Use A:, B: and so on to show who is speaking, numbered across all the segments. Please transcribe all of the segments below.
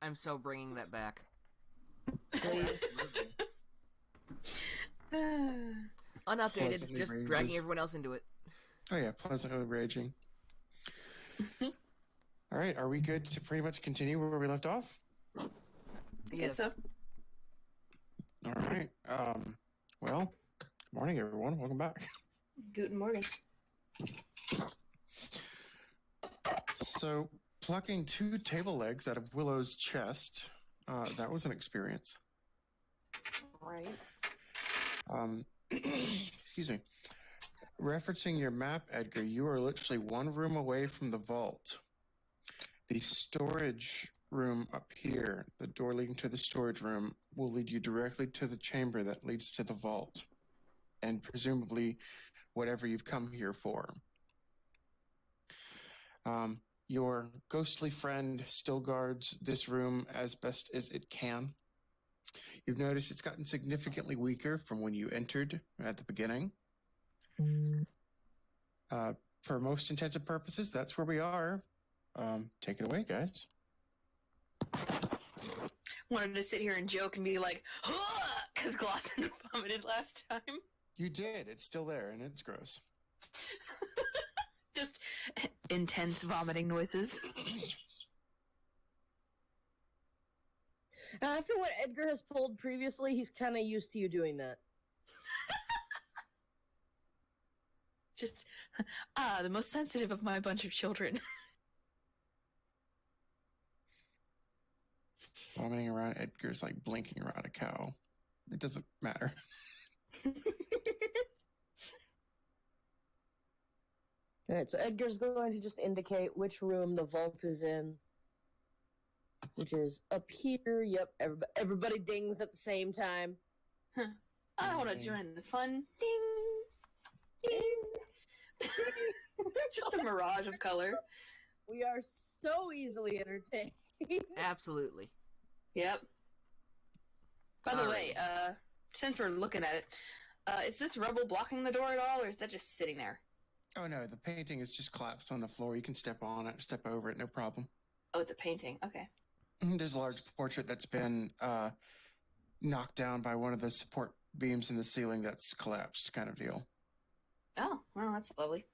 A: I'm so bringing that back.
B: Please.
A: Unupdated,
C: Pleasantly
A: just
C: rages.
A: dragging everyone else into it.
C: Oh yeah, pleasantly raging. All right, are we good to pretty much continue where we left off?
A: Yes.
B: so.
C: All right. Well, good morning, everyone. Welcome back.
B: Guten Morgen.
C: So, plucking 2 table legs out of Willow's chest, that was an experience.
B: Right.
C: Excuse me. Referencing your map, Edgar, you are literally 1 room away from the vault. The storage room up here, the door leading to the storage room, will lead you directly to the chamber that leads to the vault, and presumably whatever you've come here for. Your ghostly friend still guards this room as best as it can. You've noticed it's gotten significantly weaker from when you entered at the beginning. For most intents and purposes, that's where we are. Take it away, guys.
B: Wanted to sit here and joke and be like, because Glosson vomited last time.
C: You did. It's still there, and it's gross.
B: Just intense vomiting noises.
D: After what Edgar has pulled previously, he's kind of used to you doing that.
B: Just, the most sensitive of my bunch of children.
C: Vomiting around Edgar's like blinking around a cow. It doesn't matter.
D: All right, so Edgar's going to just indicate which room the vault is in, which is up here. Yep, everybody dings at the same time.
B: I want to join the fun. Ding! Ding! Just a mirage of color.
D: We are so easily entertained.
A: Absolutely.
B: Yep. By the
A: All
B: way, since we're looking at it, is this rubble blocking the door at all, or is that just sitting there?
C: Oh no, the painting is just collapsed on the floor. You can step on it, step over it, no problem.
B: Oh, it's a painting. Okay.
C: There's a large portrait that's been knocked down by one of the support beams in the ceiling that's collapsed, kind of deal.
B: Oh, well, that's lovely.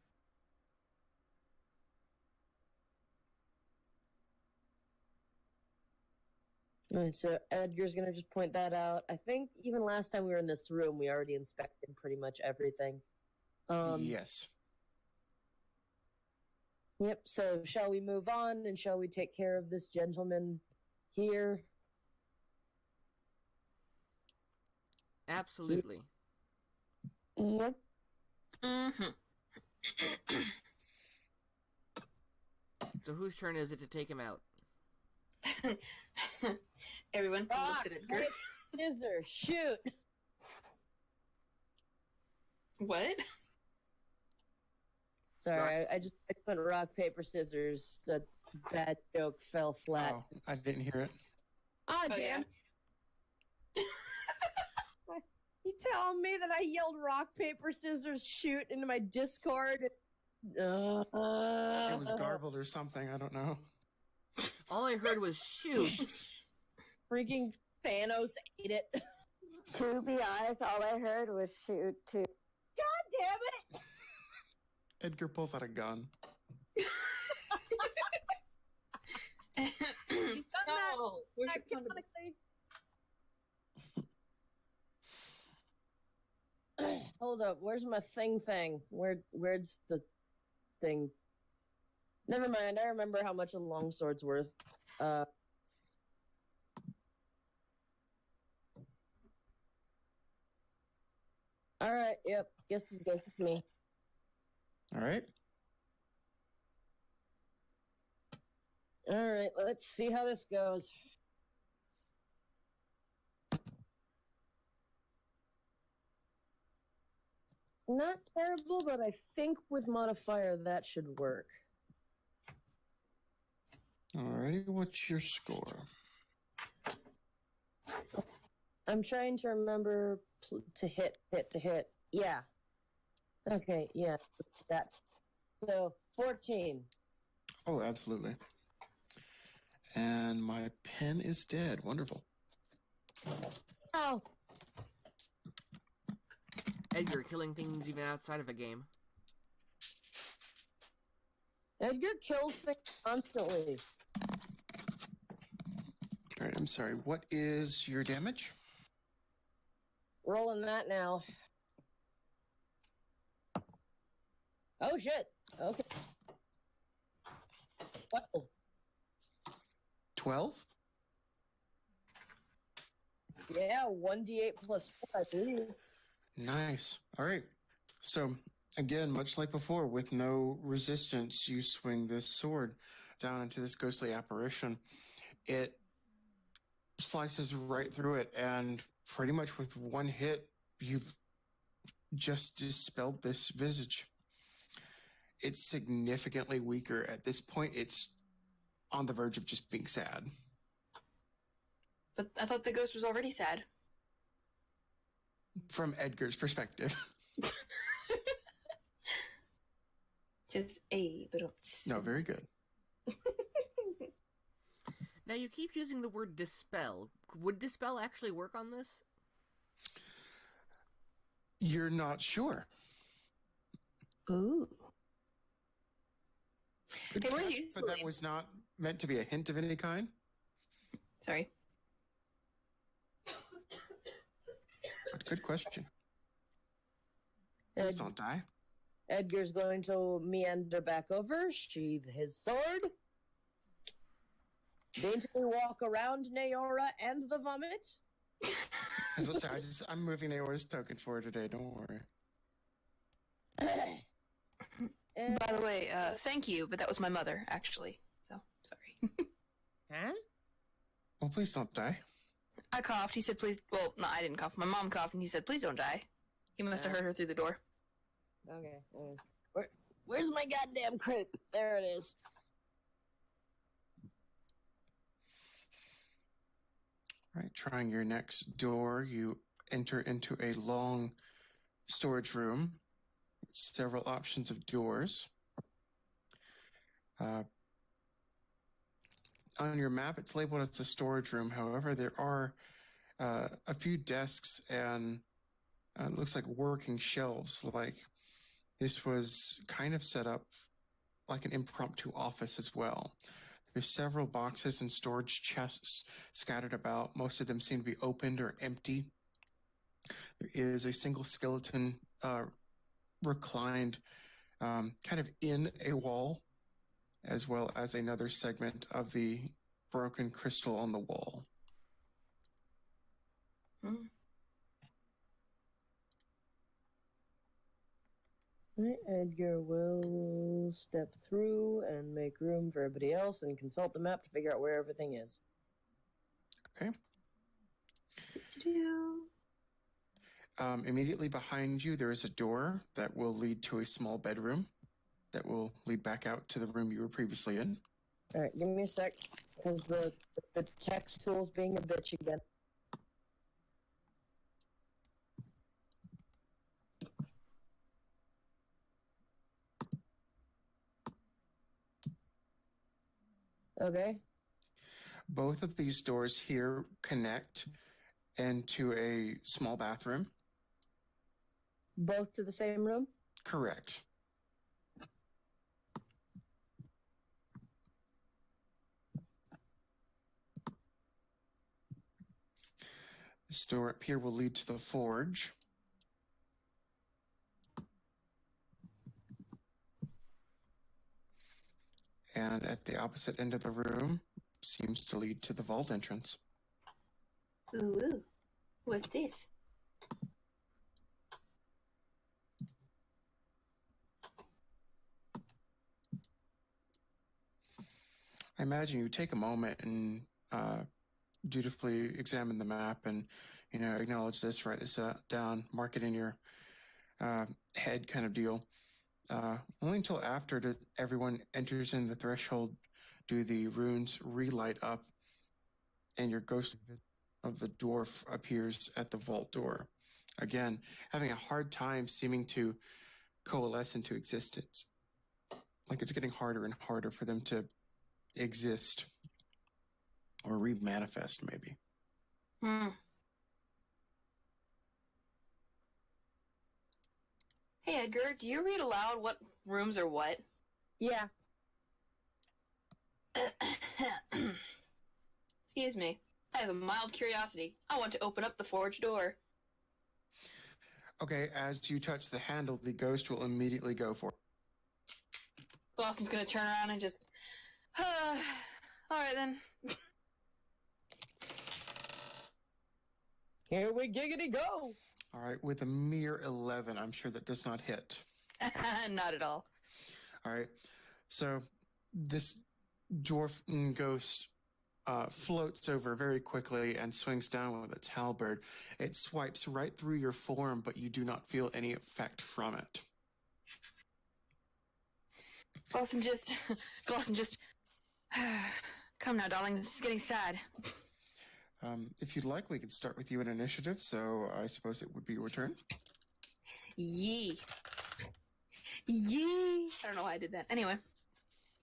D: All right, so Edgar's going to just point that out. I think even last time we were in this room, we already inspected pretty much everything.
C: Yes.
D: Yep, so shall we move on, and shall we take care of this gentleman here?
A: Absolutely.
D: Yep.
B: Mm-hmm.
A: So whose turn is it to take him out?
B: Everyone looks at Edgar.
D: Right, scissors, shoot!
B: What?
D: Sorry, I just went rock, paper, scissors. A bad joke fell flat.
C: Oh, I didn't hear it.
D: Ah,
B: Oh,
D: damn. You telling me that I yelled rock, paper, scissors, shoot into my Discord?
C: It was garbled or something. I don't know.
A: All I heard was shoot.
D: Freaking Thanos ate it.
E: To be honest, all I heard was shoot, too.
D: God damn it!
C: Edgar pulls out a gun.
B: No, where's your condom?
D: Hold up, where's my thing? Where's the thing? Never mind, I remember how much a longsword's worth. Alright, yep, guess it's me.
C: All right.
D: Alright, let's see how this goes. Not terrible, but I think with modifier that should work.
C: Alrighty, what's your score?
D: I'm trying to remember to hit. Yeah. Okay, yeah, that. So, 14.
C: Oh, absolutely. And my pen is dead. Wonderful.
D: Oh,
A: Edgar killing things even outside of a game.
D: Edgar kills things constantly.
C: All right, I'm sorry. What is your damage?
D: Rolling that now. Oh shit. Okay. Oh,
C: 12?
D: yeah, 1d8 plus 4, I believe.
C: Nice. All right. So, again, much like before, with no resistance, you swing this sword down into this ghostly apparition. It slices right through it, and pretty much with one hit, you've just dispelled this visage. It's significantly weaker. At this point, it's on the verge of just being sad.
B: But I thought the ghost was already sad.
C: From Edgar's perspective.
B: Just a bit of.
C: No, very good.
A: Now, you keep using the word dispel. Would dispel actually work on this?
C: You're not sure.
B: Ooh.
C: Good
B: Hey, where'd
C: catch,
B: you
C: but that
B: sleep?
C: was not meant to be a hint of any kind.
B: Sorry.
C: But good question. Please
D: Ed-
C: don't die.
D: Edgar's going to meander back over, sheathe his sword, daintily walk around Naora and the vomit.
C: I'm moving Aora's token for today. Don't worry.
D: And,
B: By the way, thank you, but that was my mother, actually. So, sorry.
D: huh?
C: Well, please don't die.
B: I coughed. He said, please. Well, no, I didn't cough. My mom coughed, and he said, please don't die. He must have heard her through the door.
D: Okay. Where's my goddamn crate? There it is.
C: All right, trying your next door, you enter into a long storage room. Several options of doors. On your map, it's labeled as a storage room. However, there are a few desks and it looks like working shelves. Like this was kind of set up like an impromptu office as well. There's several boxes and storage chests scattered about. Most of them seem to be opened or empty. There is a single skeleton reclined kind of in a wall, as well as another segment of the broken crystal on the wall.
B: Hmm.
D: Right, Edgar will step through and make room for everybody else and consult the map to figure out where everything is.
C: Okay.
B: Do-do-do.
C: Immediately behind you, there is a door that will lead to a small bedroom that will lead back out to the room you were previously in.
D: All right, give me a sec, because the text tool's being a bitch again. Okay.
C: Both of these doors here connect into a small bathroom.
D: Both to the same room?
C: Correct. This door up here will lead to the forge. And at the opposite end of the room seems to lead to the vault entrance.
B: Ooh. What's this?
C: I imagine you take a moment and dutifully examine the map and, acknowledge this, write this down, mark it in your head kind of deal. Only until after everyone enters in the threshold do the runes relight up and your ghost of the dwarf appears at the vault door. Again, having a hard time seeming to coalesce into existence. Like it's getting harder and harder for them to exist. or remanifest, maybe.
B: Hmm. Hey, Edgar, do you read aloud what rooms are what?
D: Yeah.
B: Excuse me. I have a mild curiosity. I want to open up the forge door.
C: Okay, as you touch the handle, the ghost will immediately go for it.
B: Lawson's gonna turn around and just. Alright then.
D: Here we giggity go.
C: All right, with a mere 11, I'm sure that does not hit.
B: Not at all.
C: All right, so this dwarf ghost floats over very quickly and swings down with its halberd. It swipes right through your form, but you do not feel any effect from it.
B: Glosson just. Come now, darling. This is getting sad.
C: If you'd like, we could start with you in initiative, so I suppose it would be your turn.
B: Yee. Yee. I don't know why I did that. Anyway.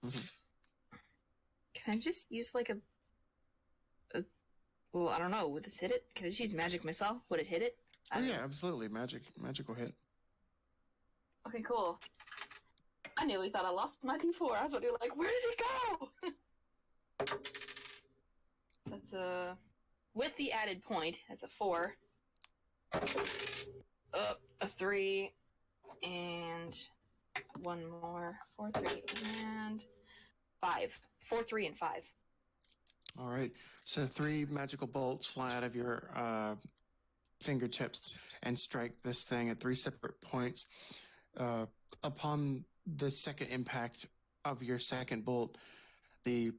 C: Mhm.
B: Can I just use like a. Well, I don't know. Would this hit it? Can I just use magic missile? Would it hit it? I
C: Oh
B: don't
C: yeah,
B: know.
C: absolutely. Magical hit.
B: Okay, cool. I nearly thought I lost my D4. I was wondering, like, where did it go? That's a. With the added point, that's a 4. A 3. And one more. 4, 3, and 5. 4, 3, and 5.
C: All right. So 3 magical bolts fly out of your fingertips and strike this thing at 3 separate points. Upon the second impact of your second bolt, the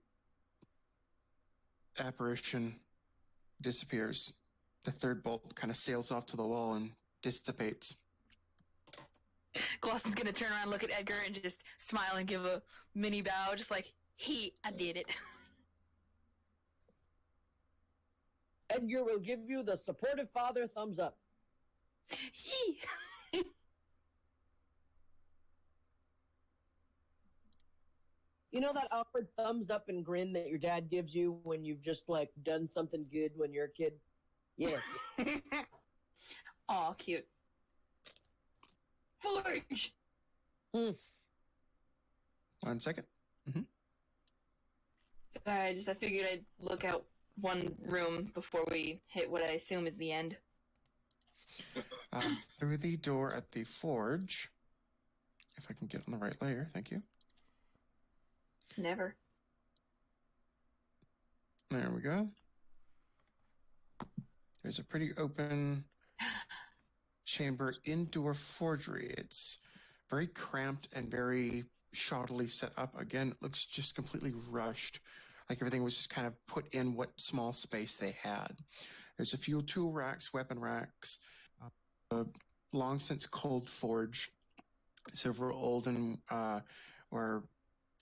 C: apparition disappears. The third bolt kind of sails off to the wall and dissipates.
B: Glosson's gonna turn around, look at Edgar, and just smile and give a mini bow, just like, I did it.
D: Edgar will give you the supportive father thumbs up.
B: He.
D: You know that awkward thumbs up and grin that your dad gives you when you've just like done something good when you're a kid? Yes.
B: Aw, cute. Forge!
C: 1 second.
B: Sorry, I figured I'd look out one room before we hit what I assume is the end.
C: Through the door at the forge. If I can get on the right layer, thank you.
B: Never.
C: There we go. There's a pretty open chamber indoor forgery. It's very cramped and very shoddily set up. Again, it looks just completely rushed. Like everything was just kind of put in what small space they had. There's a few tool racks, weapon racks, a long since cold forge, several old and or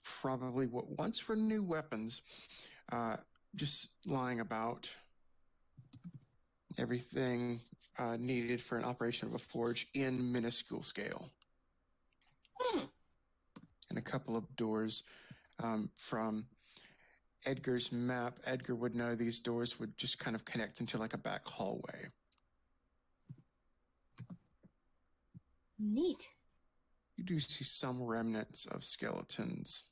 C: probably what once were new weapons, just lying about. Everything needed for an operation of a forge in minuscule scale. And a couple of doors from Edgar's map. Edgar would know these doors would just kind of connect into like a back hallway.
B: Neat.
C: You do see some remnants of skeletons.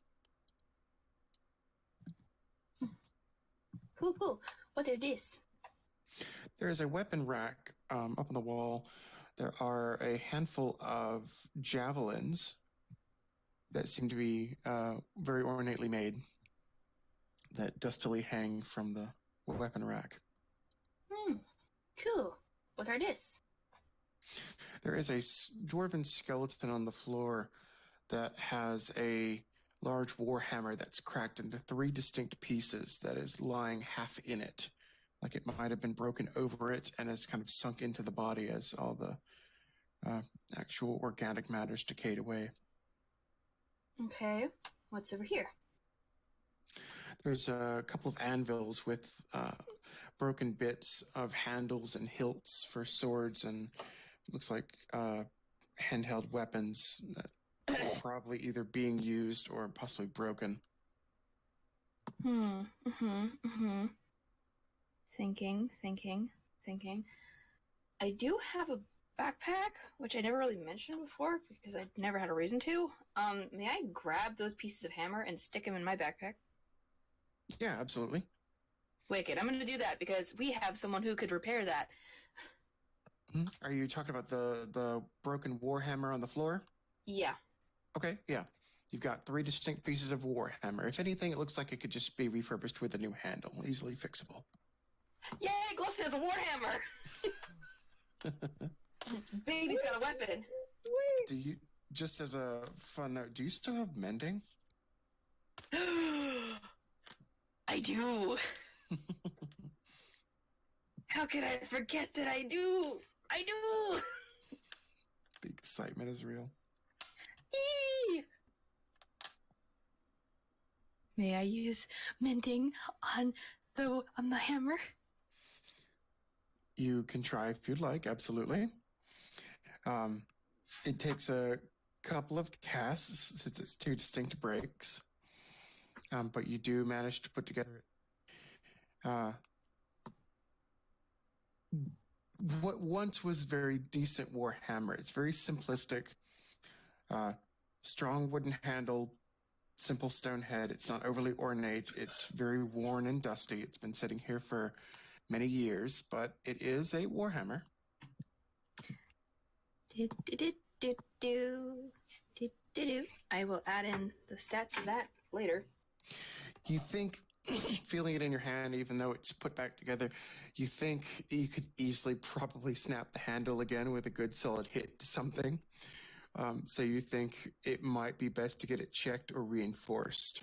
B: Cool. What are this?
C: There is a weapon rack up on the wall. There are a handful of javelins that seem to be very ornately made that dustily hang from the weapon rack.
B: Cool. What are this?
C: There is a dwarven skeleton on the floor that has a large warhammer that's cracked into 3 distinct pieces that is lying half in it. Like it might have been broken over it and has kind of sunk into the body as all the actual organic matters decayed away.
B: Okay. What's over here?
C: There's a couple of anvils with broken bits of handles and hilts for swords and looks like handheld weapons that are probably either being used or possibly broken.
B: thinking. I do have a backpack, which I never really mentioned before because I never had a reason to. May I grab those pieces of hammer and stick them in my backpack?
C: Yeah, absolutely.
B: Wicked. I'm going to do that because we have someone who could repair that.
C: Are you talking about the broken warhammer on the floor?
B: Yeah.
C: Okay, yeah. You've got 3 distinct pieces of warhammer. If anything, it looks like it could just be refurbished with a new handle, easily fixable.
B: Yay! Glosson has a warhammer. Baby's got a weapon.
C: Do you, just as a fun note, do you still have mending?
B: I do. How could I forget that I do? I do.
C: The excitement is real.
B: Yee! May I use mending on the hammer?
C: You can try if you'd like, absolutely. It takes a couple of casts since it's 2 distinct breaks, but you do manage to put together what once was very decent warhammer. It's very simplistic, strong wooden handle, simple stone head. It's not overly ornate. It's very worn and dusty. It's been sitting here for many years, but it is a warhammer.
B: I will add in the stats of that later.
C: You think, feeling it in your hand, even though it's put back together, you think you could easily probably snap the handle again with a good solid hit to something. So you think it might be best to get it checked or reinforced.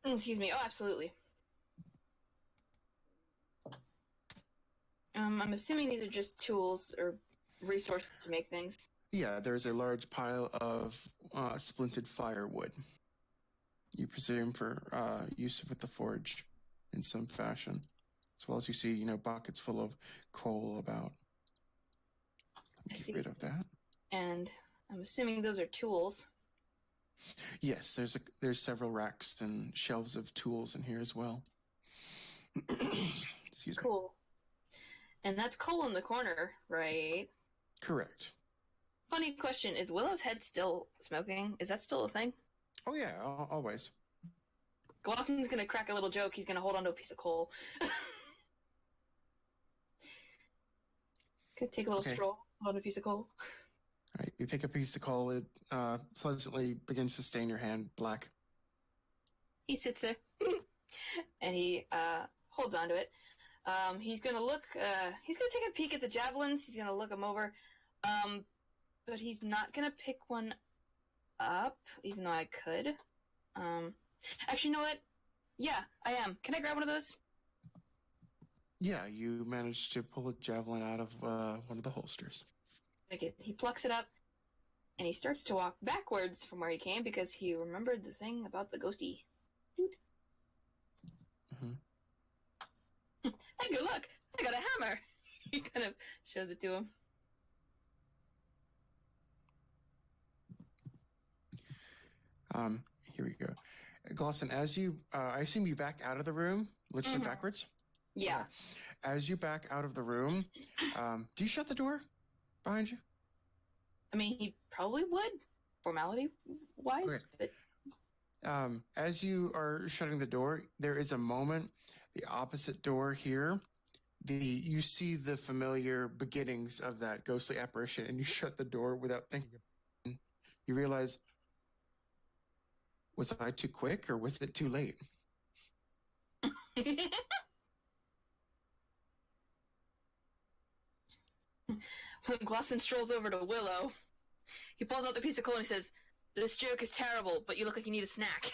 B: Excuse me. Oh, absolutely. I'm assuming these are just tools or resources to make things.
C: Yeah, there's a large pile of splintered firewood. You presume for use with the forge in some fashion. As well as you see, buckets full of coal about. Let me get rid of that.
B: And I'm assuming those are tools.
C: Yes, there's several racks and shelves of tools in here as well. Excuse me.
B: Cool. And that's coal in the corner, right?
C: Correct.
B: Funny question, is Willow's head still smoking? Is that still a thing?
C: Oh yeah, always.
B: Glosson's gonna crack a little joke. He's gonna hold onto a piece of coal. Could take a little stroll, hold on a piece of coal.
C: All right, you pick a piece of coal. It pleasantly begins to stain your hand black.
B: He sits there, and he holds onto it. He's gonna look. He's gonna take a peek at the javelins. He's gonna look them over, but he's not gonna pick one up, even though I could. Actually, you know what? Yeah, I am. Can I grab one of those?
C: Yeah, you managed to pull a javelin out of one of the holsters.
B: Okay, he plucks it up, and he starts to walk backwards from where he came because he remembered the thing about the ghosty dude.
C: Mm-hmm.
B: Hey, good luck! I got a hammer! He kind of shows it to him.
C: Here we go. Glosson, as you, I assume you back out of the room, literally backwards?
B: Yeah.
C: Okay. As you back out of the room, do you shut the door behind you?
B: I mean, he probably would, formality-wise,
C: Okay.
B: but...
C: As you are shutting the door, there is a moment, the opposite door here, you see the familiar beginnings of that ghostly apparition, and you shut the door without thinking. You realize, was I too quick, or was it too late?
B: When Glosson strolls over to Willow, he pulls out the piece of coal and he says, "This joke is terrible, but you look like you need a snack."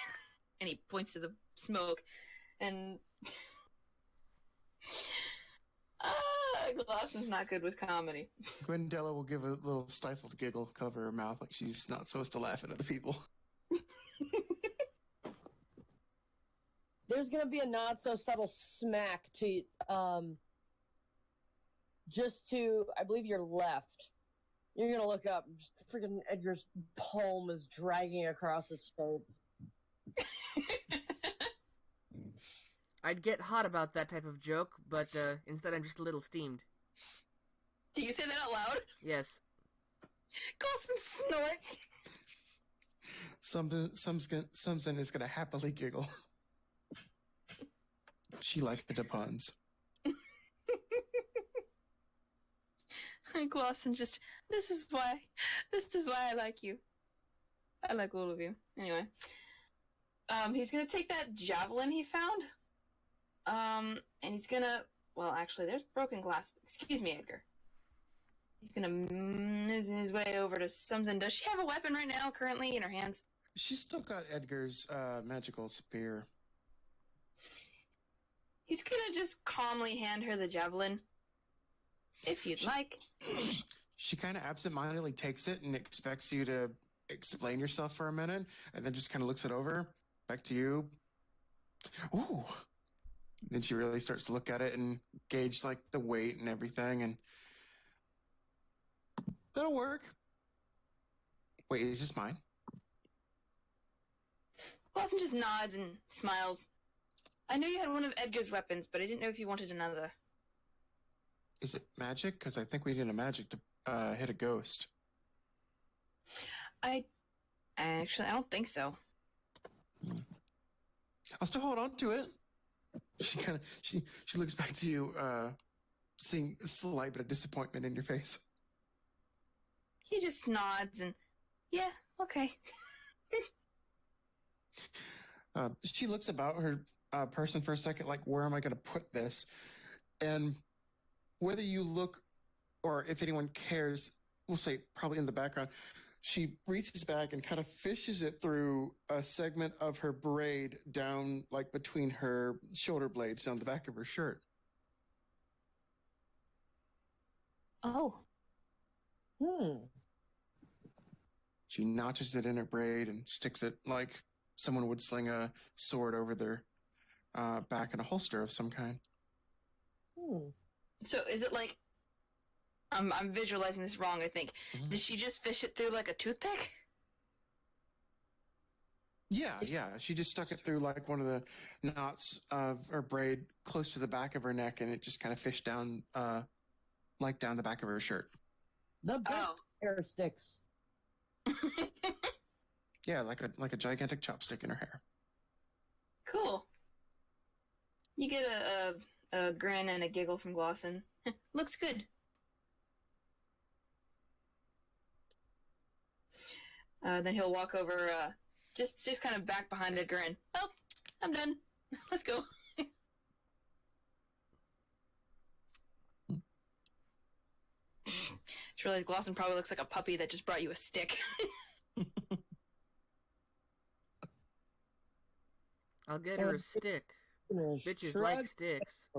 B: And he points to the smoke. And... Glosson's not good with comedy.
C: Gwendella will give a little stifled giggle, cover her mouth like she's not supposed to laugh at other people.
D: There's gonna be a not so subtle smack to just to, I believe, your left. You're gonna look up. Freaking Edgar's palm is dragging across his face.
A: I'd get hot about that type of joke, but instead I'm just a little steamed.
B: Do you say that out loud?
A: Yes.
B: Coulson snorts.
C: Something is gonna happily giggle. She liked the puns.
B: Glosson just, this is why I like you. I like all of you. Anyway. He's gonna take that javelin he found. And he's gonna, well, actually, there's broken glass. Excuse me, Edgar. He's gonna miss his way over to Sumsen. Does she have a weapon right now, currently, in her hands?
C: She's still got Edgar's magical spear.
B: He's gonna just calmly hand her the javelin. If you'd like.
C: She kind of absentmindedly takes it and expects you to explain yourself for a minute, and then just kind of looks it over. Back to you. Ooh. Then she really starts to look at it and gauge like the weight and everything, and that'll work. Wait, is this mine?
B: Glosson just nods and smiles. I know you had one of Edgar's weapons, but I didn't know if you wanted another.
C: Is it magic? Because I think we need a magic to hit a ghost.
B: I don't think so.
C: I'll still hold on to it. She looks back to you, seeing a slight bit of disappointment in your face.
B: He just nods and, yeah, okay.
C: She looks about her person for a second, like, where am I going to put this? And whether you look or if anyone cares, we'll say probably in the background, she reaches back and kind of fishes it through a segment of her braid down, like between her shoulder blades down the back of her shirt.
B: Oh.
C: She notches it in her braid and sticks it like someone would sling a sword over their back in a holster of some kind.
B: So is it like, I'm visualizing this wrong, I think.
C: Mhm.
B: Did she just fish it through like a toothpick?
C: Yeah. She just stuck it through like one of the knots of her braid close to the back of her neck, and it just kind of fished down, like down the back of her shirt.
D: The best hair sticks.
C: Yeah, like a gigantic chopstick in her hair.
B: Cool. You get a grin and a giggle from Glosson. Looks good. Then he'll walk over, just kind of back behind Edgar and, oh, I'm done. Let's go. Just realized Glosson probably looks like a puppy that just brought you a stick.
A: I'll get her a stick. Bitches like sticks.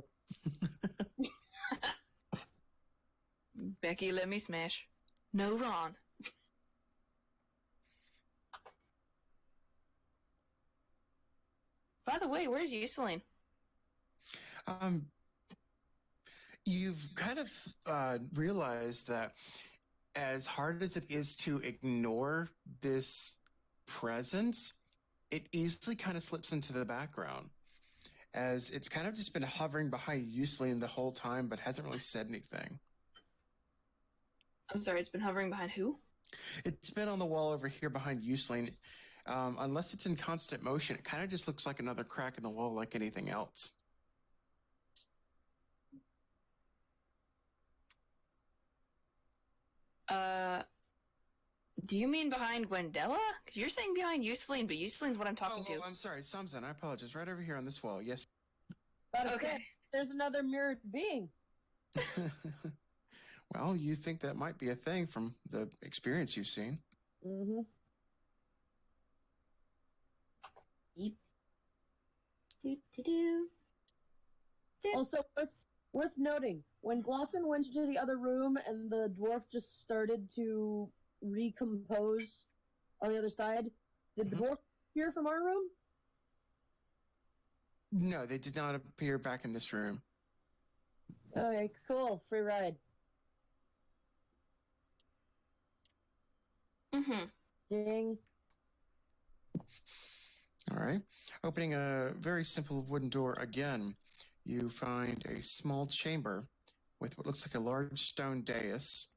B: Becky, let me smash. No, Ron. By the way, where's Euceline?
C: You've kind of realized that as hard as it is to ignore this presence, it easily kind of slips into the background, as it's kind of just been hovering behind Euceline the whole time, but hasn't really said anything.
B: I'm sorry, it's been hovering behind who?
C: It's been on the wall over here behind Euceline. Unless it's in constant motion, it kind of just looks like another crack in the wall like anything else.
B: Do you mean behind Gwendella? Because you're saying behind Euceline, but Euceline's what I'm talking to.
C: Oh, I'm sorry, Samson, I apologize. Right over here on this wall, yes.
B: Okay.
D: There's another mirrored being.
C: Well, you think that might be a thing from the experience you've seen.
D: Mm-hmm. Also, worth noting, when Glosson went into the other room and the dwarf just started to recompose on the other side, did the dwarf appear from our room?
C: No, they did not appear back in this room.
D: Okay, cool. Free ride.
B: Mm-hmm.
D: Ding.
C: All right. Opening a very simple wooden door again, you find a small chamber with what looks like a large stone dais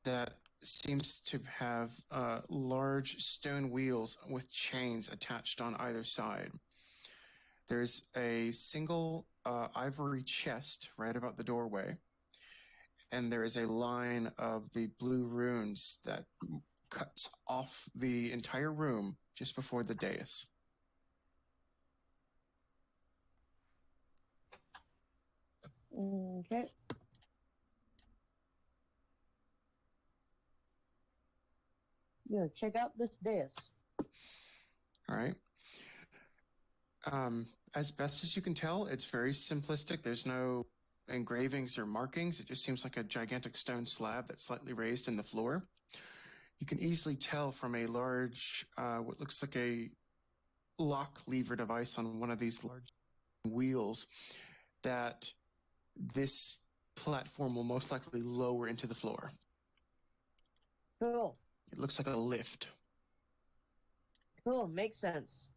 C: that seems to have large stone wheels with chains attached on either side. There's a single ivory chest right about the doorway, and there is a line of the blue runes that cuts off the entire room just before the dais.
D: Okay. Yeah, check out this dais.
C: All right. As best as you can tell, it's very simplistic. There's no engravings or markings. It just seems like a gigantic stone slab that's slightly raised in the floor. You can easily tell from a large, what looks like a lock lever device on one of these large wheels, that this platform will most likely lower into the floor.
D: Cool.
C: It looks like a lift.
D: Cool. Makes sense.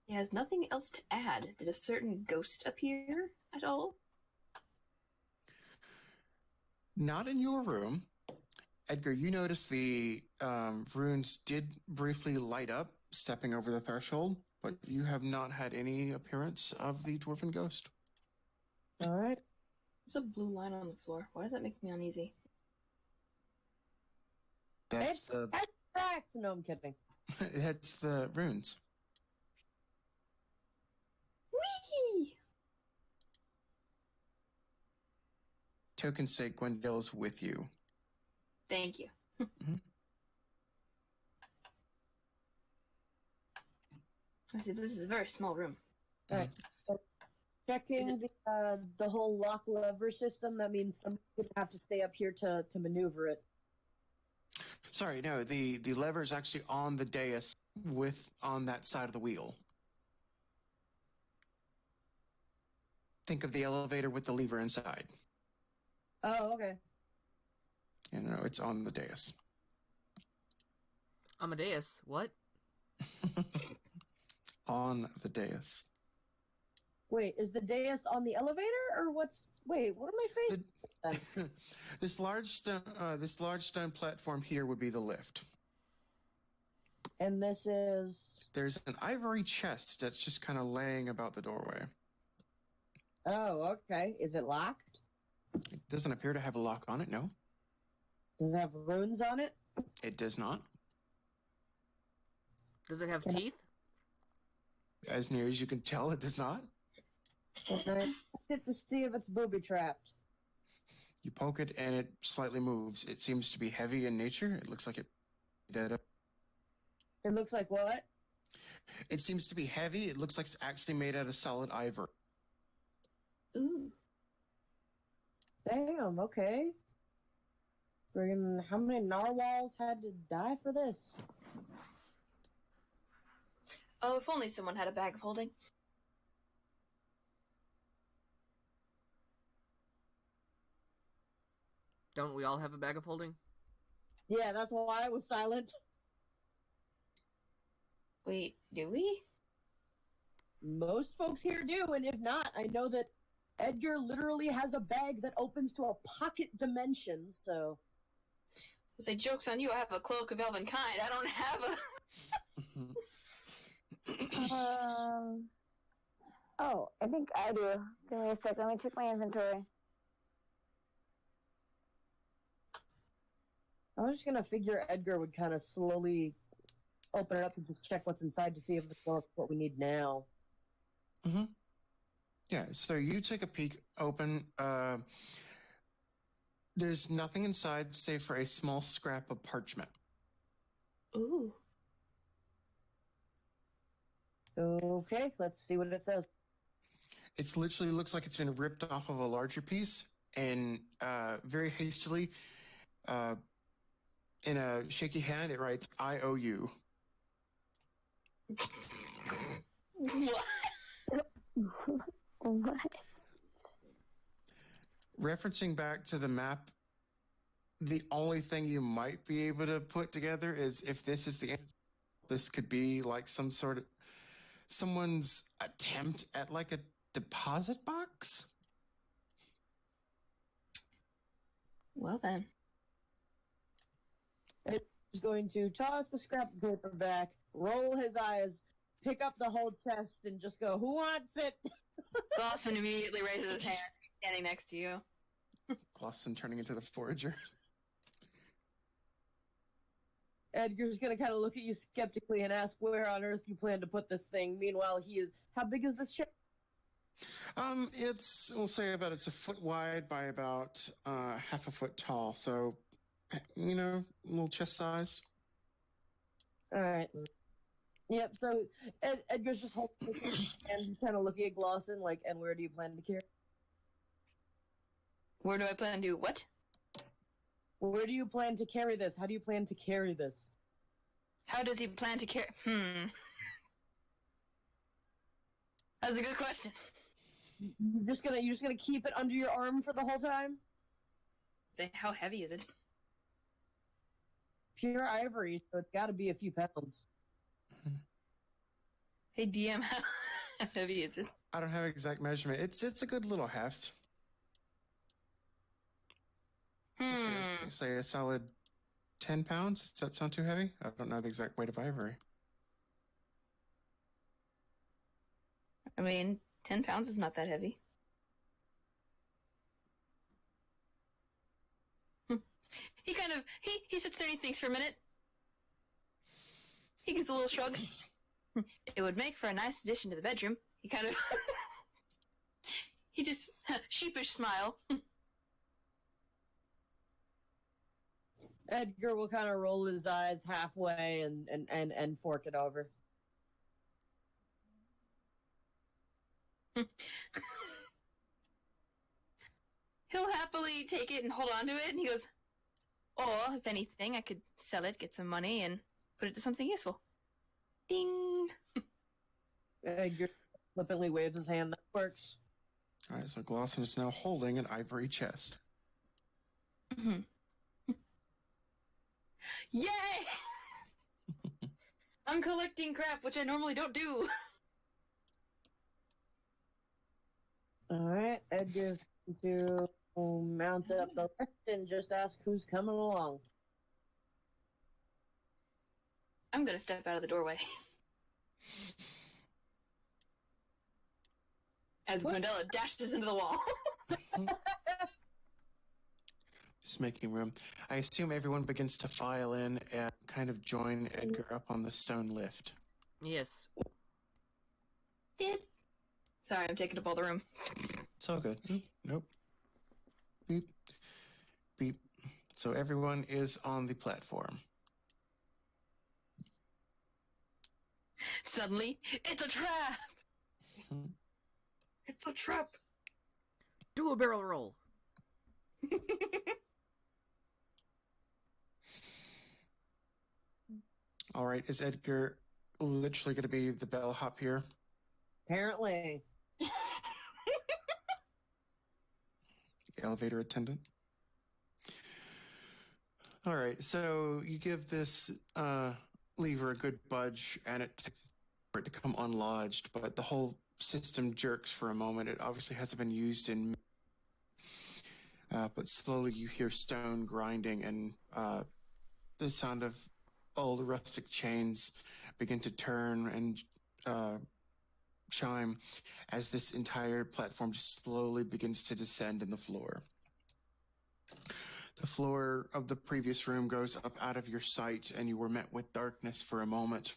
B: He has nothing else to add. Did a certain ghost appear at all?
C: Not in your room. Edgar, you notice the runes did briefly light up, stepping over the threshold, but you have not had any appearance of the dwarven ghost.
D: All right.
B: There's a blue line on the floor. Why does that make me uneasy?
C: That's
D: Abstract. No, I'm kidding.
C: that's the runes.
B: Whee!
C: Token's sake, Gwendol's with you.
B: Thank you.
C: Mhm.
B: I see. This is a very small room.
D: All right. So checking the whole lock lever system. That means somebody's gonna have to stay up here to maneuver it.
C: Sorry, no, the lever is actually on the dais on that side of the wheel. Think of the elevator with the lever inside.
D: Oh, okay.
C: No, it's on the dais.
A: Amadeus, what?
C: On the dais.
D: Wait, is the dais on the elevator or what's? Wait, what am I facing?
C: This large stone platform here would be the lift.
D: And this is.
C: There's an ivory chest that's just kind of laying about the doorway.
D: Oh, okay. Is it locked?
C: It doesn't appear to have a lock on it, no.
D: Does it have runes on it?
C: It does not.
A: Does it have
D: Can I-
A: teeth?
C: As near as you can tell, it does not.
D: Can I check it to see if it's booby trapped?
C: You poke it and it slightly moves. It seems to be heavy in nature. It looks like it dead up.
D: It looks like what?
C: It seems to be heavy. It looks like it's actually made out of solid ivory.
B: Ooh.
D: Damn, okay. Friggin' how many narwhals had to die for this?
B: Oh, if only someone had a bag of holding.
A: Don't we all have a bag of holding?
D: Yeah, that's why I was silent.
B: Wait, do we?
D: Most folks here do, and if not, I know that Edgar literally has a bag that opens to a pocket dimension, so.
B: I say, joke's on you, I have a cloak of elven kind. I don't have a...
E: Oh, I think I do. Give me a sec. Let me check my inventory.
D: I was just gonna figure Edgar would kind of slowly open it up and just check what's inside to see if it's what we need now.
C: Mm-hmm. Yeah, so you take a peek, open. There's nothing inside save for a small scrap of parchment.
B: Ooh.
D: Okay, let's see what it says.
C: It literally looks like it's been ripped off of a larger piece and very hastily In a shaky hand, it writes IOU.
B: What?
E: What?
C: Referencing back to the map, the only thing you might be able to put together is if this is the end, this could be like some sort of someone's attempt at like a deposit box.
B: Well then.
D: He's going to toss the scrap paper back, roll his eyes, pick up the whole chest, and just go, "Who wants it?"
B: Dawson immediately raises his hand, standing next to you.
C: Glosson turning into the forager.
D: Edgar's gonna kind of look at you skeptically and ask where on earth you plan to put this thing. Meanwhile, he is. How big is this chest?
C: We'll say it's a foot wide by about half a foot tall. So, little chest size.
D: All right. Yep. So Edgar's just holding it and kind of looking at Glosson like, "And where do you plan to carry?
B: Where do I plan to do what?
D: Where do you plan to carry this? How do you plan to carry this?"
B: How does he plan to carry? That's a good question.
D: You're just gonna keep it under your arm for the whole time?
B: Say, how heavy is it?
D: Pure ivory, so it's got to be a few pounds.
B: Hey DM, how heavy is it?
C: I don't have exact measurement. It's a good little heft. Say a solid 10 pounds. Does that sound too heavy? I don't know the exact weight of ivory.
B: I mean, 10 pounds is not that heavy. He kind of, he sits there and he thinks for a minute. He gives a little shrug. It would make for a nice addition to the bedroom. He kind of, he just, sheepish smile.
D: Edgar will kind of roll his eyes halfway and fork it over.
B: He'll happily take it and hold on to it, and he goes, or, if anything, I could sell it, get some money, and put it to something useful. Ding!
D: Edgar flippantly waves his hand. That works.
C: All right, so Glosson is now holding an ivory chest.
B: Mm-hmm. Yay! I'm collecting crap, which I normally don't do.
D: Alright, Edgar's going to mount up the lift and just ask who's coming along.
B: I'm gonna step out of the doorway. As Gwendella dashes into the wall.
C: Just making room. I assume everyone begins to file in and kind of join Edgar up on the stone lift.
A: Yes.
B: Sorry, I'm taking up all the room.
C: It's all good. Nope. Beep. Beep. So everyone is on the platform.
B: Suddenly, it's a trap! It's a trap!
A: Do a barrel roll.
C: All right, is Edgar literally going to be the bellhop here?
D: Apparently.
C: Elevator attendant? All right, so you give this lever a good budge, and it takes for it to come unlodged, but the whole system jerks for a moment. It obviously hasn't been used in... but slowly you hear stone grinding, and the sound of old rustic chains begin to turn and chime as this entire platform just slowly begins to descend in the floor. The floor of the previous room goes up out of your sight, and you were met with darkness for a moment.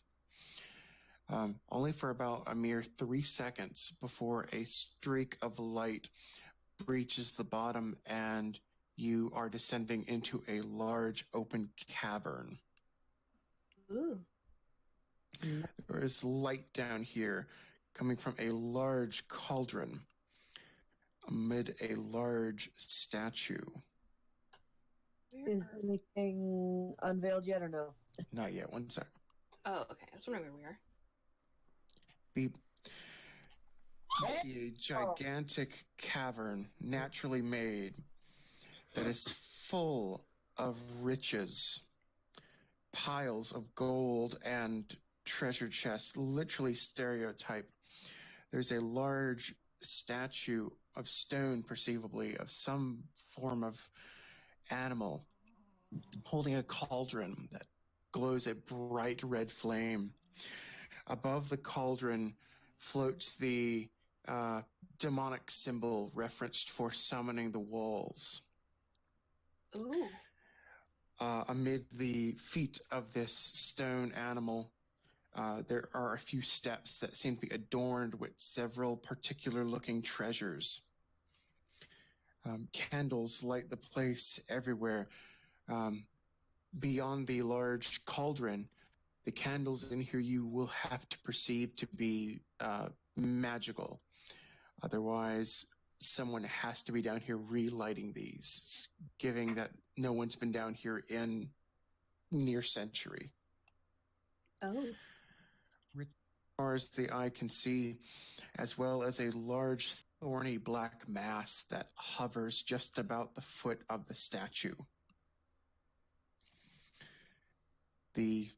C: Only for about a mere 3 seconds before a streak of light breaches the bottom, and you are descending into a large open cavern.
B: Ooh.
C: There is light down here coming from a large cauldron amid a large statue.
D: Is anything unveiled yet or no?
C: Not yet. One sec.
B: Oh, okay. I was wondering where we are.
C: Beep. You see a gigantic cavern, naturally made, that is full of riches. Piles of gold and treasure chests, literally stereotype. There's a large statue of stone, perceivably, of some form of animal, holding a cauldron that glows a bright red flame. Above the cauldron floats the demonic symbol referenced for summoning the walls.
B: Ooh.
C: Amid the feet of this stone animal, there are a few steps that seem to be adorned with several particular looking treasures. Candles light the place everywhere. Beyond the large cauldron, the candles in here you will have to perceive to be magical. Otherwise, someone has to be down here relighting these, given that no one's been down here in near century.
B: Oh.
C: As far as the eye can see, as well as a large thorny black mass that hovers just about the foot of the statue. The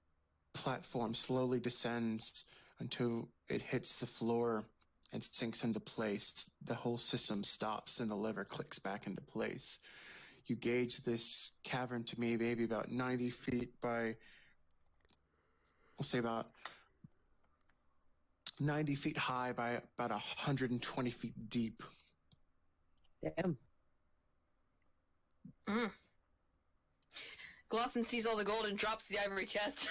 C: platform slowly descends until it hits the floor and sinks into place. The whole system stops and the lever clicks back into place. You gauge this cavern to me maybe about 90 feet by, we'll say about 90 feet high by about 120 feet deep.
D: Damn.
B: Glosson sees all the gold and drops the ivory chest.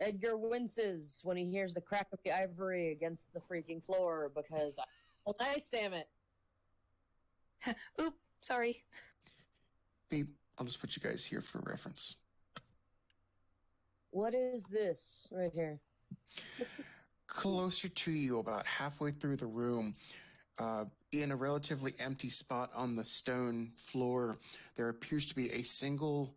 D: Edgar winces when he hears the crack of the ivory against the freaking floor because well, nice, damn it.
B: Oop, sorry.
C: Beep. I'll just put you guys here for reference.
D: What is this right here?
C: Closer to you, about halfway through the room, in a relatively empty spot on the stone floor, there appears to be a single,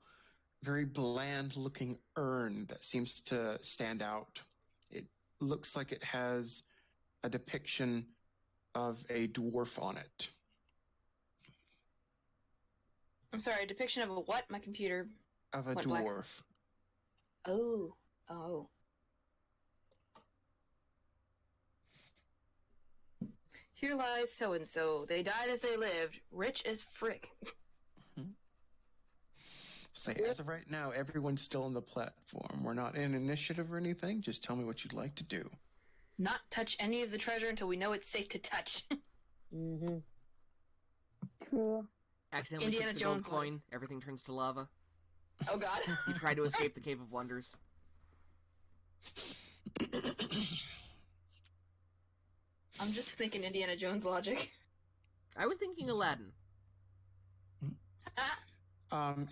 C: very bland-looking urn that seems to stand out. It looks like it has a depiction of a dwarf on it.
B: I'm sorry, a depiction of a what? My computer.
C: Of a
B: Went black.
C: dwarf.
B: Oh. Here lies so-and-so. They died as they lived, rich as frick.
C: Say, as of right now, everyone's still on the platform. We're not in initiative or anything. Just tell me what you'd like to do.
B: Not touch any of the treasure until we know it's safe to touch.
D: Mm-hmm.
E: True.
A: Accidentally
B: Indiana
A: kicks the gold
B: Jones
A: coin, everything turns to lava.
B: Oh god.
A: You try to escape the Cave of Wonders.
B: I'm just thinking Indiana Jones logic.
A: I was thinking Aladdin.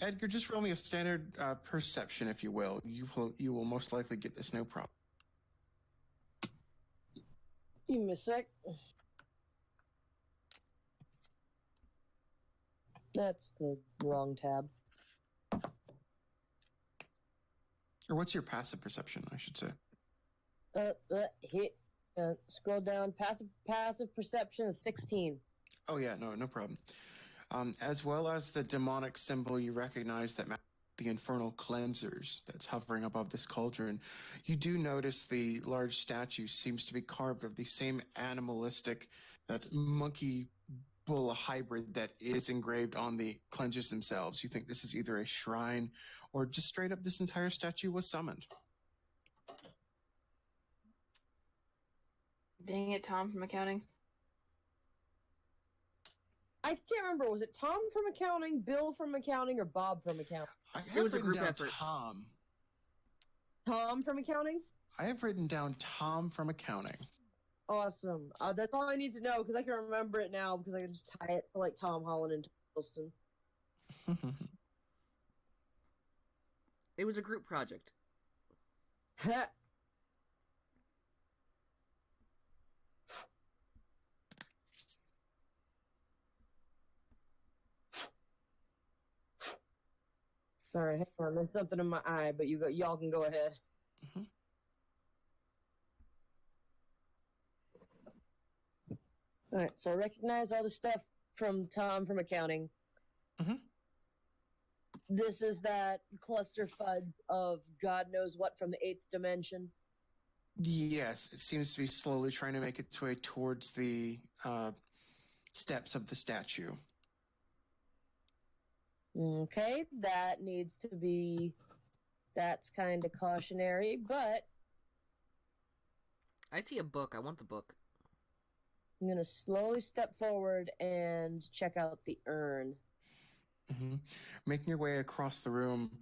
C: Edgar, just roll me a standard perception, if you will. You will most likely get this, no problem.
D: Give me a sec. That's the wrong tab.
C: Or what's your passive perception, I should say?
D: Hit. Scroll down. Passive perception is 16.
C: Oh yeah, no problem. As well as the demonic symbol, you recognize that the infernal cleansers that's hovering above this cauldron. You do notice the large statue seems to be carved of the same animalistic, that monkey bull hybrid that is engraved on the cleansers themselves. You think this is either a shrine or just straight up this entire statue was summoned.
B: Dang it, Tom from accounting.
D: I can't remember. Was it Tom from accounting, Bill from accounting, or Bob from accounting?
A: It was a
C: written
A: group
C: down
A: effort.
C: Tom.
D: Tom from accounting?
C: I have written down Tom from accounting.
D: Awesome. That's all I need to know because I can remember it now because I can just tie it to like Tom Holland and Tom Hiddleston.
A: It was a group project.
D: Sorry, hang on. There's something in my eye, but y'all can go ahead.
C: Mhm.
D: All right, so I recognize all the stuff from Tom from accounting.
C: Mhm.
D: This is that cluster fud of God knows what from the eighth dimension.
C: Yes, it seems to be slowly trying to make its way towards the steps of the statue.
D: Okay, that needs to be. That's kind of cautionary, but
A: I see a book. I want the book.
D: I'm gonna slowly step forward and check out the urn.
C: Hmm. Making your way across the room,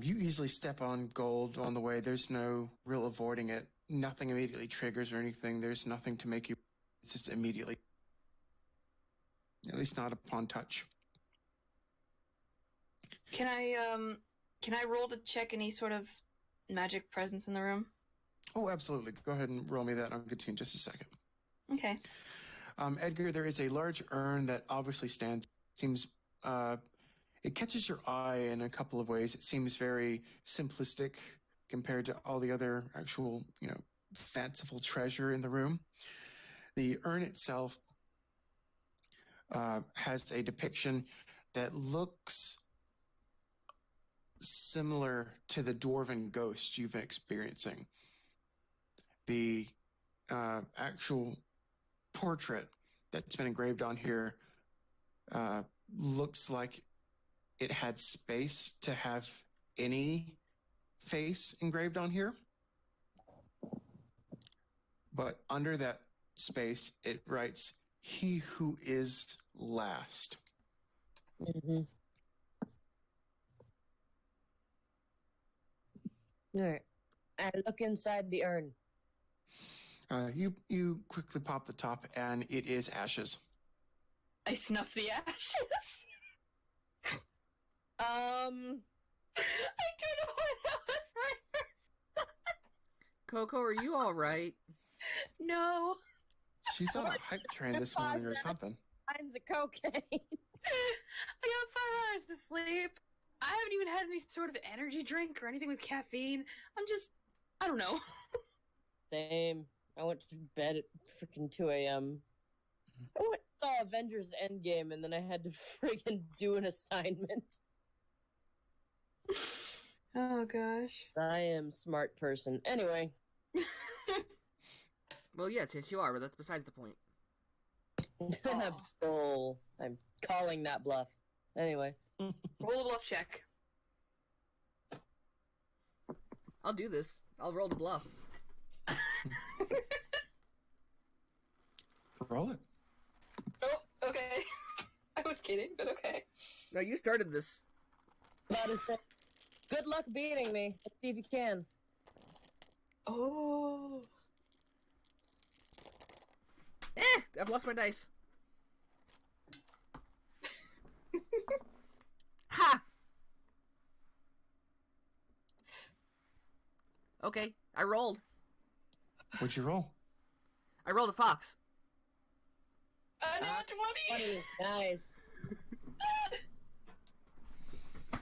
C: you easily step on gold on the way. There's no real avoiding it. Nothing immediately triggers or anything. There's nothing to make you. It's just immediately. At least not upon touch.
B: Can I roll to check any sort of magic presence in the room?
C: Oh, absolutely. Go ahead and roll me that. I'll get to you in just a second.
B: Okay.
C: Edgar, there is a large urn that obviously stands. Seems it catches your eye in a couple of ways. It seems very simplistic compared to all the other actual, fanciful treasure in the room. The urn itself has a depiction that looks similar to the dwarven ghost you've been experiencing. The actual portrait that's been engraved on here looks like it had space to have any face engraved on here. But under that space, it writes, "He who is last."
D: Mm-hmm. All right. I look inside the urn.
C: You quickly pop the top, and it is ashes.
B: I snuff the ashes. I don't know what that was my first.
A: Coco, are you all right?
B: No.
C: She's on a hype train this morning or something.
D: Signs of cocaine.
B: I got 5 hours to sleep. I haven't even had any sort of energy drink or anything with caffeine. I don't know.
D: Same. I went to bed at freaking 2 a.m. I went and saw Avengers Endgame, and then I had to freaking do an assignment.
B: Oh gosh.
D: I am a smart person. Anyway.
A: Well, yes, you are, but that's besides the point.
D: Bull. I'm calling that bluff. Anyway.
B: Roll a bluff check.
A: I'll do this. I'll roll the bluff.
C: Roll it.
B: Oh, okay. I was kidding, but okay.
A: No, you started this.
D: About to say, good luck beating me. Let's see if you can.
B: Oh.
A: I've lost my dice. Ha! Okay, I rolled.
C: What'd you roll?
A: I rolled a fox.
B: Nat 20!
D: Nice.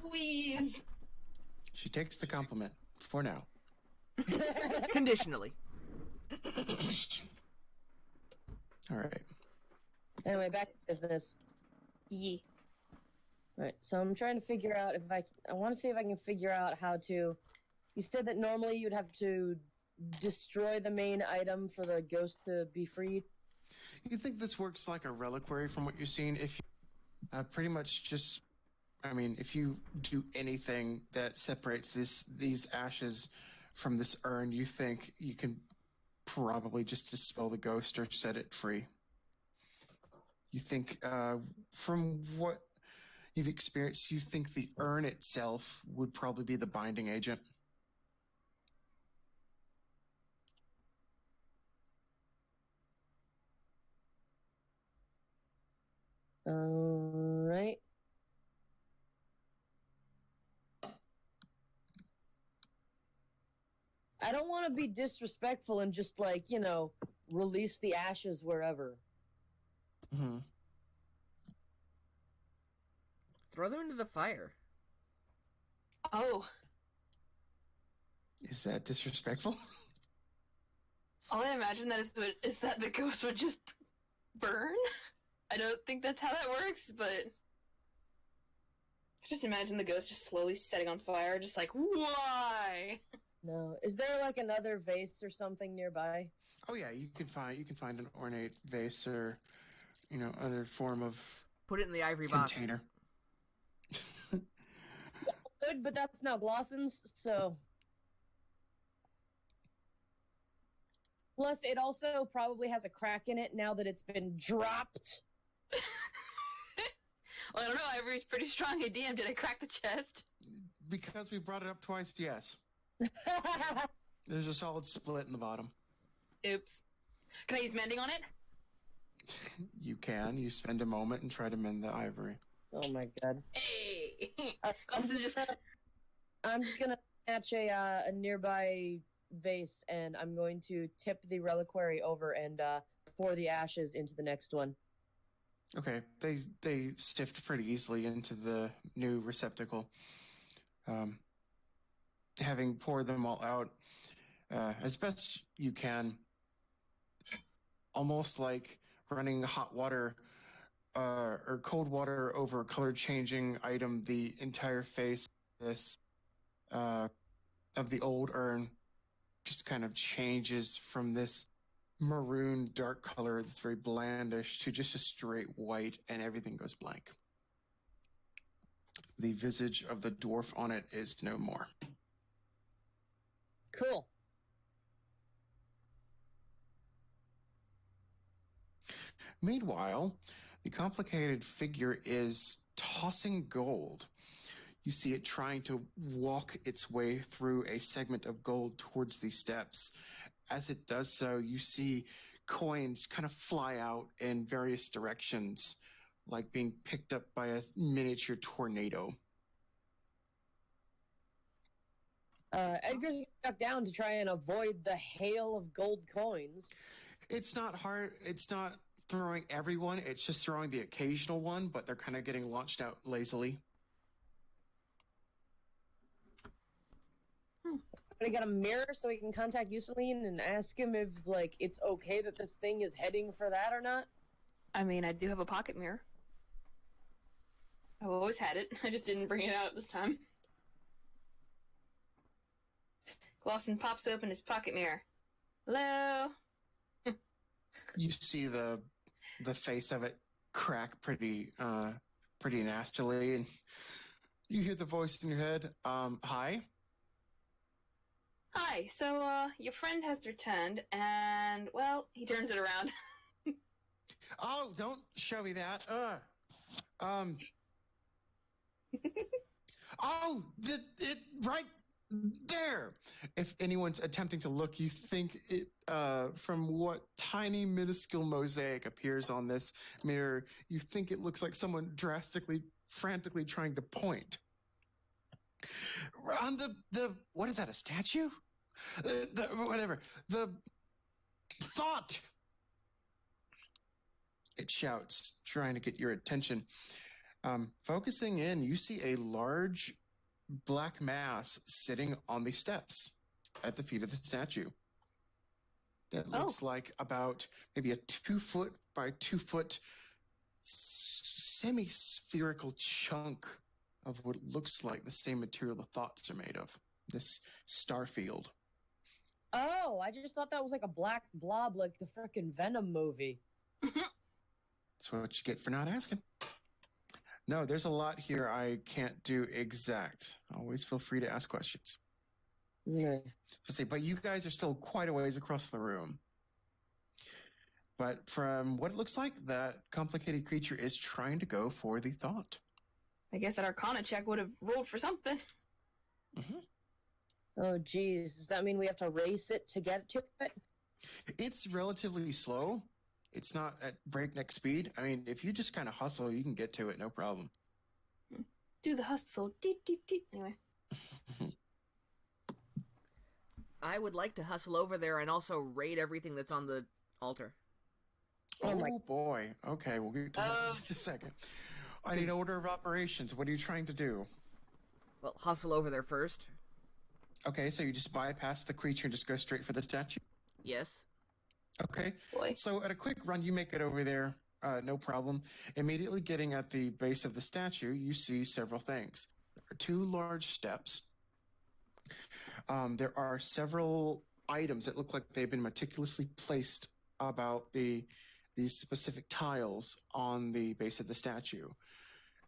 B: Please.
C: She takes the compliment for now.
A: Conditionally.
C: All right.
D: Anyway, back to business.
B: Yee.
D: Alright, so I'm trying to figure out if I want to see if I can figure out how to. You said that normally you'd have to destroy the main item for the ghost to be freed.
C: You think this works like a reliquary from what you're seeing? If you pretty much just, if you do anything that separates these ashes from this urn, you think you can probably just dispel the ghost or set it free. You think, from what you've experienced, you think the urn itself would probably be the binding agent?
D: Alright. I don't want to be disrespectful and just, release the ashes wherever.
A: Throw them into the fire.
B: Oh,
C: Is that disrespectful?
B: all I imagine that is that the ghost would just burn. I don't think that's how that works, but I just imagine the ghost just slowly setting on fire, just like, why?
D: No. Is there like another vase or something nearby?
C: Oh yeah, you can find an ornate vase or other form of
A: Put it in the ivory box.
C: container.
D: Good, but that's now Glossen's, so. Plus, it also probably has a crack in it now that it's been dropped.
B: Well, I don't know. Ivory's pretty strong. Hey, DM, did I crack the chest?
C: Because we brought it up twice, yes. There's a solid split in the bottom.
B: Oops. Can I use mending on it?
C: You can. You spend a moment and try to mend the ivory.
D: Oh my god.
B: Hey!
D: I'm
B: Glosson just...
D: just gonna snatch a nearby vase and I'm going to tip the reliquary over and pour the ashes into the next one.
C: Okay, they sift pretty easily into the new receptacle. Having poured them all out as best you can, almost like running hot water or cold water over a color changing item, the entire face of the old urn just kind of changes from this maroon dark color that's very blandish to just a straight white, and everything goes blank. The visage of the dwarf on it is no more.
D: Cool.
C: Meanwhile, the complicated figure is tossing gold. You see it trying to walk its way through a segment of gold towards the steps. As it does so, you see coins kind of fly out in various directions, like being picked up by a miniature tornado.
D: Edgar's ducked down to try and avoid the hail of gold coins.
C: It's not hard. It's not throwing everyone. It's just throwing the occasional one, but they're kind of getting launched out lazily.
D: But I got a mirror so we can contact Yuseline and ask him if, like, it's okay that this thing is heading for that or not.
B: I mean, I do have a pocket mirror. I've always had it. I just didn't bring it out this time. Glosson pops open his pocket mirror. Hello?
C: You see the face of it crack pretty nastily, and you hear the voice in your head. Hi.
B: Hi, so, your friend has returned, and, well, he turns it around.
C: Oh, don't show me that. Oh, it right there. If anyone's attempting to look, you think it from what tiny minuscule mosaic appears on this mirror, you think it looks like someone frantically trying to point. On the what is that, a statue? Whatever. The thought. It shouts, trying to get your attention. Focusing in, you see a large black mass sitting on the steps at the feet of the statue. That looks like about maybe a 2 foot by 2 foot semi-spherical chunk of what looks like the same material the thoughts are made of. This star field.
D: Oh, I just thought that was like a black blob like the frickin' Venom movie.
C: That's what you get for not asking. No, there's a lot here I can't do exact. Always feel free to ask questions.
D: Yeah.
C: But you guys are still quite a ways across the room. But from what it looks like, that complicated creature is trying to go for the thought.
B: I guess that Arcana check would have rolled for something.
C: Mm-hmm.
D: Oh, geez. Does that mean we have to race it to get to it?
C: It's relatively slow. It's not at breakneck speed. I mean, if you just kind of hustle, you can get to it, no problem.
B: Do the hustle. Deet, deet, deet. Anyway.
A: I would like to hustle over there and also raid everything that's on the altar.
C: Oh boy. Okay, we'll get to that in just a second. I need order of operations. What are you trying to do?
A: Well, hustle over there first.
C: Okay, so you just bypass the creature and just go straight for the statue?
A: Yes.
C: Okay.
B: Boy.
C: So at a quick run, you make it over there, no problem. Immediately getting at the base of the statue, you see several things. There are two large steps. There are several items that look like they've been meticulously placed about these specific tiles on the base of the statue.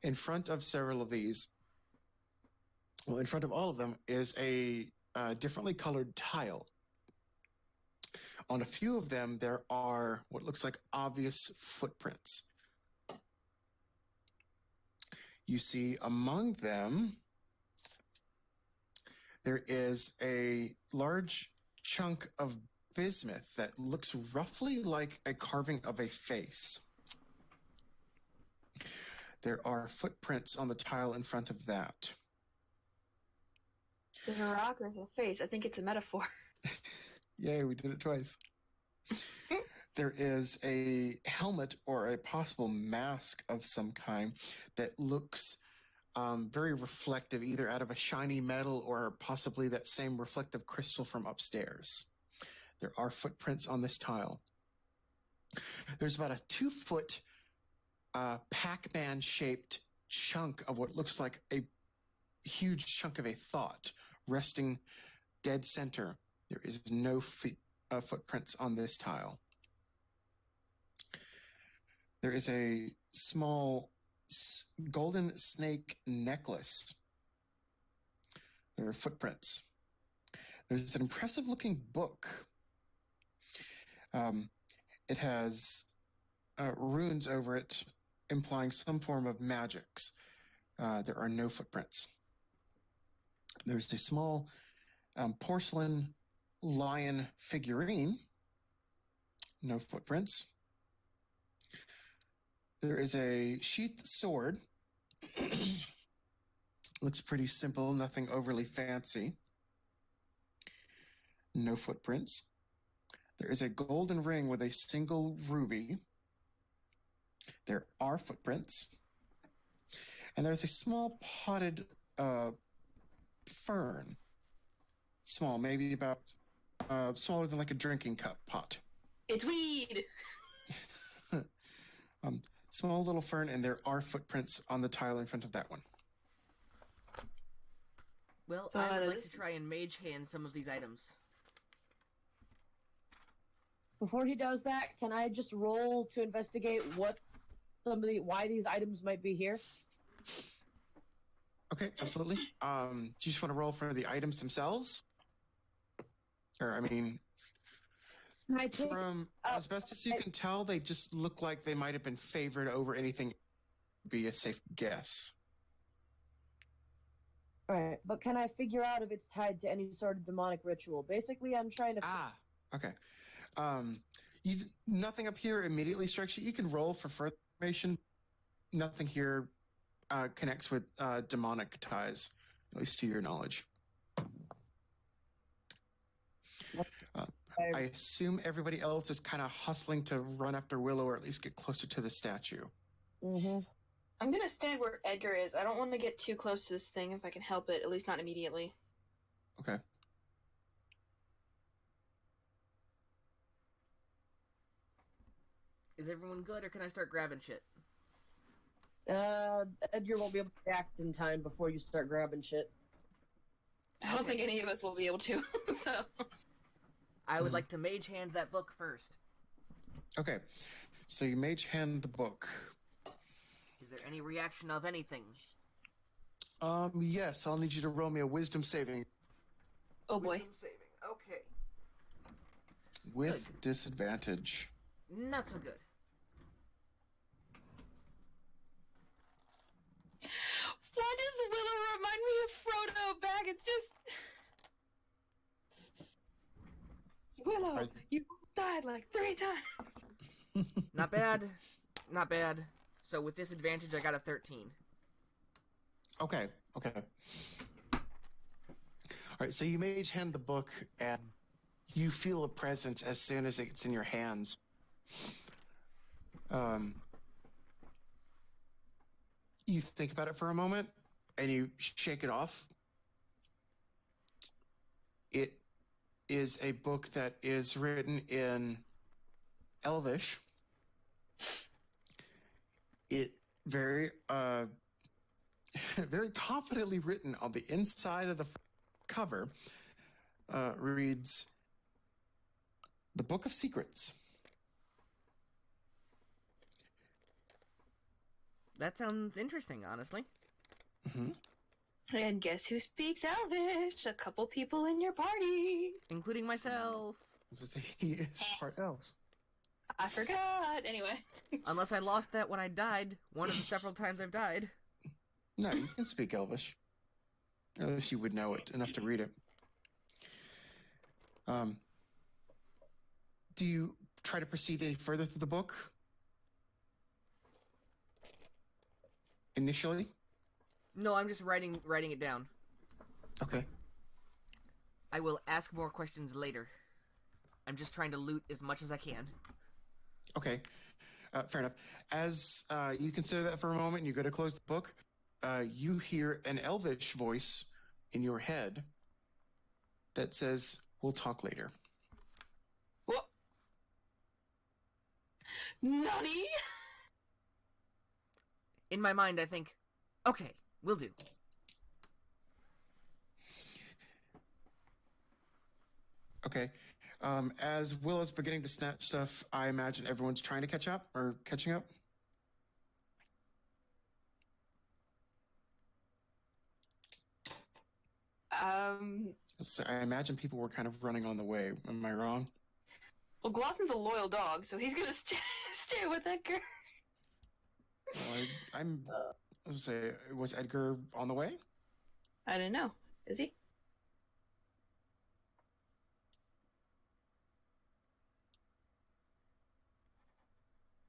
C: In front of several of these, well, in front of all of them is a differently colored tile. On a few of them, there are what looks like obvious footprints. You see among them, there is a large chunk of bismuth that looks roughly like a carving of a face. There are footprints on the tile in front of that.
B: There's a rock, there's a face. I think it's a metaphor.
C: Yay, we did it twice. There is a helmet or a possible mask of some kind that looks very reflective, either out of a shiny metal or possibly that same reflective crystal from upstairs. There are footprints on this tile. There's about a 2-foot Pac-Man shaped chunk of what looks like a huge chunk of a thought resting dead center. There is no footprints on this tile. There is a small golden snake necklace. There are footprints. There's an impressive looking book. It has runes over it implying some form of magics. There are no footprints. There's a small porcelain lion figurine. No footprints. There is a sheath sword. Looks pretty simple, nothing overly fancy. No footprints. There is a golden ring with a single ruby. There are footprints. And there's a small potted fern. Small, maybe about smaller than like a drinking cup pot.
B: It's weed!
C: Small little fern, and there are footprints on the tile in front of that one.
A: Well,
B: So,
A: I would like
B: this-
A: to try and mage hand some of these items.
D: Before he does that, can I just roll to investigate why these items might be here?
C: Okay, absolutely. Do you just want to roll for the items themselves? Or, I mean,
D: Can I take?
C: from as best as you can tell, they just look like they might have been favored over anything. Be a safe guess.
D: All right, but can I figure out if it's tied to any sort of demonic ritual? Basically, I'm trying to.
C: Okay. Nothing up here immediately strikes you. You can roll for further information. Nothing here connects with demonic ties, at least to your knowledge. I assume everybody else is kind of hustling to run after Willow or at least get closer to the statue.
D: Mm-hmm.
B: I'm gonna stand where Edgar is. I don't want to get too close to this thing if I can help it, at least not immediately.
C: Okay.
A: Is everyone good, or can I start grabbing shit?
D: Edgar won't be able to act in time before you start grabbing shit.
B: I don't think any of us will be able to, so...
A: I would like to mage hand that book first.
C: Okay. So you mage hand the book.
A: Is there any reaction of anything?
C: Yes, I'll need you to roll me a wisdom saving
B: Oh boy.
A: Wisdom saving. Okay.
C: with disadvantage.
A: Not so good.
B: Why does Willow remind me of Frodo Baggins? Just... Willow,
C: Are-
B: you died like 3 times.
A: Not bad. Not bad. So with disadvantage, I got a 13.
C: Okay. All right, so you mage hand the book, and you feel a presence as soon as it's in your hands. You think about it for a moment. and you shake it off. It is a book that is written in Elvish. It very very confidently written on the inside of the cover reads The Book of Secrets.
A: That sounds interesting, honestly.
C: Mm-hmm.
B: And guess who speaks Elvish? A couple people in your party.
A: Including myself.
C: He is part elf.
B: I forgot. Anyway.
A: Unless I lost that when I died. One of the several times I've died.
C: No, you can speak Elvish. At least you would know it enough to read it. Do you try to proceed any further through the book? Initially?
A: No, I'm just writing it down.
C: Okay.
A: I will ask more questions later. I'm just trying to loot as much as I can.
C: Okay. Fair enough. As you consider that for a moment and you go to close the book, you hear an Elvish voice in your head that says, "We'll talk later."
B: What? Nani?
A: In my mind, I think, okay, will do.
C: Okay. As Willow's beginning to snatch stuff, I imagine everyone's trying to catch up or catching up. So I imagine people were kind of running on the way. Am I wrong?
B: Well, Glosson's a loyal dog, so he's gonna stay with Edgar.
C: Well, I'm. Let's say, was Edgar on the way?
B: I don't know. Is he?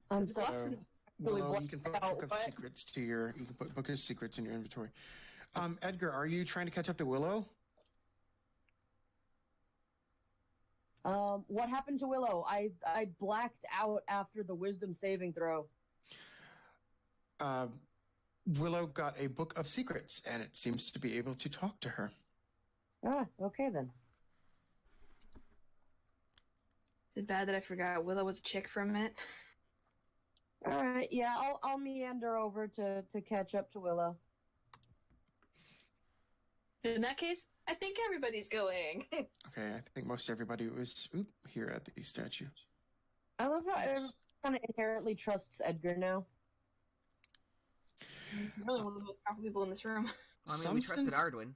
D: I'm
B: Is
D: sorry.
B: Glosson-
C: Willow, you can put
D: blacked out.
C: Book of
D: What?
C: Secrets to your. You can put Book of Secrets in your inventory. Edgar, are you trying to catch up to Willow?
D: What happened to Willow? I blacked out after the wisdom saving throw.
C: Willow got a Book of Secrets, and it seems to be able to talk to her.
D: Ah, okay then.
B: Is it bad that I forgot Willow was a chick for a minute?
D: All right, yeah, I'll meander over to catch up to Willow.
B: In that case, I think everybody's going.
C: Okay, I think most everybody was here at the statue.
D: I love how
C: Yes.
D: everyone kind of inherently trusts Edgar now.
B: Really one of the most powerful people in this room.
A: Well, I mean, we trusted Ardwin.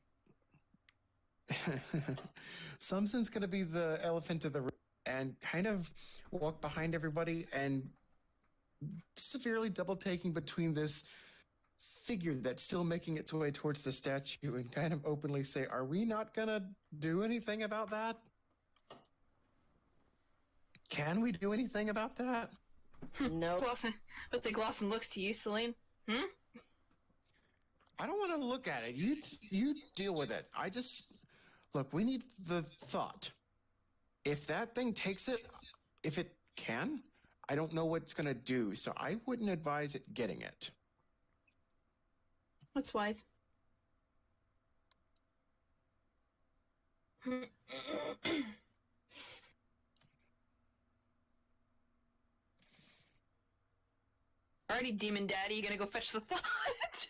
C: Sumson's going to be the elephant of the room and kind of walk behind everybody and severely double taking between this figure that's still making its way towards the statue and kind of openly say, "Are we not going to do anything about that? Can we do anything about that?"
D: Nope.
B: Glosson, let's say Glosson looks to you, Celine.
C: I don't want to look at it. You deal with it. I just look. We need the thought. If that thing takes it, if it can, I don't know what it's going to do. So I wouldn't advise it getting it.
B: That's wise. Alrighty, Demon Daddy, you gonna go fetch the thought?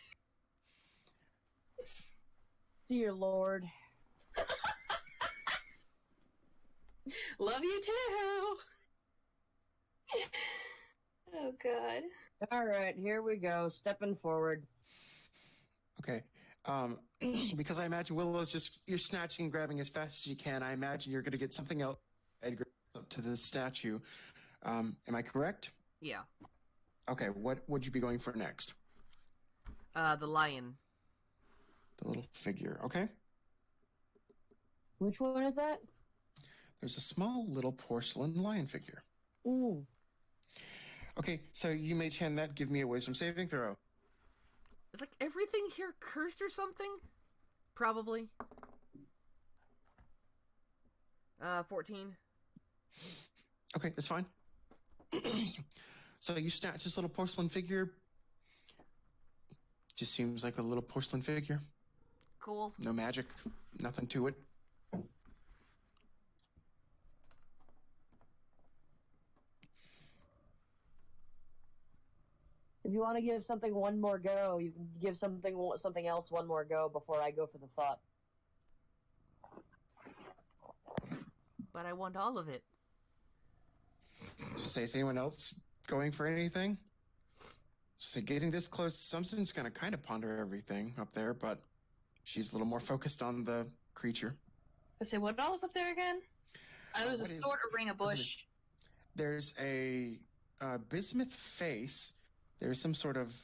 D: Dear Lord.
B: Love you too. Oh God.
D: All right, here we go. Stepping forward.
C: Okay. Because I imagine Willow's you're snatching and grabbing as fast as you can. I imagine you're going to get something else, Edgar, up to the statue. Am I correct?
A: Yeah.
C: Okay. What would you be going for next?
A: The lion.
C: The little figure. Okay.
D: Which one is that?
C: There's a small little porcelain lion figure.
D: Ooh.
C: Okay. So you may hand that. Give me a wisdom saving throw.
A: Is like everything here cursed or something? Probably. 14.
C: Okay, that's fine. So you snatch this little porcelain figure. Just seems like a little porcelain figure.
A: Cool.
C: No magic, nothing to it.
D: If you want to give something one more go, you can give something else one more go before I go for the thought.
A: But I want all of it.
C: Say, is anyone else going for anything? So getting this close, Samson's going to kind of ponder everything up there, but she's a little more focused on the creature.
B: I say, what all is up there again? I know there's a
C: What is-
B: sword, a ring, a bush.
C: There's a bismuth face. There's some sort of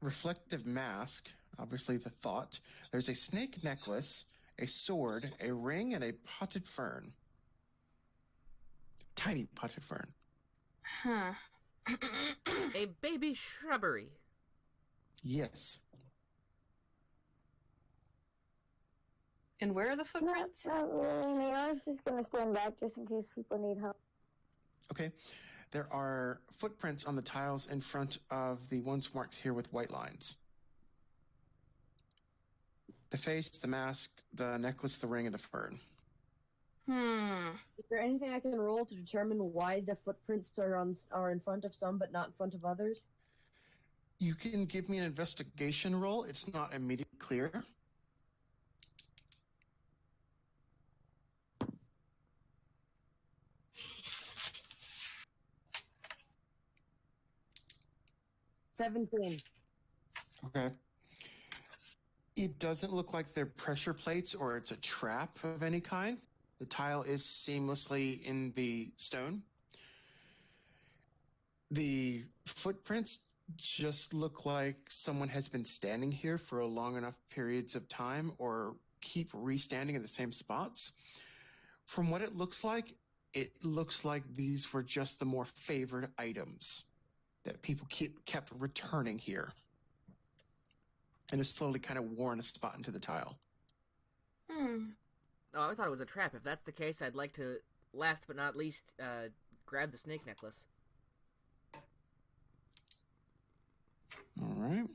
C: reflective mask, obviously the thought. There's a snake necklace, a sword, a ring, and a potted fern. Tiny potted fern.
B: Huh.
A: A baby shrubbery.
C: Yes.
B: And where are the footprints?
E: Not really. I was just gonna stand back just in case people need help.
C: Okay. There are footprints on the tiles in front of the ones marked here with white lines. The face, the mask, the necklace, the ring, and the fern.
D: Is there anything I can roll to determine why the footprints are in front of some but not in front of others?
C: You can give me an investigation roll. It's not immediately clear.
D: $17.
C: Okay. It doesn't look like they're pressure plates or it's a trap of any kind. The tile is seamlessly in the stone. The footprints just look like someone has been standing here for a long enough periods of time or keep restanding in the same spots. From what it looks like these were just the more favored items that people kept returning here. And it's slowly kind of worn a spot into the tile.
A: Oh, I thought it was a trap. If that's the case, I'd like to, last but not least, grab the snake necklace.
C: All right.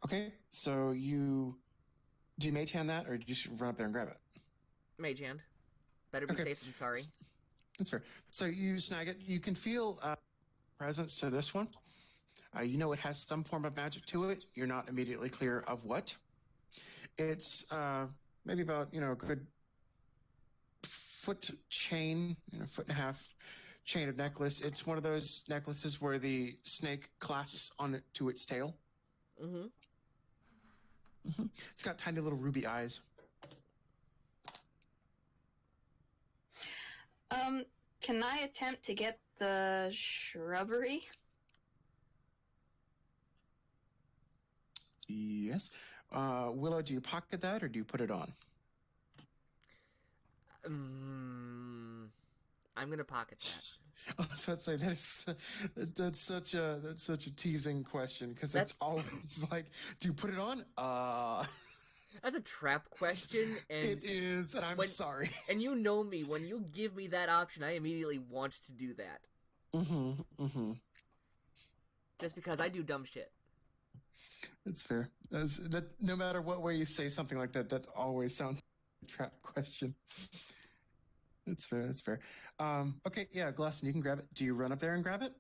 C: Okay, so do you mage hand that, or do you just run up there and grab it?
A: Mage hand. Better be
C: Okay.
A: safe than sorry.
C: That's fair. So you snag it. You can feel presence to this one. You know it has some form of magic to it. You're not immediately clear of what. It's maybe about a good foot chain, foot and a half chain of necklace. It's one of those necklaces where the snake clasps on it to its tail.
A: Mm-hmm.
C: It's got tiny little ruby eyes.
B: Can I attempt to get the shrubbery?
C: Yes. Willow, do you pocket that or do you put it on?
A: I'm gonna pocket that.
C: I was about to say that's such a teasing question because it's always like, do you put it on?
A: That's a trap question, and
C: It is, and I'm sorry.
A: And you know me, when you give me that option, I immediately want to do that. Just because I do dumb shit.
C: That's fair. That no matter what way you say something like that, that always sounds like a trap question. That's fair. That's fair. Okay, yeah, Glosson, you can grab it. Do you run up there and grab it?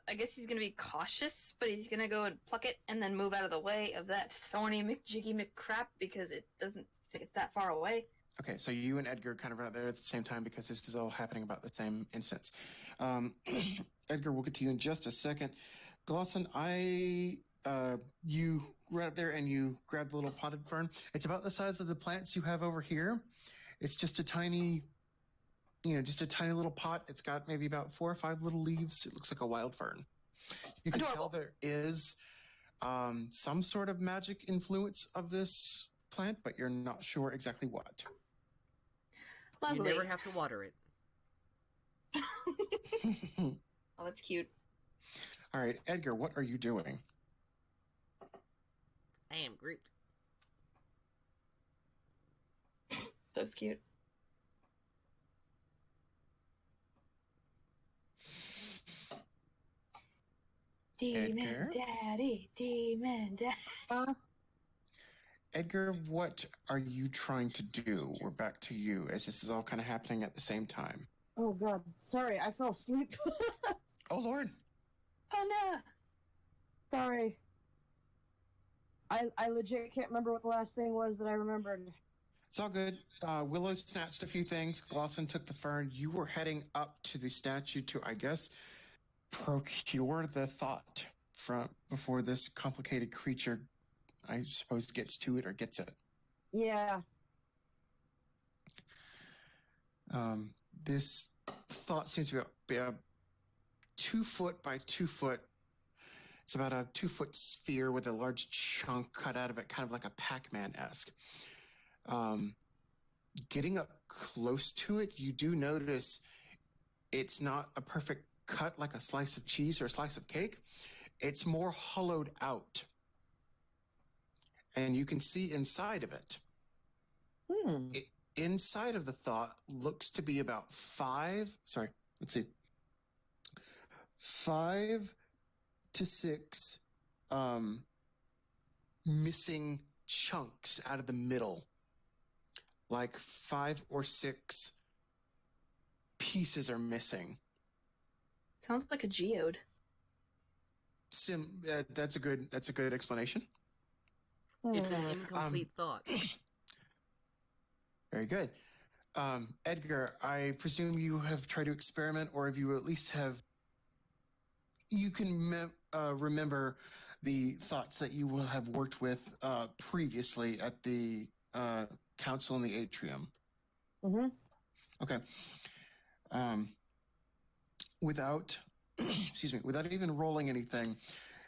B: I guess he's gonna be cautious, but he's gonna go and pluck it and then move out of the way of that thorny McJiggy McCrap because it doesn't think it's that far away.
C: Okay, so you and Edgar kind of run out there at the same time because this is all happening about the same instance. Edgar, we'll get to you in just a second. Glosson, you run up there and you grab the little potted fern. It's about the size of the plants you have over here. It's just a tiny little pot. It's got maybe about 4 or 5 little leaves. It looks like a wild fern. You can tell there is some sort of magic influence of this plant, but you're not sure exactly what.
B: Lovely.
A: You never have to water it.
B: Oh, that's cute.
C: All right, Edgar, what are you doing?
A: I am Groot.
B: That was cute. Demon
C: Edgar?
B: Daddy, Demon Daddy.
C: Edgar, what are you trying to do? We're back to you, as this is all kind of happening at the same time.
D: Oh god, sorry, I fell asleep.
C: Oh, Lord.
B: Oh no!
D: Sorry. I legit can't remember what the last thing was that I remembered.
C: It's all good. Willow snatched a few things. Glosson took the fern. You were heading up to the statue to, I guess, procure the thought from before this complicated creature, I suppose, gets to it or gets it.
D: Yeah.
C: This thought seems to be a 2 foot by 2 foot. It's about a 2 foot sphere with a large chunk cut out of it, kind of like a Pac-Man-esque. Getting up close to it, you do notice it's not a perfect cut like a slice of cheese or a slice of cake. It's more hollowed out. And you can see inside of it. Inside of the thought looks to be about 5 to 6 missing chunks out of the middle. Like 5 or 6 pieces are missing.
B: Sounds like a geode.
C: That's a good explanation.
A: It's an incomplete thought.
C: Very good. Edgar, I presume you have tried to experiment, or if you at least you can remember the thoughts that you will have worked with previously at the council in the atrium.
D: Mm-hmm.
C: Okay. Without even rolling anything,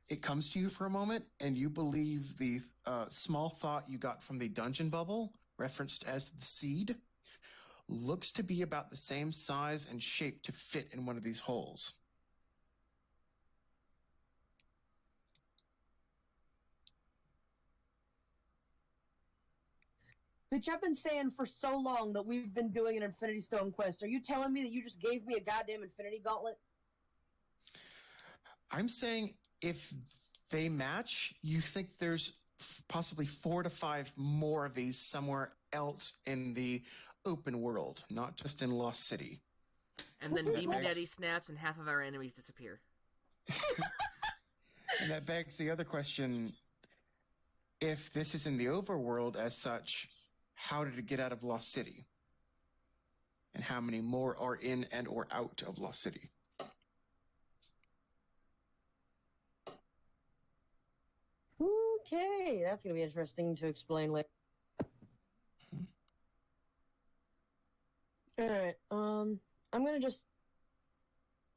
C: it comes to you for a moment, and you believe the small thought you got from the dungeon bubble, referenced as the seed, looks to be about the same size and shape to fit in one of these holes.
D: Bitch, I've been saying for so long that we've been doing an Infinity Stone quest. Are you telling me that you just gave me a goddamn Infinity Gauntlet?
C: I'm saying if they match, you think there's possibly 4 to 5 more of these somewhere else in the open world, not just in Lost City.
A: And then Demon Daddy snaps and half of our enemies disappear.
C: And that begs the other question. If this is in the overworld as such, how did it get out of Lost City? And how many more are in and or out of Lost City?
D: Okay, that's gonna be interesting to explain later. Alright, I'm gonna just...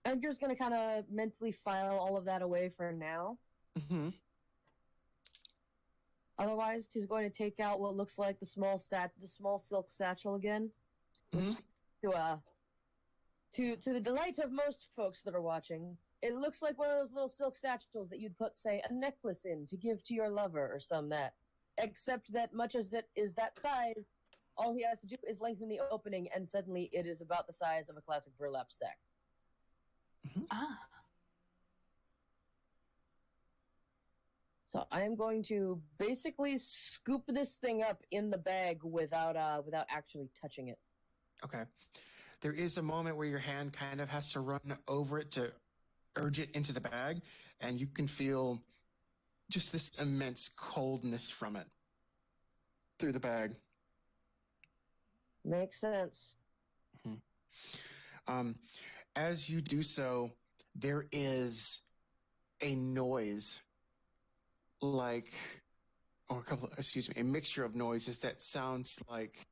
D: Edgar's gonna kind of mentally file all of that away for now.
C: Mm-hmm.
D: Otherwise, he's going to take out what looks like the small silk satchel again.
C: Mm-hmm.
D: To the delight of most folks that are watching, it looks like one of those little silk satchels that you'd put, say, a necklace in to give to your lover or some that. Except that much as it is that size, all he has to do is lengthen the opening, and suddenly it is about the size of a classic burlap sack.
C: Mm-hmm.
B: Ah.
D: So I am going to basically scoop this thing up in the bag without actually touching it.
C: Okay. There is a moment where your hand kind of has to run over it to urge it into the bag, and you can feel just this immense coldness from it through the bag.
D: Makes sense.
C: Mm-hmm. As you do so, there is a noise like, a mixture of noises that sounds like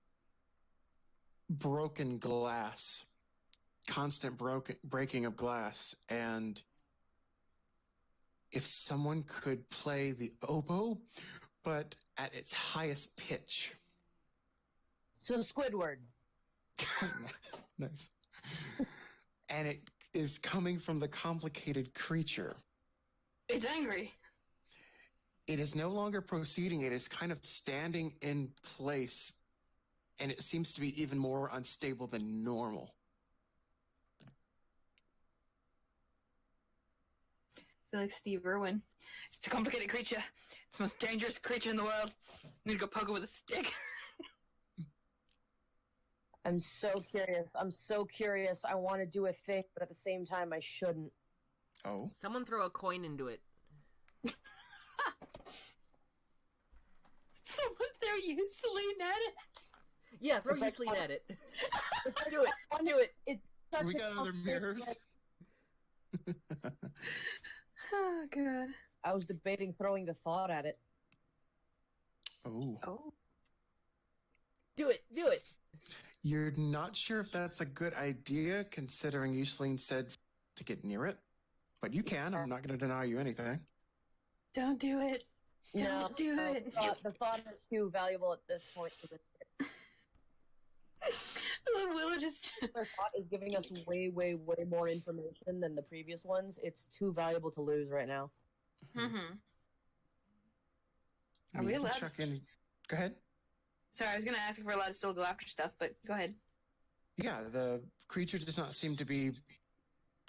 C: broken glass, constant breaking of glass. And if someone could play the oboe, but at its highest pitch.
D: So Squidward.
C: Nice. And it is coming from the complicated creature.
B: It's angry.
C: It is no longer proceeding. It is kind of standing in place, and it seems to be even more unstable than normal.
B: Be like Steve Irwin. It's a complicated creature. It's the most dangerous creature in the world. You need to go poke it with a stick.
D: I'm so curious. I'm so curious. I want to do a thing, but at the same time, I shouldn't.
C: Oh.
A: Someone throw a coin into it.
B: Someone throw Euceline at it.
A: Yeah, throw
D: It's like
A: Euceline
D: fun-
A: at it.
D: It's like
A: Do it.
D: fun-
A: Do it.
D: It's such
C: We
D: a
C: got other
D: complicated-
C: mirrors.
B: Oh, God.
D: I was debating throwing the thought at it.
C: Oh.
B: Oh.
A: Do it. Do it.
C: You're not sure if that's a good idea, considering Euceline said to get near it. But you can. I'm not going to deny you anything.
B: Don't do it. Don't do it.
D: The thought is too valuable at this point.
B: Willow just.
D: Their thought is giving us way, way, way more information than the previous ones. It's too valuable to lose right now.
B: Mm-hmm. Are
C: You
B: we
C: can
B: allowed
C: check
B: to-
C: in. Go ahead.
B: Sorry, I was gonna ask if we're allowed to still go after stuff, but go ahead.
C: Yeah, the creature does not seem to be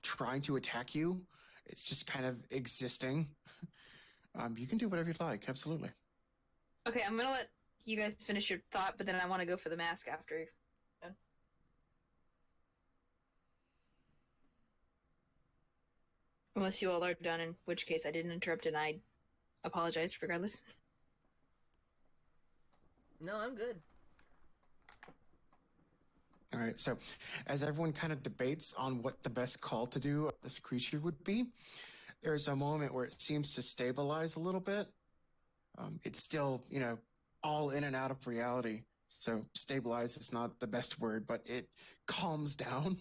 C: trying to attack you. It's just kind of existing. You can do whatever you'd like. Absolutely.
B: Okay, I'm gonna let you guys finish your thought, but then I want to go for the mask after. Unless you all are done, in which case I didn't interrupt and I apologize regardless.
A: No, I'm good.
C: All right. So, as everyone kind of debates on what the best call to do of this creature would be, there's a moment where it seems to stabilize a little bit. It's still, all in and out of reality. So, stabilize is not the best word, but it calms down.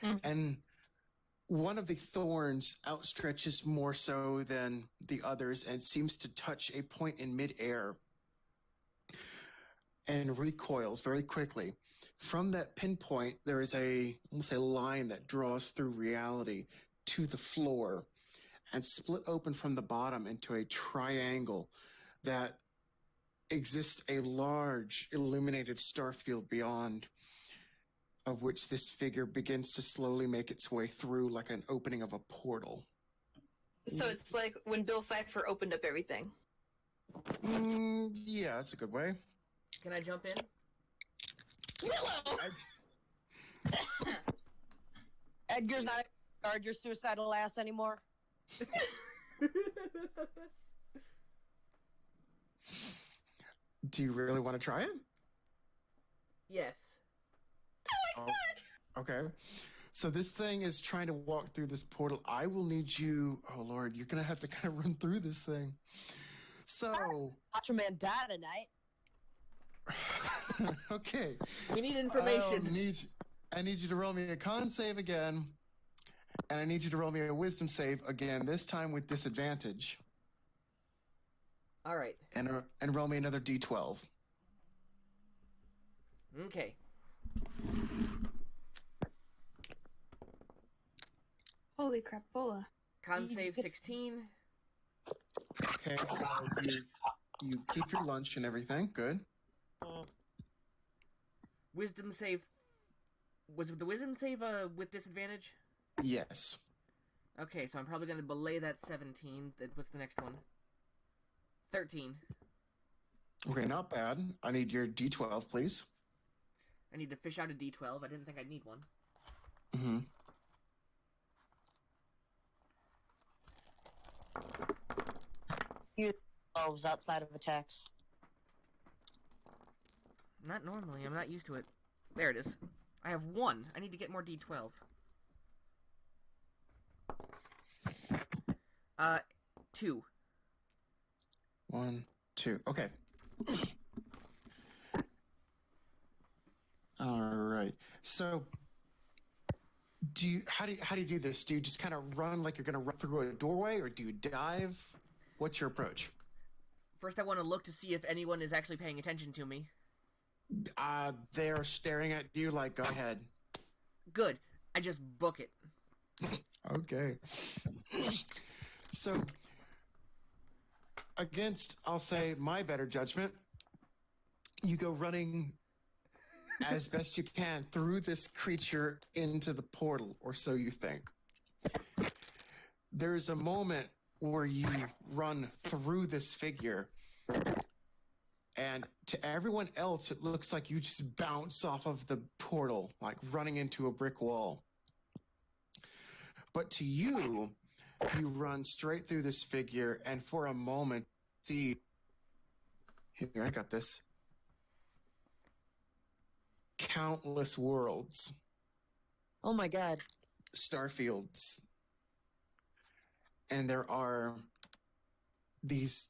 B: Mm.
C: And one of the thorns outstretches more so than the others and seems to touch a point in midair and recoils very quickly. From that pinpoint, there is almost a line that draws through reality to the floor and split open from the bottom into a triangle that exists a large illuminated starfield beyond, of which this figure begins to slowly make its way through like an opening of a portal.
B: So it's like when Bill Cipher opened up everything.
C: Yeah, that's a good way.
A: Can I jump in?
B: Willow!
D: Edgar's not guard your suicidal ass anymore.
C: Do you really want to try it?
A: Yes.
C: Oh, okay. So this thing is trying to walk through this portal. I will need you. Oh Lord, you're gonna have to kind of run through this thing. So,
D: Watch a man die tonight.
C: okay.
A: We need information.
C: I need you to roll me a con save again, and I need you to roll me a wisdom save again. This time with disadvantage,
A: All right.
C: and roll me another d12.
A: Okay.
B: Holy crap, Bola.
A: Con
D: You
A: save
D: just-
A: 16.
C: Okay, so you keep your lunch and everything. Good.
A: Wisdom save. Was the wisdom save with disadvantage?
C: Yes.
A: Okay, so I'm probably going to belay that 17. What's the next one? 13.
C: Okay, not bad. I need your d12, please.
A: I need to fish out a d12. I didn't think I'd need one.
C: Mm-hmm.
D: Elves outside of attacks.
A: Not normally. I'm not used to it. There it is. I have 1. I need to get more d12. 2.
C: 1, 2. Okay. All right. So, how do you do this? Do you just kind of run like you're going to run through a doorway, or do you dive? What's your approach?
A: First, I want to look to see if anyone is actually paying attention to me.
C: They're staring at you like, go ahead.
A: Good. I just book it.
C: Okay. So, against, I'll say, my better judgment, you go running as best you can through this creature into the portal, or so you think. there's a moment where you run through this figure, and to everyone else, it looks like you just bounce off of the portal, like running into a brick wall. But to you, you run straight through this figure, and for a moment, see, here, I got this. Countless worlds,
D: Oh my god.
C: starfields, and there are these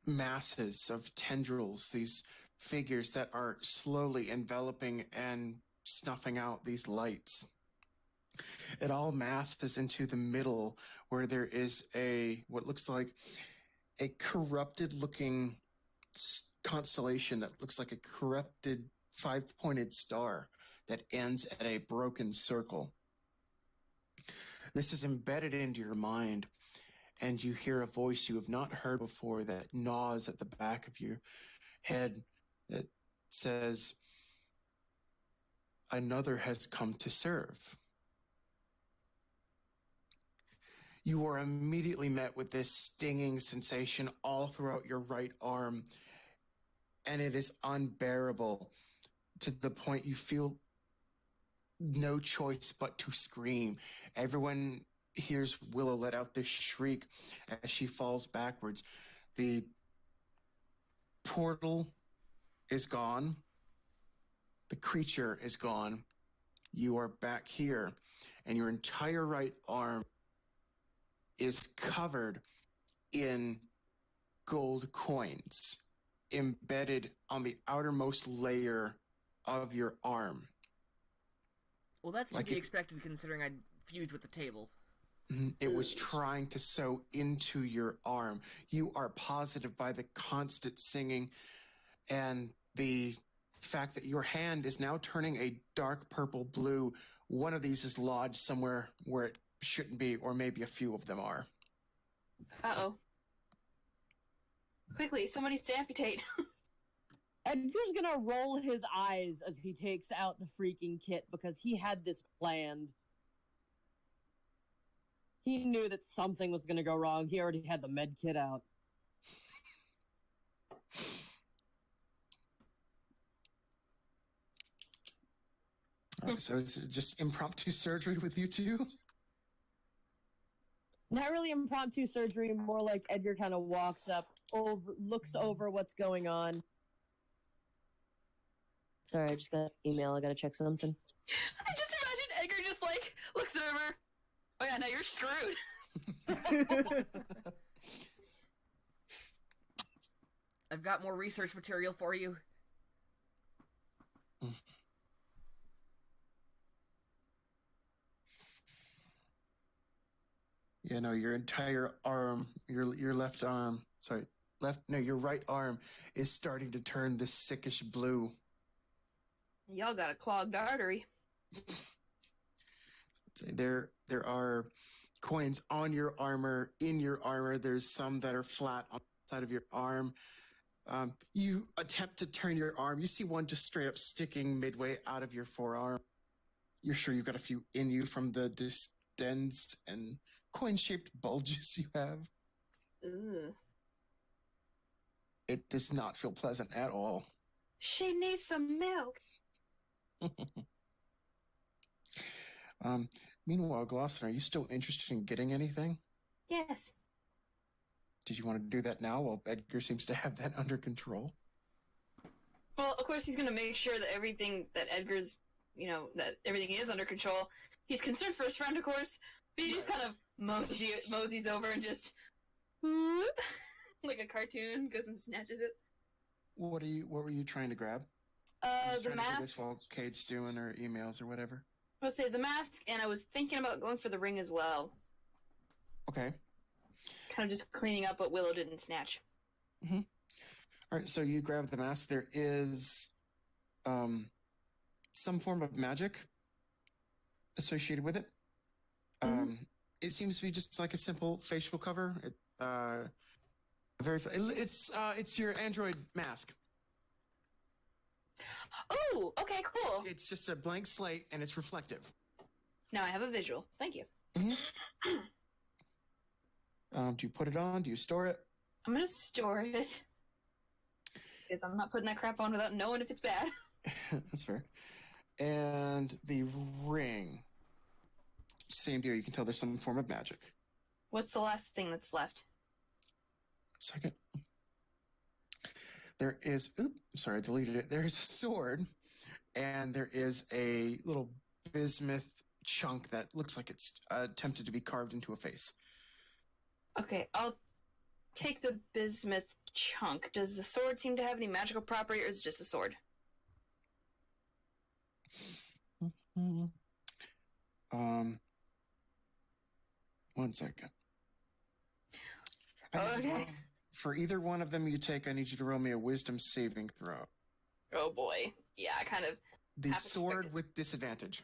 C: masses of tendrils, these figures that are slowly enveloping and snuffing out these lights. It all masses into the middle where there is what looks like a corrupted looking constellation that looks like a corrupted five-pointed star that ends at a broken circle. This is embedded into your mind, and you hear a voice you have not heard before that gnaws at the back of your head that says, "Another has come to serve." You are immediately met with this stinging sensation all throughout your right arm, and it is unbearable to the point you feel no choice but to scream. Everyone hears Willow let out this shriek as she falls backwards. The portal is gone. The creature is gone. You are back here, and your entire right arm is covered in gold coins embedded on the outermost layer of your arm.
A: Well, that's to
C: Like
A: be
C: it-
A: expected considering I'd fused with the table.
C: It was trying to sew into your arm. You are positive by the constant singing and the fact that your hand is now turning a dark purple blue. One of these is lodged somewhere where it shouldn't be, or maybe a few of them are.
B: Uh-oh. Quickly, somebody to amputate.
D: Edgar's gonna roll his eyes as he takes out the freaking kit because he had this planned. He knew that something was gonna go wrong. He already had the med kit out.
C: So it's just impromptu surgery with you two?
D: Not really impromptu surgery, more like Edgar kind of walks up, looks over what's going on. Sorry, I just got an email. I gotta check something.
B: I just imagine Edgar just like looks over. Oh yeah, now you're screwed.
A: I've got more research material for you.
C: Yeah, no, your entire arm, your left arm, sorry, your right arm is starting to turn this sickish blue.
B: Y'all got a clogged artery.
C: There are coins on your armor, in your armor. There's some that are flat on the side of your arm. You attempt to turn your arm. You see one just straight up sticking midway out of your forearm. You're sure you've got a few in you from the distends and coin-shaped bulges you have.
B: Ugh.
C: It does not feel pleasant at all.
B: She needs some milk.
C: Meanwhile, Glosson, are you still interested in getting anything?
B: Yes.
C: Did you want to do that now? Well, Edgar seems to have that under control.
B: Well, of course he's gonna make sure that everything that Edgar's, that everything is under control. He's concerned for his friend, of course, but he just kind of moseys over and just, like a cartoon, goes and snatches it.
C: What were you trying to grab? I'm just
B: The
C: trying to do
B: mask.
C: this while Kate's doing her emails or whatever.
B: I would say the mask, and I was thinking about going for the ring as well.
C: Okay.
B: Kind of just cleaning up what Willow didn't snatch.
C: All right, so you grab the mask. There is some form of magic associated with it. It seems to be just like a simple facial cover. It's your android mask.
B: Oh, okay, cool.
C: It's just a blank slate and it's reflective.
B: Now I have a visual. Thank you.
C: Do you put it on? Do you store it?
B: I'm gonna store it. Because I'm not putting that crap on without knowing if it's bad.
C: That's fair. And the ring. Same deal. You can tell there's some form of magic.
B: What's the last thing that's left?
C: Second. There is, sorry, I deleted it. There's a sword, and there is a little bismuth chunk that looks like it's attempted to be carved into a face.
B: Okay, I'll take the bismuth chunk. Does the sword seem to have any magical property, or is it just a sword?
C: Mm-hmm. 1 second.
B: Okay.
C: For either one of them you take, I need you to roll me a wisdom saving throw.
B: Oh boy. Yeah, I kind of...
C: The sword with disadvantage.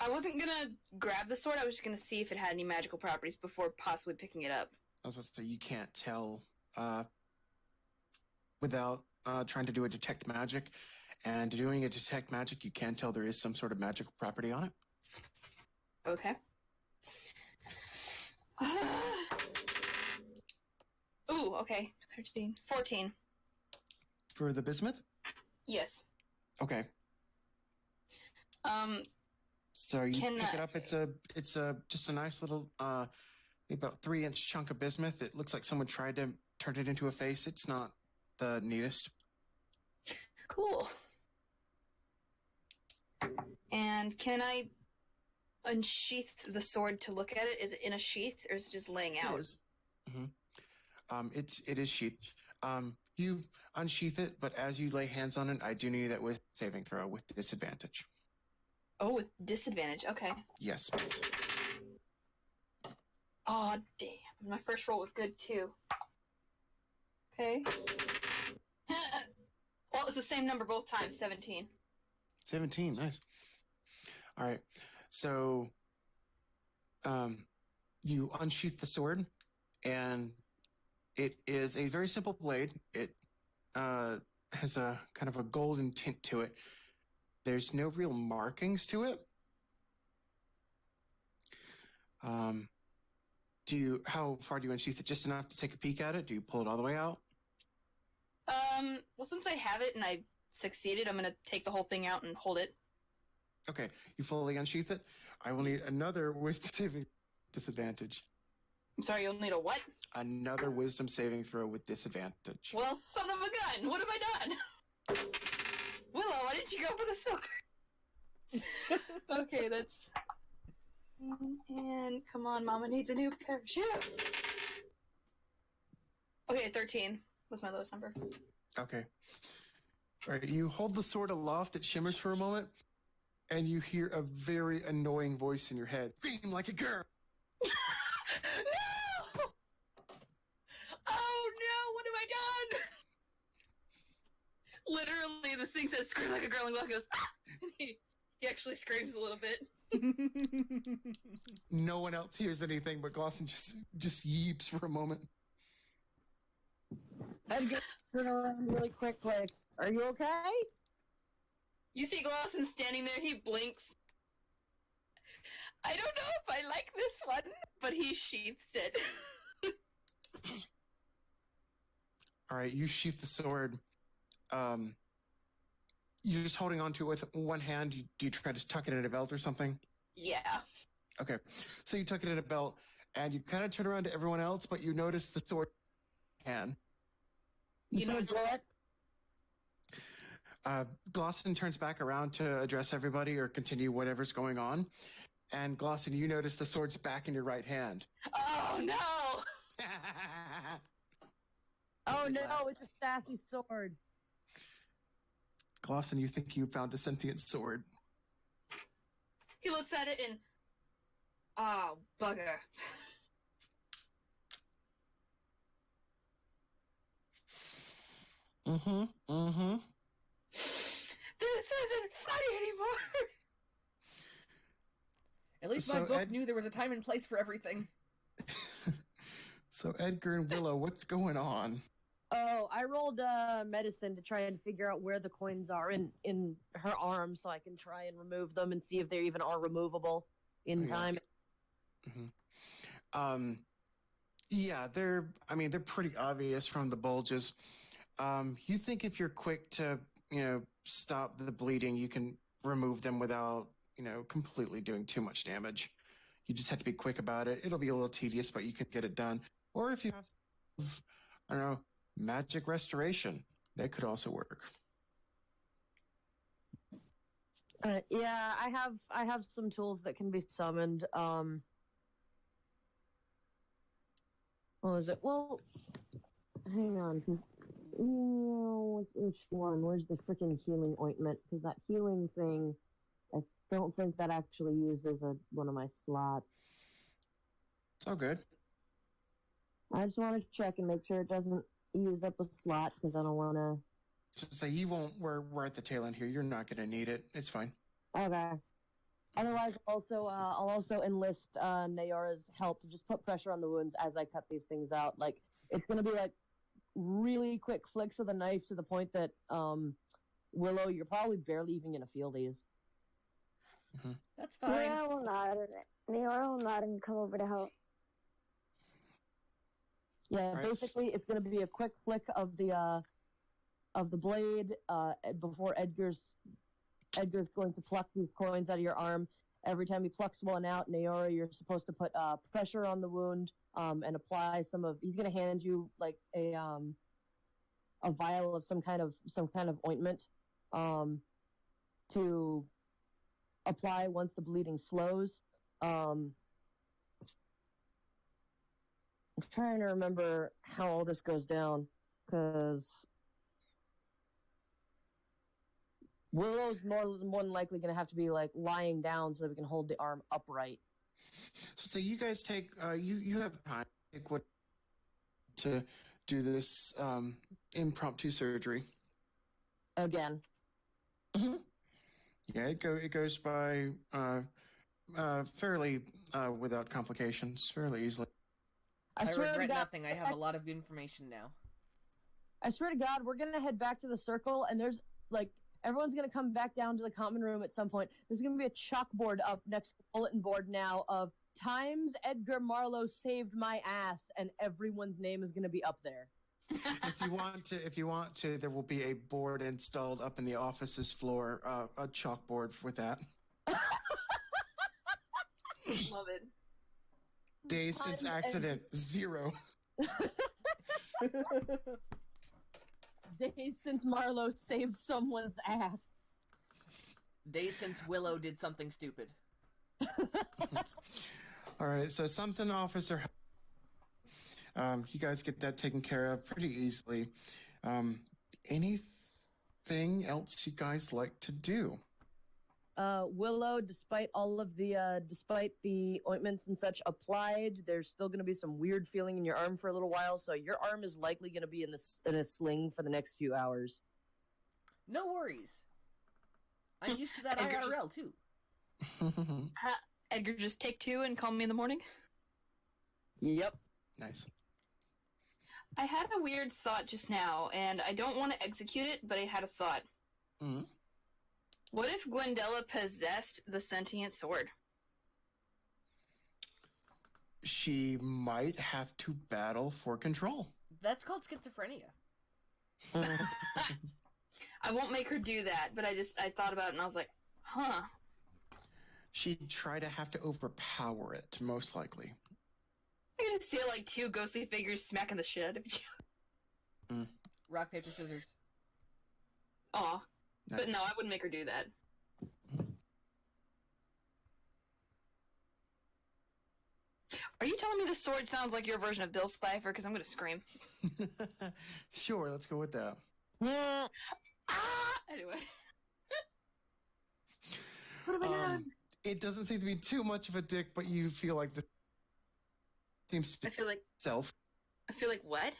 B: I wasn't gonna grab the sword, I was just gonna see if it had any magical properties before possibly picking it up.
C: I was supposed to say, you can't tell without trying to do a detect magic. And doing a detect magic, you can tell there is some sort of magical property on it.
B: Okay. Ooh, okay. 13. 14.
C: For the bismuth?
B: Yes.
C: Okay. So you pick it up. It's just a nice little, about 3-inch chunk of bismuth. It looks like someone tried to turn it into a face. It's not the neatest.
B: Cool. And can I unsheath the sword to look at it? Is it in a sheath, or is it just laying out?
C: It is. It is sheathed. You unsheath it, but as you lay hands on it, I do need that with saving throw with disadvantage.
B: Oh, with disadvantage. Okay.
C: Yes, please.
B: Oh, damn. My first roll was good, too. Okay. Well, it's the same number both times, 17.
C: 17, nice. All right. So, you unsheath the sword, and it is a very simple blade. It has a kind of a golden tint to it. There's no real markings to it. How far do you unsheath it? Just enough to take a peek at it? Do you pull it all the way out?
B: Well, since I have it and I succeeded, I'm gonna take the whole thing out and hold it.
C: Okay, you fully unsheath it. I will need another wisdom saving disadvantage.
B: I'm sorry, you'll need a what?
C: Another wisdom saving throw with disadvantage.
B: Well, son of a gun, what have I done? Willow, why didn't you go for the sword? Okay, that's... And come on, Mama needs a new pair of shoes. Okay, 13 was my lowest number.
C: Okay. All right, you hold the sword aloft, it shimmers for a moment, and you hear a very annoying voice in your head. Scream like a girl!
B: No! Oh no, what have I done? Literally, this thing says scream like a girl and Glock goes, ah! And he actually screams a little bit.
C: No one else hears anything, but Glosson just yeeps for a moment.
D: I'd turn around really quick, like, are you okay?
B: You see Glosson standing there, he blinks. I don't know if I like this one, but he sheaths it.
C: All right, you sheath the sword. You're just holding on to it with one hand. Do you try to tuck it in a belt or something?
B: Yeah.
C: Okay, so you tuck it in a belt, and you kind of turn around to everyone else, but you notice the sword hand.
D: You know what?
C: Glosson turns back around to address everybody or continue whatever's going on. And Glosson, you notice the sword's back in your right hand.
B: Oh no!
D: Oh no, it's a sassy sword.
C: Glosson, you think you found a sentient sword.
B: He looks at it and... Oh, bugger. This isn't funny anymore!
A: At least my book knew there was a time and place for everything.
C: So Edgar and Willow, what's going on?
D: Oh, I rolled medicine to try and figure out where the coins are in her arm so I can try and remove them and see if they even are removable in time.
C: Um, yeah, they're pretty obvious from the bulges. You think if you're quick to, stop the bleeding, you can remove them without, completely doing too much damage. You just have to be quick about it. It'll be a little tedious, but you can get it done. Or if you have, I don't know, magic restoration, that could also work.
D: Yeah, I have some tools that can be summoned. What was it? Well, hang on, because which one? Where's the freaking healing ointment? Because that healing thing, I don't think that actually uses one of my slots.
C: It's all good.
D: I just want to check and make sure it doesn't use up a slot because I don't want to.
C: Just say you won't. We're at the tail end here. You're not going to need it. It's fine.
D: Okay. Otherwise, I'll also enlist Nayora's help to just put pressure on the wounds as I cut these things out. Like it's gonna be like really quick flicks of the knife to the point that Willow, you're probably barely even gonna feel these.
C: Mm-hmm.
A: That's fine.
E: Nayora will nod and come over to help.
D: Yeah,
C: Right.
D: basically, it's gonna be a quick flick of the blade before Edgar's going to pluck these coins out of your arm. Every time he plucks one out, Nayora, you're supposed to put pressure on the wound and apply some of. He's gonna hand you like a vial of some kind of ointment to apply once the bleeding slows. I'm trying to remember how all this goes down because Willow's more than likely going to have to be like lying down so that we can hold the arm upright.
C: So you guys take you have time to take what to do this impromptu surgery.
D: Again.
C: Mm-hmm. Yeah, it goes by fairly without complications, fairly easily.
A: I
D: swear to
A: regret
D: God,
A: nothing. I have a lot of information now.
D: I swear to God, we're gonna head back to the circle, and there's like everyone's gonna come back down to the common room at some point. There's gonna be a chalkboard up next to the bulletin board now of times Edgar Marlowe saved my ass, and everyone's name is gonna be up there.
C: If you want to, there will be a board installed up in the office's floor, a chalkboard with that.
B: Love it.
C: Days since accident, 0.
D: Days since Marlowe saved someone's ass.
A: Days since Willow did something stupid.
C: All right, so something officer. You guys get that taken care of pretty easily. Anything else you guys like to do?
D: Willow, despite the ointments and such applied, there's still going to be some weird feeling in your arm for a little while. So your arm is likely going to be in a sling for the next few hours.
A: No worries. I'm used to that
B: Edgar
A: IRL too.
B: Edgar, just take 2 and call me in the morning.
D: Yep.
C: Nice.
B: I had a weird thought just now, and I don't want to execute it, but I had a thought.
C: Mm-hmm.
B: What if Gwendella possessed the sentient sword?
C: She might have to battle for control.
A: That's called schizophrenia.
B: I won't make her do that, but I thought about it and I was like, huh.
C: She'd try to have to overpower it, most likely.
B: I could just see like 2 ghostly figures smacking the shit out of each other.
A: Rock, paper, scissors.
B: Aw.
C: Nice.
B: But no, I wouldn't make her do that. Are you telling me the sword sounds like your version of Bill Cipher? Because I'm going to scream.
C: Sure, let's go with that.
B: Anyway.
D: What have I done?
C: It doesn't seem to be too much of a dick, but you feel like the seems to
B: I feel like what?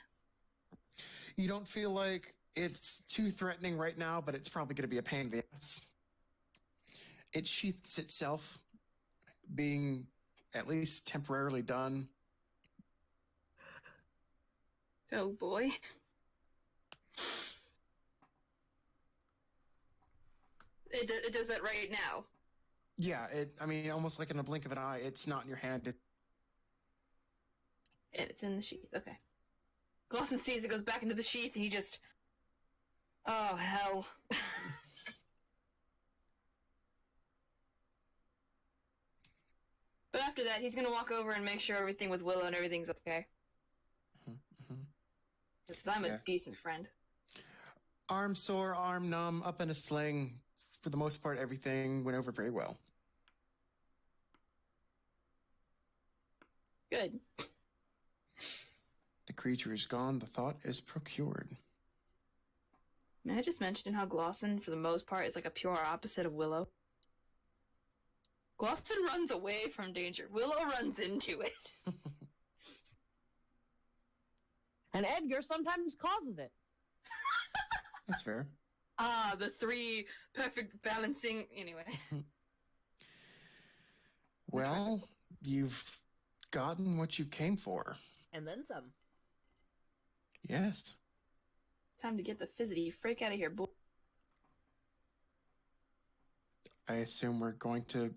C: You don't feel like it's too threatening right now, but it's probably going to be a pain in the ass. It sheaths itself, being at least temporarily done.
B: Oh boy. It does that right now.
C: Yeah, almost like in a blink of an eye, it's not in your hand.
B: It's in the sheath. Okay. Glosson sees it, goes back into the sheath, and he just... Oh, hell. But after that, he's gonna walk over and make sure everything with Willow and everything's okay.
C: Mhm.
B: Because I'm
C: Yeah.
B: a decent friend.
C: Arm sore, arm numb, up in a sling. For the most part, everything went over very well.
B: Good.
C: The creature is gone. The thought is procured.
B: May I just mention how Glosson, for the most part, is like a pure opposite of Willow? Glosson runs away from danger. Willow runs into it.
D: And Edgar sometimes causes it.
C: That's fair.
B: Ah, the three perfect balancing... Anyway.
C: Well, you've gotten what you came for.
A: And then some.
C: Yes.
B: Time to get the fizzity freak out of here, boy.
C: I assume we're going to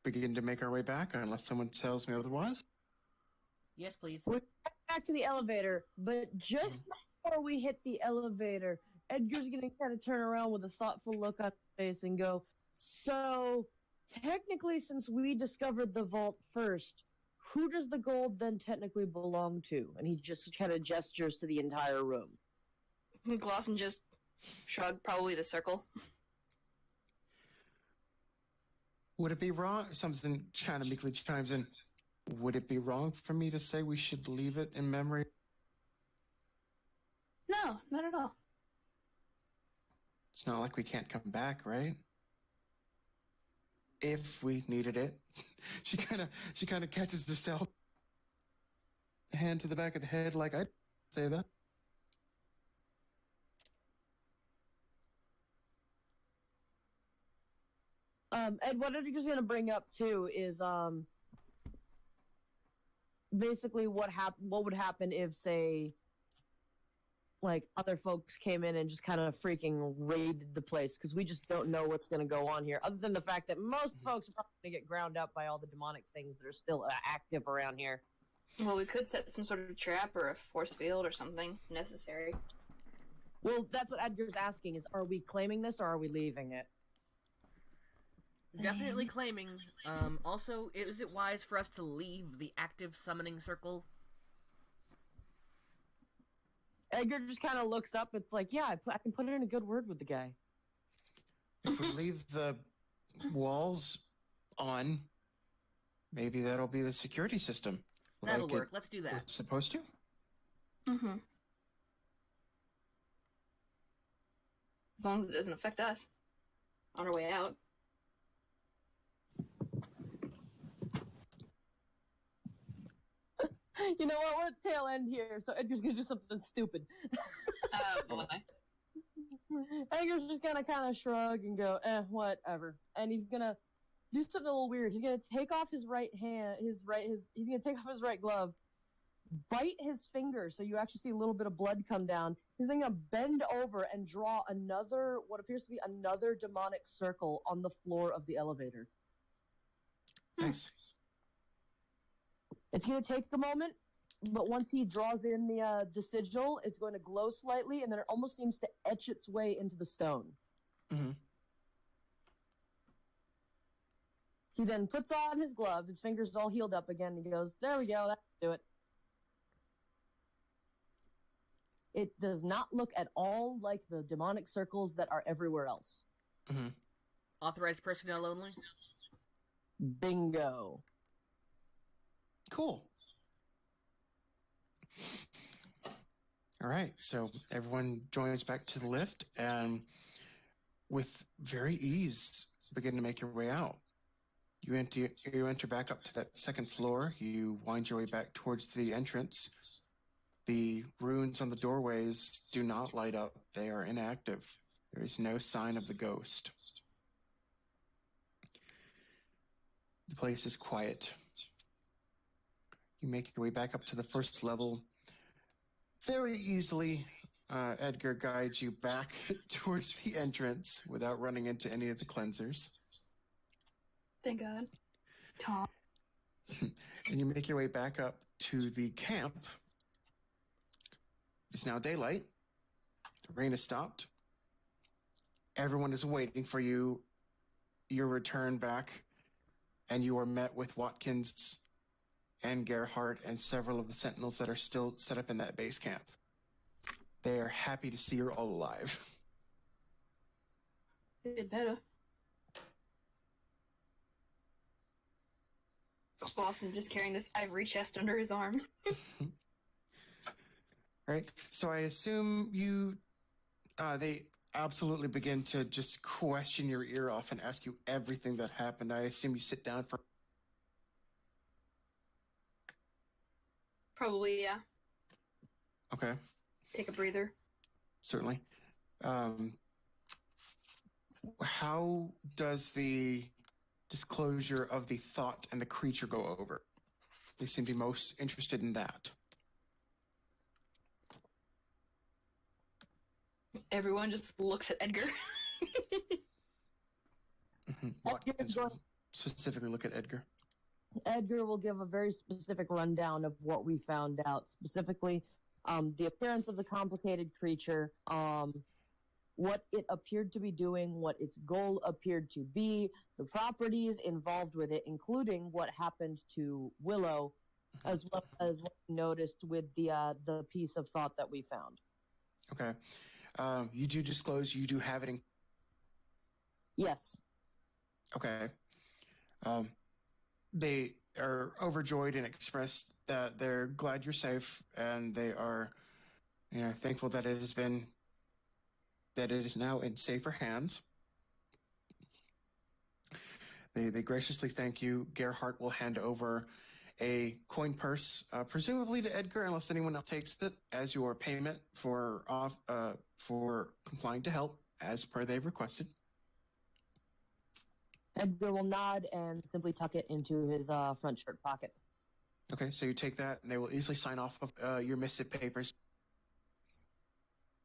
C: begin to make our way back, unless someone tells me otherwise.
A: Yes, please.
D: We're back to the elevator, but just before we hit the elevator, Edgar's gonna kind of turn around with a thoughtful look on his face and go, so, technically, since we discovered the vault first, who does the gold then technically belong to? And he just kind of gestures to the entire room.
B: Glosson just shrugged, probably the circle.
C: Would it be wrong? Something kind of meekly chimes in. Would it be wrong for me to say we should leave it in memory?
B: No, not at all.
C: It's not like we can't come back, right? If we needed it. She kind of catches herself. Hand to the back of the head like I'd say that.
D: Ed, what Edgar's going to bring up too is basically what would happen if, say, like other folks came in and just kind of freaking raided the place, because we just don't know what's going to go on here. Other than the fact that most folks are probably going to get ground up by all the demonic things that are still active around here.
B: Well, we could set some sort of trap or a force field or something necessary.
D: Well, that's what Edgar's asking: is are we claiming this or are we leaving it?
A: Definitely claiming. Also, is it wise for us to leave the active summoning circle?
D: Edgar just kind of looks up. It's like, yeah, I can put in a good word with the guy.
C: If we leave the walls on, maybe that'll be the security system.
A: That'll
C: like
A: work.
C: it
A: Let's do
C: was
A: that.
C: supposed to?
B: Mm-hmm. As long as it doesn't affect us on our way out.
D: You know what? We're at the tail end here, so Edgar's gonna do something stupid.
B: Boy.
D: Edgar's just gonna kind of shrug and go, whatever. And he's gonna do something a little weird. He's gonna take off his right hand, he's gonna take off his right glove, bite his finger so you actually see a little bit of blood come down. He's then gonna bend over and draw another, what appears to be another demonic circle on the floor of the elevator.
C: Nice.
D: It's going to take a moment, but once he draws in the sigil, it's going to glow slightly, and then it almost seems to etch its way into the stone.
C: Mm-hmm.
D: He then puts on his glove, his fingers all healed up again, and he goes, there we go, that'll do it. It does not look at all like the demonic circles that are everywhere else.
C: Mm-hmm.
A: Authorized personnel only?
D: Bingo.
C: Cool. All right, so everyone joins back to the lift, and with very ease, begin to make your way out. You enter back up to that second floor. You wind your way back towards the entrance. The runes on the doorways do not light up. They are inactive. There is no sign of the ghost. The place is quiet. You make your way back up to the first level. Very easily, Edgar guides you back towards the entrance without running into any of the cleansers.
B: Thank God. Tom.
C: And you make your way back up to the camp. It's now daylight. The rain has stopped. Everyone is waiting for you, your return back, and you are met with Watkins and Gerhardt and several of the sentinels that are still set up in that base camp. They are happy to see you're all alive.
B: It better. Glosson just carrying this ivory chest under his arm.
C: Right? So I assume they absolutely begin to just question your ear off and ask you everything that happened. I assume you sit down for...
B: Probably, yeah.
C: Okay,
B: Take a breather.
C: certainly. How does the disclosure of the thought and the creature go over? They seem to be most interested in that.
B: Everyone just looks at Edgar.
C: Watkins will specifically look at Edgar.
D: Edgar will give a very specific rundown of what we found out. Specifically, the appearance of the complicated creature, what it appeared to be doing, what its goal appeared to be, the properties involved with it, including what happened to Willow, as well as what we noticed with the piece of thought that we found.
C: Okay. You do disclose you do have it in...
D: Yes.
C: Okay. They are overjoyed and express that they're glad you're safe, and they are thankful that it is now in safer hands. They graciously thank you. Gerhardt will hand over a coin purse, presumably to Edgar, unless anyone else takes it, as your payment for complying to help, as per they've requested.
D: Edgar will nod and simply tuck it into his front shirt pocket.
C: Okay, so you take that, and they will easily sign off of your missive papers.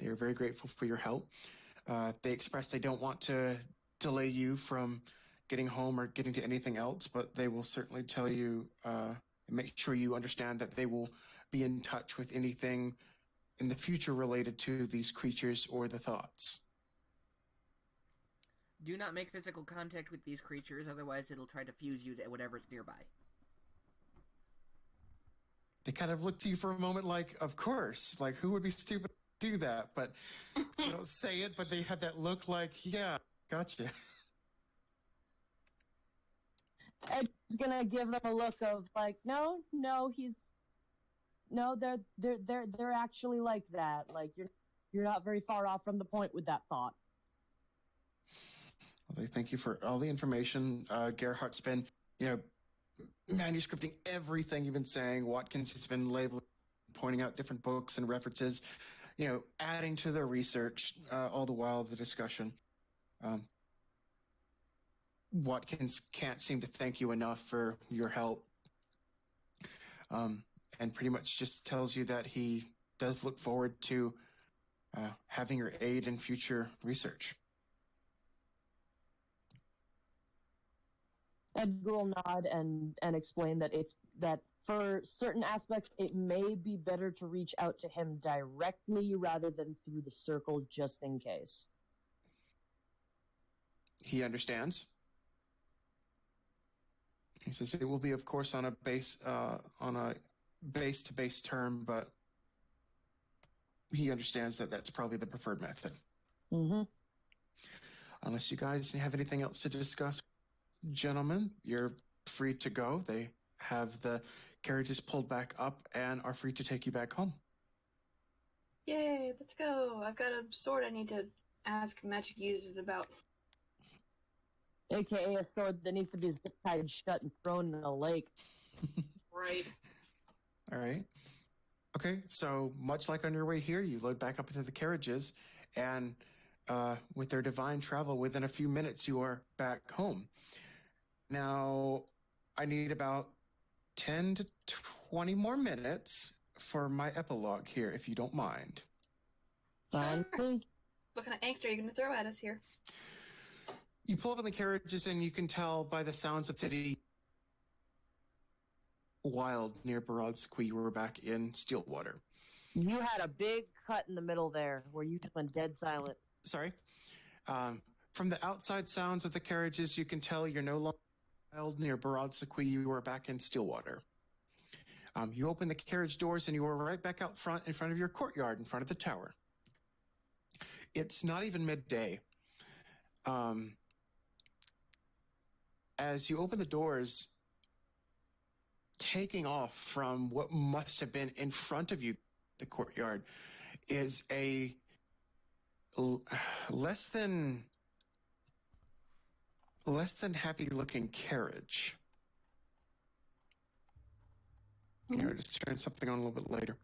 C: They are very grateful for your help. They express they don't want to delay you from getting home or getting to anything else, but they will certainly tell you, make sure you understand that they will be in touch with anything in the future related to these creatures or the thoughts.
A: Do not make physical contact with these creatures, otherwise it'll try to fuse you to whatever's nearby.
C: They kind of look to you for a moment like, of course, like who would be stupid to do that? But they don't say it, but they have that look like, yeah, gotcha.
D: Ed's gonna give them a look of like, no, they're actually like that. Like you're not very far off from the point with that thought.
C: Well, they thank you for all the information. Gerhardt's been, manuscripting everything you've been saying. Watkins has been labeling, pointing out different books and references, adding to their research, all the while of the discussion. Watkins can't seem to thank you enough for your help. And pretty much just tells you that he does look forward to having your aid in future research.
D: Edgar will nod and explain that for certain aspects it may be better to reach out to him directly rather than through the circle, just in case.
C: He understands. He says it will be, of course, on a base-to-base term, but he understands that that's probably the preferred method.
D: Mm-hmm.
C: Unless you guys have anything else to discuss, gentlemen, you're free to go. They have the carriages pulled back up and are free to take you back home.
B: Yay, let's go. I've got a sword I need to ask magic users about.
D: AKA a sword that needs to be tied shut and thrown in a lake.
B: Right.
C: All right. Okay, so much like on your way here, you load back up into the carriages, and with their divine travel, within a few minutes, you are back home. Now, I need about 10 to 20 more minutes for my epilogue here, if you don't mind.
D: Fine.
B: Sure. What kind of angst are you going to throw at us here?
C: You pull up in the carriages, and you can tell by the sounds of city wild near Barodskwi, you were back in Stillwater.
D: You had a big cut in the middle there where you just went dead silent.
C: Sorry. From the outside sounds of the carriages, you can tell you're no longer wild near Barodskwi, you were back in Stillwater. You open the carriage doors and you are right back out front in front of your courtyard in front of the tower. It's not even midday. As you open the doors, taking off from what must have been in front of you, the courtyard, is a less than happy looking carriage. Just turn something on a little bit later.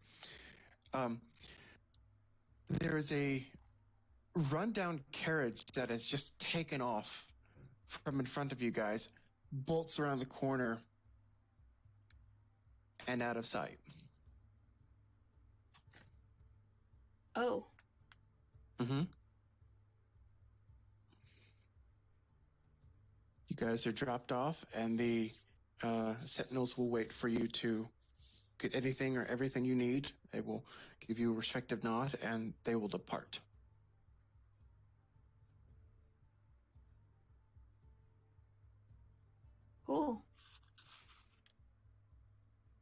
C: There is a rundown carriage that has just taken off from in front of you guys, bolts around the corner, and out of sight.
B: Oh.
C: Mm-hmm. You guys are dropped off, and the sentinels will wait for you to get anything or everything you need. They will give you a respective nod, and they will depart.
B: Cool.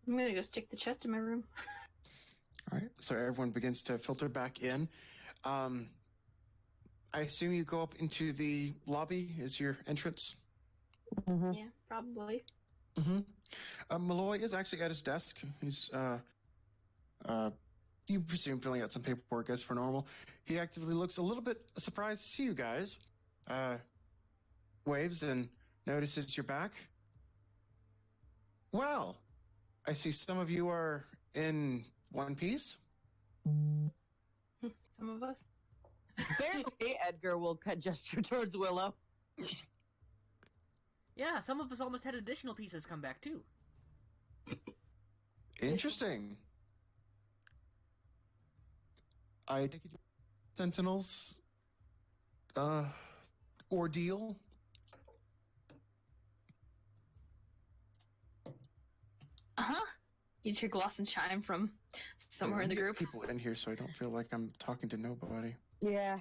B: I'm gonna go stick the chest in my room.
C: All right, so everyone begins to filter back in. I assume you go up into the lobby as your entrance?
D: Mm-hmm.
B: Yeah, probably.
C: Mm-hmm. Malloy is actually at his desk. He's, you presume, filling out some paperwork as per normal. He actively looks a little bit surprised to see you guys. Waves and notices you're back. Well, I see some of you are in one piece.
B: Some of us.
D: Barely, Edgar will gesture towards Willow.
A: Yeah, some of us almost had additional pieces come back too.
C: Interesting. I take it Sentinels ordeal.
B: Uh-huh. You hear gloss and chime from somewhere in the group.
C: People in here, so I don't feel like I'm talking to nobody.
D: Yeah.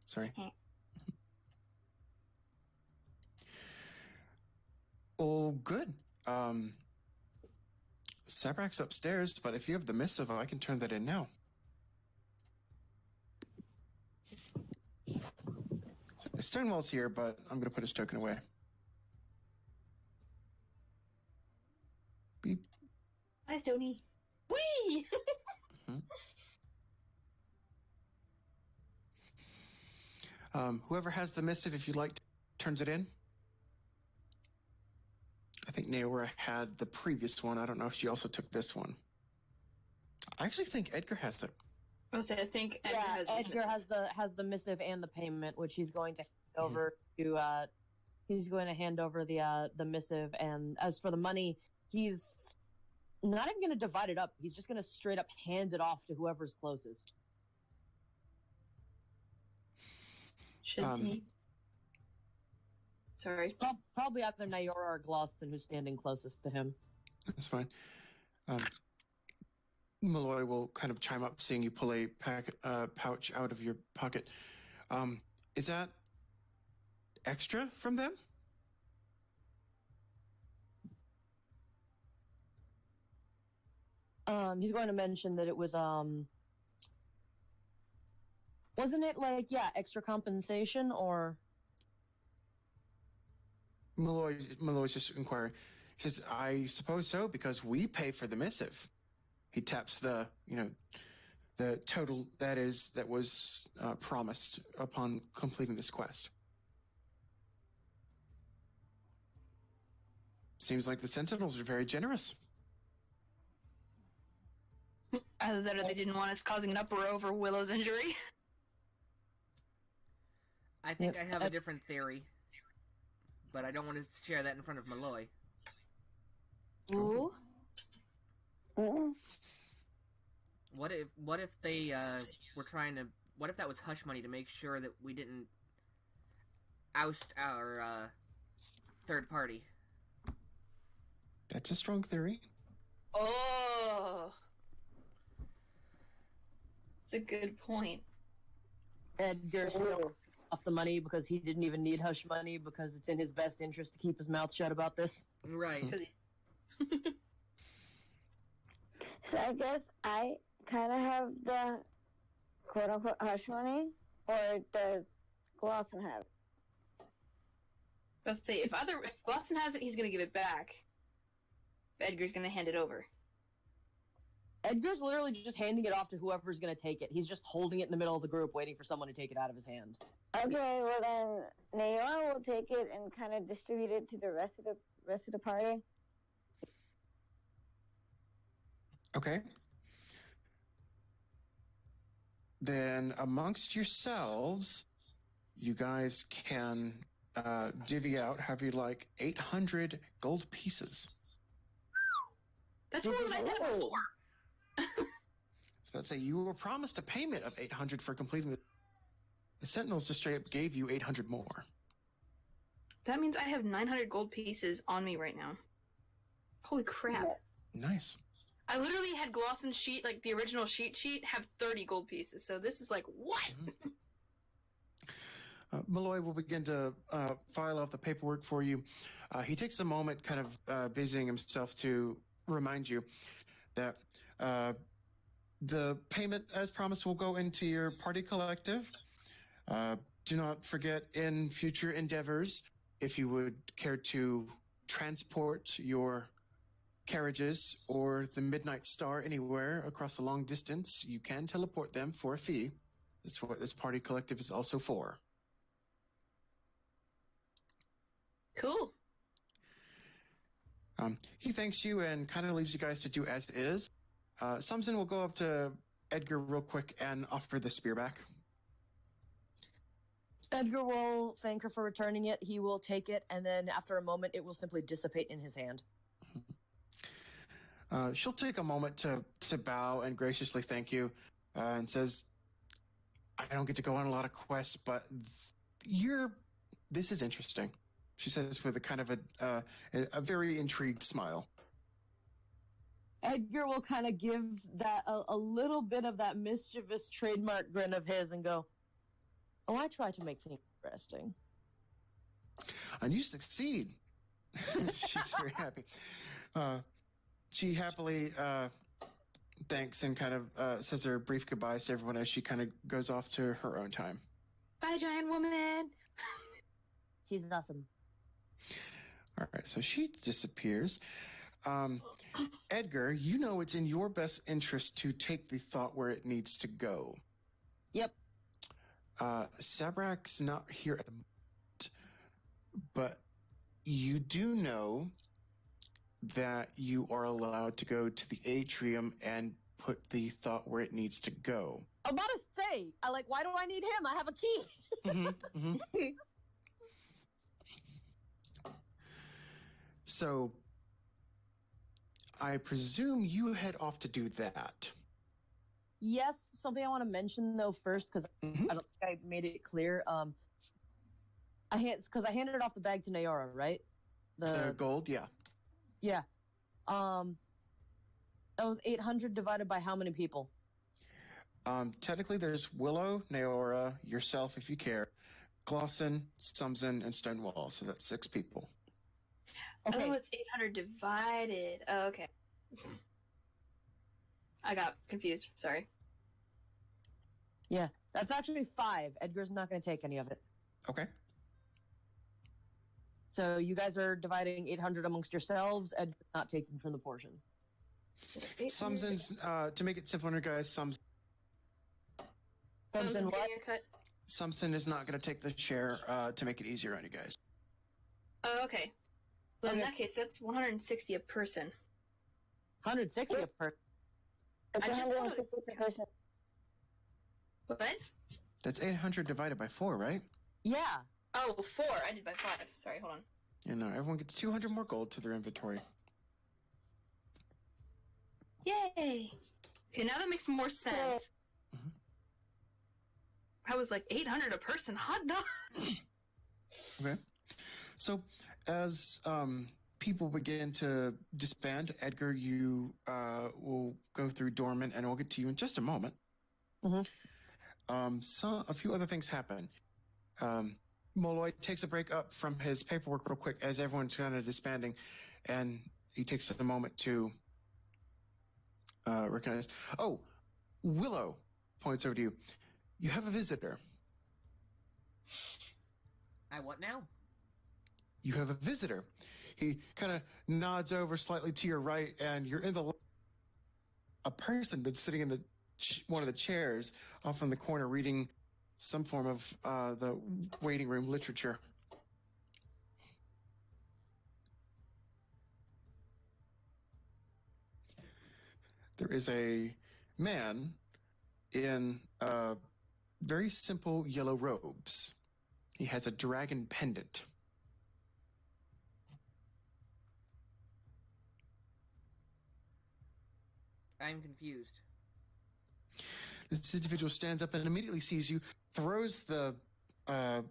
C: Sorry. Oh, good. Sabrak's upstairs, but if you have the missive, I can turn that in now. So Stonewall's here, but I'm going to put his token away. Beep.
B: Hi, Stony. Whee!
C: Whoever has the missive, if you'd like, turns it in. I think Naora had the previous one. I don't know if she also took this one. I actually think Edgar has it.
B: I think Edgar
D: has the missive and the payment, which he's going to hand over to. He's going to hand over the missive, and as for the money, he's not even going to divide it up. He's just going to straight up hand it off to whoever's closest.
B: Should he? Sorry.
D: Probably either Naora or Gloston who's standing closest to him.
C: That's fine. Malloy will kind of chime up, seeing you pull a pouch out of your pocket. Is that extra from them?
D: He's going to mention that it was wasn't it like extra compensation or?
C: Malloy's just inquiring. He says, I suppose so, because we pay for the missive. He taps the total that was promised upon completing this quest. Seems like the Sentinels are very generous.
B: Either that or they didn't want us causing an uproar over Willow's injury.
A: I think I have a different theory, but I don't want to share that in front of Malloy.
B: Ooh.
A: What if they were trying to? What if that was hush money to make sure that we didn't oust our third party?
C: That's a strong theory.
B: Oh, it's a good point.
D: Edgar still off the money because he didn't even need hush money because it's in his best interest to keep his mouth shut about this.
A: Right.
B: 'Cause he's-
E: So I guess I kind of have the quote-unquote hush money, or does Glosson have it?
B: Let's see. If Glosson has it, he's gonna give it back. If Edgar's gonna hand it over.
D: Edgar's literally just handing it off to whoever's going to take it. He's just holding it in the middle of the group, waiting for someone to take it out of his hand.
E: Okay, well then Naoa will take it and kind of distribute it to the rest of the party.
C: Okay. Then amongst yourselves, you guys can divvy out, have you like 800 gold pieces.
B: That's more than I had before.
C: I was about to say, you were promised a payment of 800 for completing the Sentinels just straight up gave you 800 more.
B: That means I have 900 gold pieces on me right now. Holy crap.
C: Nice.
B: I literally had Glosson's sheet, like the original sheet, have 30 gold pieces. So this is like, what?
C: Malloy will begin to file off the paperwork for you. He takes a moment, kind of busying himself, to remind you that the payment, as promised, will go into your party collective. Do not forget, in future endeavors, if you would care to transport your carriages or the Midnight Star anywhere across a long distance, you can teleport them for a fee. That's what this party collective is also for.
B: Cool.
C: He thanks you and kind of leaves you guys to do as is. Sumson will go up to Edgar real quick and offer the spear back.
D: Edgar will thank her for returning it. He will take it, and then after a moment, it will simply dissipate in his hand.
C: She'll take a moment to bow and graciously thank you, and says, I don't get to go on a lot of quests, but this is interesting. She says with a kind of a very intrigued smile.
D: Edgar will kind of give that a little bit of that mischievous trademark grin of his and go, oh, I try to make things interesting.
C: And you succeed. She's very happy. She happily thanks and kind of says her brief goodbyes to everyone as she kind of goes off to her own time.
B: Bye, giant woman.
D: She's awesome.
C: All right, so she disappears. Edgar, you know it's in your best interest to take the thought where it needs to go.
D: Yep.
C: Sabrak's not here at the moment, but you do know that you are allowed to go to the atrium and put the thought where it needs to go.
D: I'm about to say, why do I need him? I have a key.
C: Mm-hmm. So, I presume you head off to do that.
D: Yes, something I want to mention though first, because I don't think I made it clear. I handed off the bag to Nayara, right?
C: The gold, yeah.
D: Yeah. That was 800 divided by how many people?
C: Technically, there's Willow, Naora, yourself if you care, Glosson, Sumson, and Stonewall. So that's 6 people.
D: Okay.
B: Oh, it's 800 divided. Oh, okay. I got confused. Sorry.
D: Yeah, that's actually 5. Edgar's not going to take any of it.
C: Okay.
D: So you guys are dividing 800 amongst yourselves. Edgar's not taking from the portion.
C: Sumson's, to make it simpler, guys,
D: Sumson
B: Sumson's
D: what?
B: getting a cut.
C: Sumson is not going to take the share to make it easier on you guys.
B: Oh, okay. Well, in
D: Okay.
B: that case, that's 160 a person.
D: 160 a person.
E: It's
B: I just
E: 160 per person.
B: What?
C: That's 800 divided by 4, right?
D: Yeah.
B: Oh, 4. I did by 5. Sorry, hold on.
C: You know, everyone gets 200 more gold to their inventory.
B: Yay! Okay, now that makes more sense.
C: Mhm.
B: I was like 800 a person. Hot dog.
C: Okay. So, as people begin to disband. Edgar, you will go through dormant, and we'll get to you in just a moment.
D: Mhm.
C: A few other things happen. Molloy takes a break up from his paperwork real quick as everyone's kind of disbanding, and he takes a moment to recognize. Oh, Willow points over to you. You have a visitor.
A: I what now?
C: You have a visitor. He kind of nods over slightly to your right, and you're in a person that's sitting in one of the chairs off in the corner reading some form of the waiting room literature. There is a man in very simple yellow robes. He has a dragon pendant.
A: I'm confused.
C: This individual stands up and immediately sees you, throws the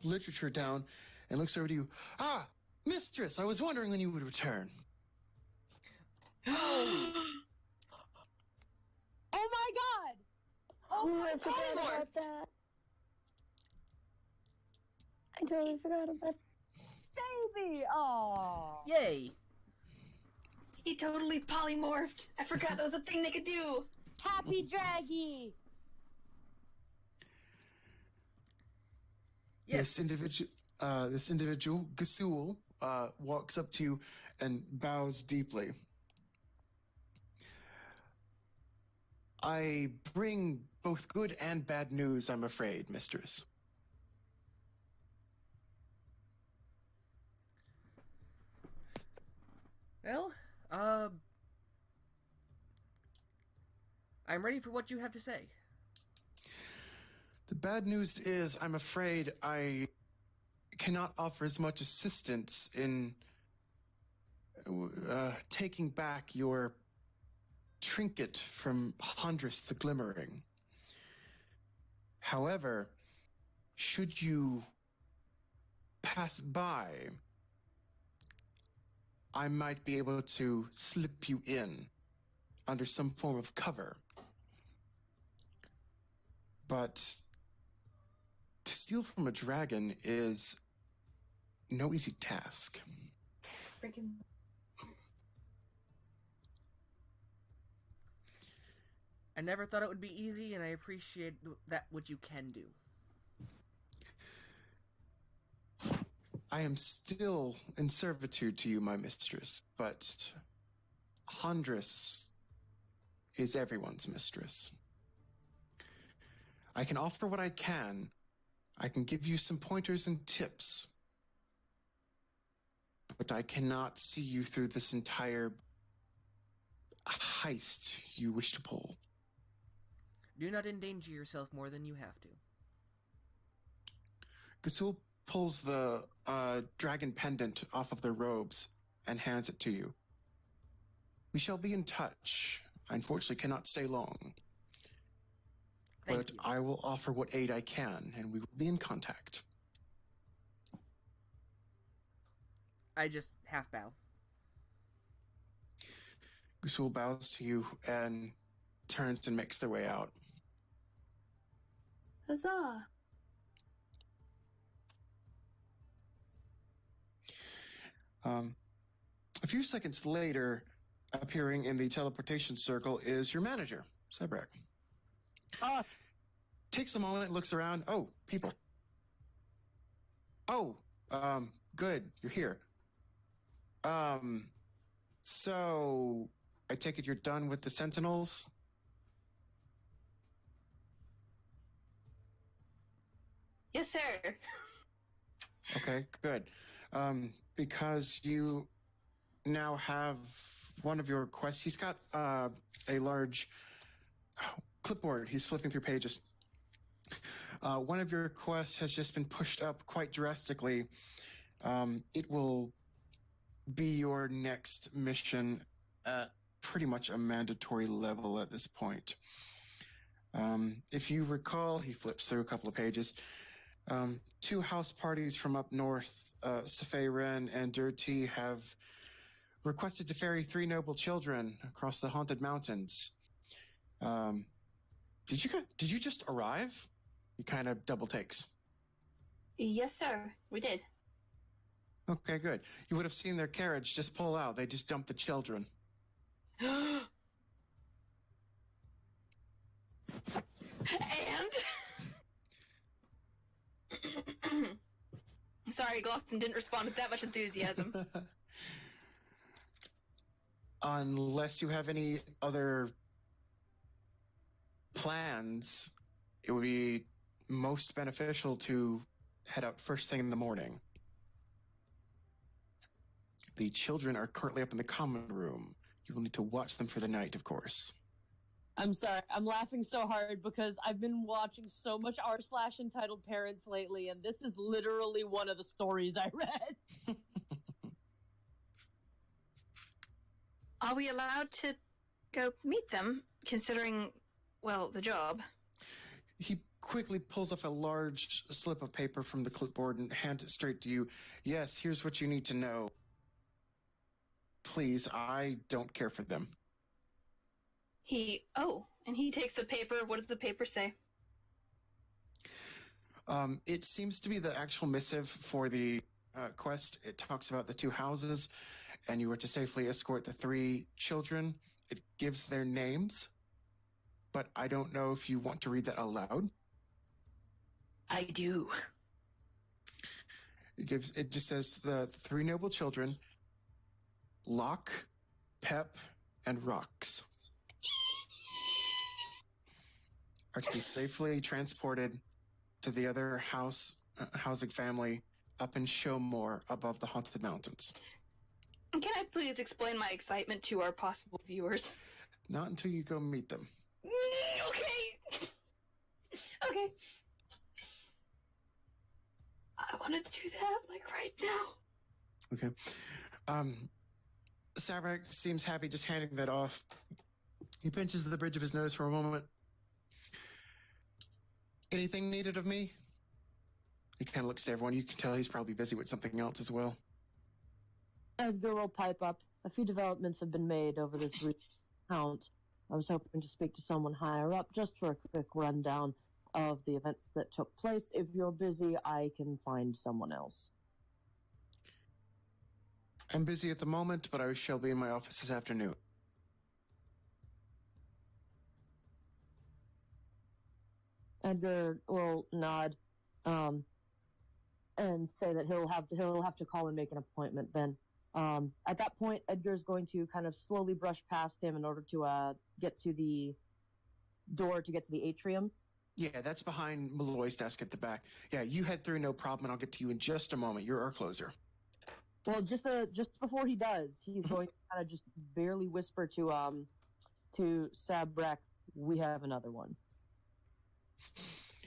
C: literature down, and looks over to you. Ah, mistress, I was wondering when you would return.
A: Oh!
D: Oh my god!
E: Oh, I forgot
B: polymorph.
E: about that. I totally forgot about
D: Baby! Aww.
A: Yay!
B: He totally polymorphed. I forgot that was a thing they could do.
D: Happy Draggy!
A: Yes.
C: This individual, Gasul, walks up to you and bows deeply. I bring both good and bad news, I'm afraid, mistress.
A: Well, I'm ready for what you have to say.
C: The bad news is, I'm afraid I cannot offer as much assistance in taking back your trinket from Hondris the Glimmering. However, should you pass by, I might be able to slip you in under some form of cover. But to steal from a dragon is no easy task.
B: Freaking.
A: I never thought it would be easy, and I appreciate that what you can do.
C: I am still in servitude to you, my mistress, but Hondris is everyone's mistress. I can offer what I can. I can give you some pointers and tips. But I cannot see you through this entire heist you wish to pull.
A: Do not endanger yourself more than you have to.
C: Gasul pulls the dragon pendant off of their robes and hands it to you. We shall be in touch. I unfortunately cannot stay long.
A: Thank
C: But
A: you.
C: I will offer what aid I can, and we will be in contact.
A: I just half bow.
C: Gasul bows to you and turns and makes their way out.
B: Huzzah.
C: A few seconds later, appearing in the teleportation circle is your manager, Sebrak.
D: Awesome.
C: Takes a moment, looks around. Oh, people. Oh, good. You're here. So I take it you're done with the Sentinels?
B: Yes, sir.
C: Okay, good. Because you now have one of your quests. He's got a large clipboard. He's flipping through pages. One of your quests has just been pushed up quite drastically. It will be your next mission at pretty much a mandatory level at this point. If you recall, he flips through a couple of pages. Two house parties from up north, Safei Ren and Dirty, have requested to ferry 3 noble children across the haunted mountains. Did you just arrive? He kind of double takes.
B: Yes, sir. We did.
C: Okay, good. You would have seen their carriage just pull out. They just dumped the children.
B: And? Sorry, Gloston didn't respond with that much enthusiasm.
C: Unless you have any other plans, it would be most beneficial to head out first thing in the morning. The children are currently up in the common room. You will need to watch them for the night, of course.
D: I'm sorry. I'm laughing so hard because I've been watching so much r/entitled parents lately, and this is literally one of the stories I read.
B: Are we allowed to go meet them, considering, well, the job?
C: He quickly pulls off a large slip of paper from the clipboard and hands it straight to you. Yes, here's what you need to know. Please, I don't care for them.
B: And he takes the paper. What does the paper say?
C: It seems to be the actual missive for the quest. It talks about the 2 houses, and you were to safely escort the 3 children. It gives their names, but I don't know if you want to read that aloud.
B: I do.
C: It just says the 3 noble children, Locke, Pep, and Rox, are to be safely transported to the other housing family up in Showmore above the haunted mountains.
B: Can I please explain my excitement to our possible viewers?
C: Not until you go meet them.
B: Okay. Okay. I want to do that, like, right now.
C: Okay. Sabrak seems happy just handing that off. He pinches the bridge of his nose for a moment. Anything needed of me? He kind of looks to everyone. You can tell he's probably busy with something else as well.
D: Edgar will pipe up. A few developments have been made over this count. I was hoping to speak to someone higher up just for a quick rundown of the events that took place. If you're busy, I can find someone else.
C: I'm busy at the moment, but I shall be in my office this afternoon.
D: Edgar will nod, and say that he'll have to call and make an appointment. Then, at that point, Edgar's going to kind of slowly brush past him in order to get to the door to get to the atrium.
C: Yeah, that's behind Malloy's desk at the back. Yeah, you head through, no problem, and I'll get to you in just a moment. You're our closer.
D: Well, just before he does, he's going to kind of just barely whisper to Sabrak, "We have another one."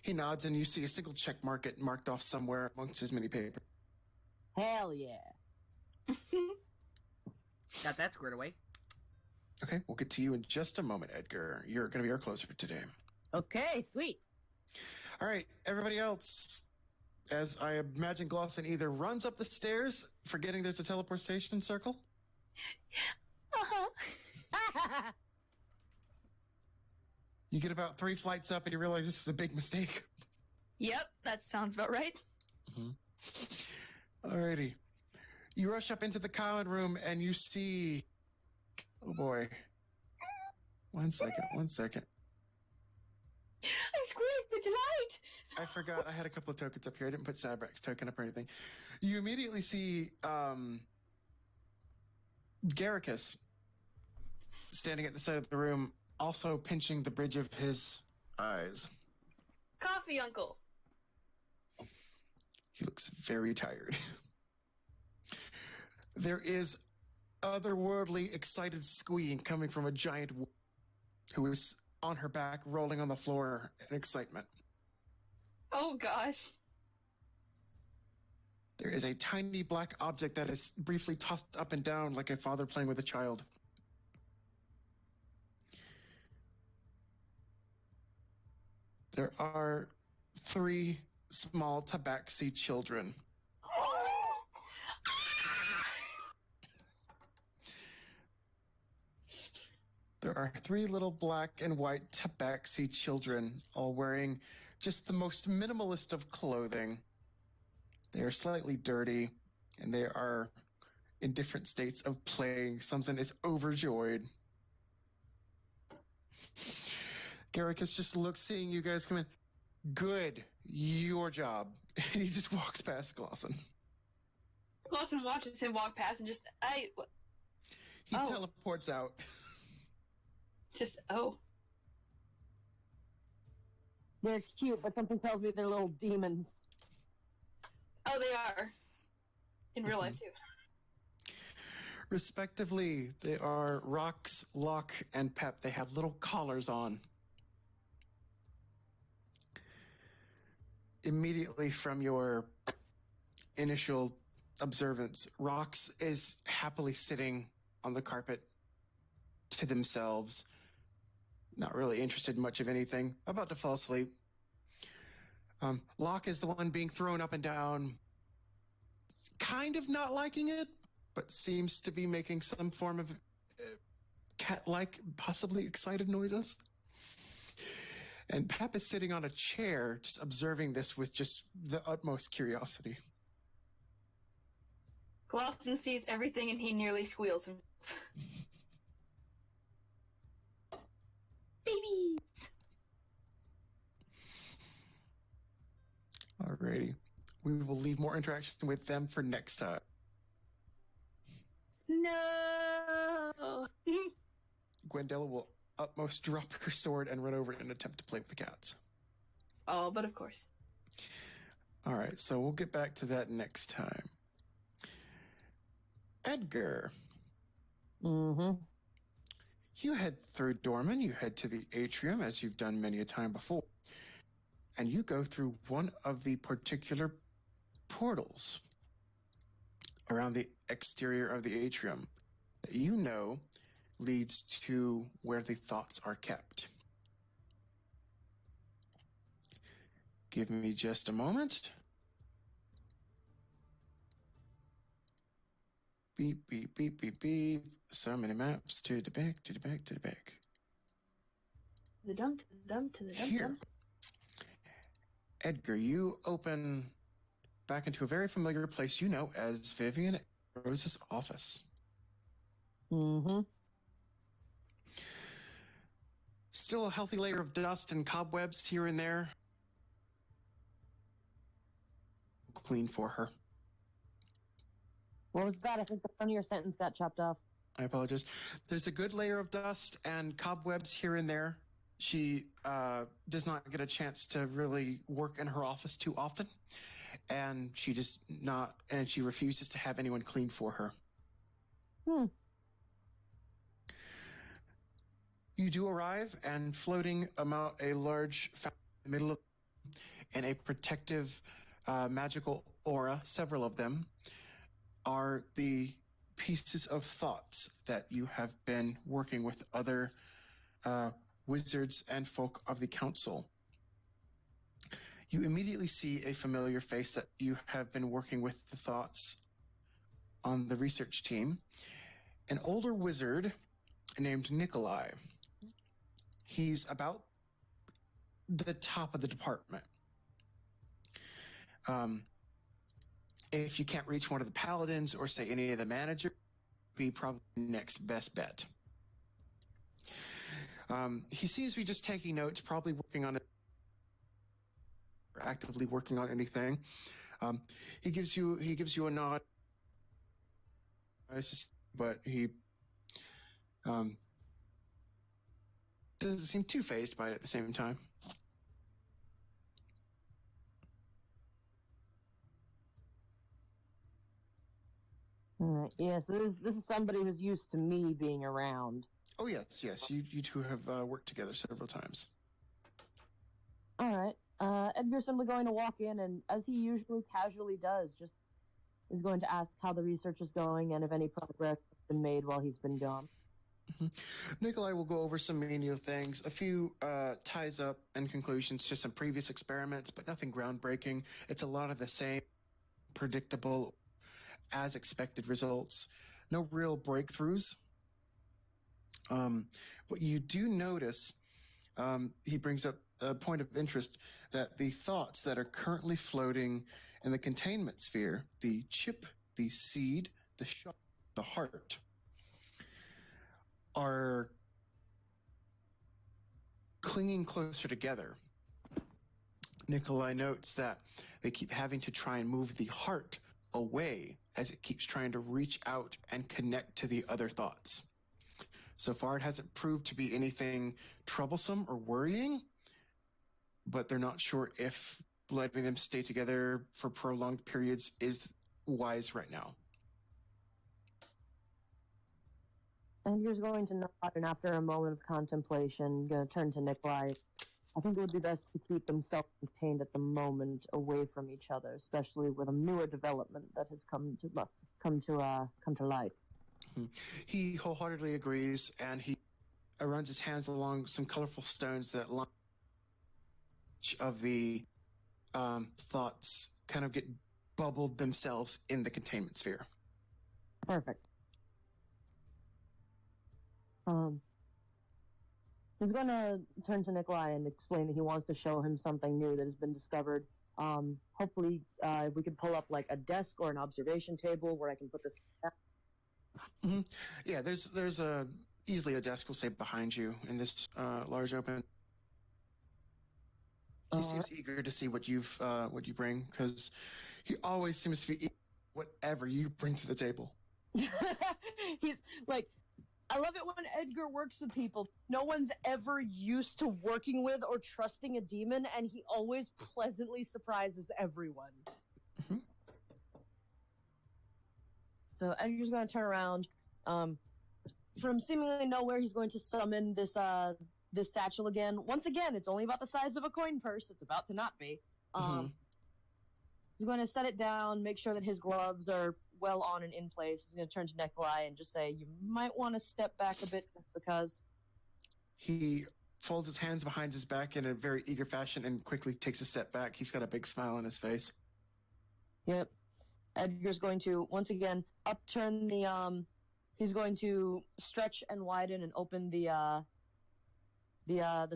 C: He nods, and you see a single check marked off somewhere amongst his mini paper.
D: Hell yeah!
A: Got that squared away.
C: Okay, we'll get to you in just a moment, Edgar. You're going to be our closer today.
D: Okay, sweet.
C: All right, everybody else. As I imagine Glosson either runs up the stairs, forgetting there's a teleportation circle.
B: Uh-huh.
C: You get about 3 flights up and you realize this is a big mistake.
B: Yep, that sounds about right.
C: Mm-hmm. Alrighty. You rush up into the common room and you see... Oh boy. One second.
B: I'm screaming with delight!
C: I forgot I had a couple of tokens up here. I didn't put Sabrak's token up or anything. You immediately see Garricus standing at the side of the room, also pinching the bridge of his eyes.
B: Coffee, Uncle!
C: He looks very tired. There is otherworldly, excited squealing coming from a giant who is on her back, rolling on the floor in excitement.
B: Oh, gosh.
C: There is a tiny black object that is briefly tossed up and down like a father playing with a child. There are 3 small tabaxi children. There are 3 little black and white tabaxi children, all wearing just the most minimalist of clothing. They are slightly dirty, and they are in different states of play. Samson is overjoyed. Garricus just looks, seeing you guys come in. Good, your job. And he just walks past Glosson.
B: Glosson watches him walk past and just,
C: He
B: Oh.
C: teleports out.
D: They're cute, but something tells me they're little demons.
B: Oh, they are. In real life, too.
C: Respectively, they are Rox, Locke, and Pep. They have little collars on. Immediately from your initial observance, Rox is happily sitting on the carpet to themselves, not really interested in much of anything, about to fall asleep. Locke is the one being thrown up and down, kind of not liking it, but seems to be making some form of cat-like, possibly excited noises. And Pep is sitting on a chair, just observing this with just the utmost curiosity.
B: Glosson sees everything and he nearly squeals himself. Babies!
C: Alrighty. We will leave more interaction with them for next time.
B: No!
C: Gwendella will utmost drop her sword and run over and attempt to play with the cats.
B: Oh, but of course.
C: Alright, so we'll get back to that next time. Edgar.
D: Mm-hmm.
C: You head through Dorman, you head to the atrium, as you've done many a time before, and you go through one of the particular portals around the exterior of the atrium that you know leads to where the thoughts are kept. Give me just a moment. Beep, beep, beep, beep, beep. So many maps to the back, to the back, to the back.
B: The dump, to the dump, to the dump.
C: Here. Edgar, you open back into a very familiar place you know as Vivian Rose's office.
D: Mm-hmm.
C: Still a healthy layer of dust and cobwebs here and there. Clean for her.
D: What was that? I think the front of your sentence got chopped off.
C: I apologize. There's a good layer of dust and cobwebs here and there. She does not get a chance to really work in her office too often, and she refuses to have anyone clean for her. You do arrive, and floating about a large fountain in the middle of, and a protective magical aura, several of them, are the pieces of thoughts that you have been working with other wizards and folk of the council. You immediately see a familiar face that you have been working with the thoughts on the research team. An older wizard named Nikolai. He's about the top of the department. If you can't reach one of the paladins or say any of the managers, be probably next best bet. He seems to be just taking notes, probably working on it, or actively working on anything. He gives you a nod, but he doesn't seem too fazed by it at the same time.
D: Yeah, so this is somebody who's used to me being around.
C: Oh, yes. You two have worked together several times.
D: All right. Edgar's simply going to walk in, and as he usually casually does, just is going to ask how the research is going and if any progress has been made while he's been gone.
C: Mm-hmm. Nikolai will go over some menial things, a few ties up and conclusions to some previous experiments, but nothing groundbreaking. It's a lot of the same predictable, as expected results. No real breakthroughs. But you do notice, he brings up a point of interest, that the thoughts that are currently floating in the containment sphere, the chip, the seed, the shot, the heart, are clinging closer together. Nikolai notes that they keep having to try and move the heart away as it keeps trying to reach out and connect to the other thoughts. So far, it hasn't proved to be anything troublesome or worrying, but they're not sure if letting them stay together for prolonged periods is wise right now.
D: Edgar's going to nod, and after a moment of contemplation, going to turn to Nikolai. I think it would be best to keep them self-contained at the moment, away from each other, especially with a newer development that has come to light.
C: He wholeheartedly agrees, and he runs his hands along some colorful stones that line each of the thoughts kind of get bubbled themselves in the containment sphere.
D: Perfect. He's going to turn to Nikolai and explain that he wants to show him something new that has been discovered. Hopefully, we could pull up like a desk or an observation table where I can put this.
C: Mm-hmm. Yeah, there's easily a desk, we'll say, behind you in this large open. He seems eager to see what you bring, because he always seems to be whatever you bring to the table.
D: He's like, I love it when Edgar works with people. No one's ever used to working with or trusting a demon, and he always pleasantly surprises everyone.
C: Mm-hmm.
D: So Edgar's going to turn around. From seemingly nowhere, he's going to summon this satchel again. Once again, it's only about the size of a coin purse. It's about to not be. He's going to set it down, make sure that his gloves are well on and in place. He's going to turn to Nikolai and just say, you might want to step back a bit because...
C: He folds his hands behind his back in a very eager fashion and quickly takes a step back. He's got a big smile on his face.
D: Yep. Edgar's going to, once again, upturn the... He's going to stretch and widen and open the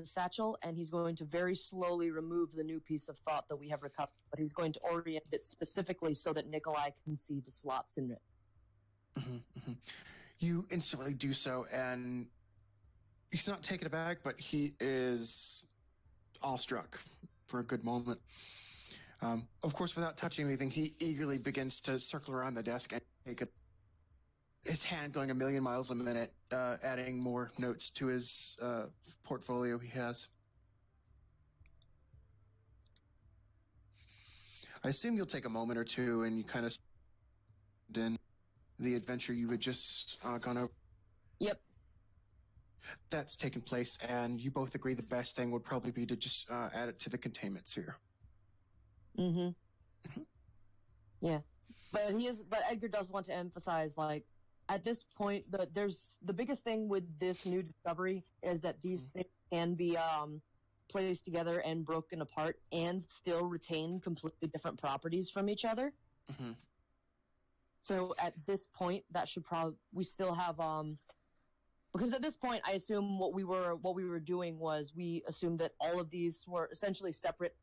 D: satchel, and he's going to very slowly remove the new piece of thought that we have recovered, but he's going to orient it specifically so that Nikolai can see the slots in it.
C: Mm-hmm, mm-hmm. You instantly do so, and he's not taken aback, but he is awestruck for a good moment. Of course, without touching anything, he eagerly begins to circle around the desk and take it. His hand going a million miles a minute, adding more notes to his portfolio he has. I assume you'll take a moment or two and you kind of in the adventure you had just gone over.
D: Yep.
C: That's taken place, and you both agree the best thing would probably be to just add it to the containment sphere.
D: Mm-hmm.
C: Mm-hmm.
D: Yeah. But Edgar does want to emphasize, like, at this point, the biggest thing with this new discovery is that these things can be placed together and broken apart and still retain completely different properties from each other.
C: Mm-hmm.
D: So at this point, that should we still have because at this point, I assume what we were doing was we assumed that all of these were essentially separate.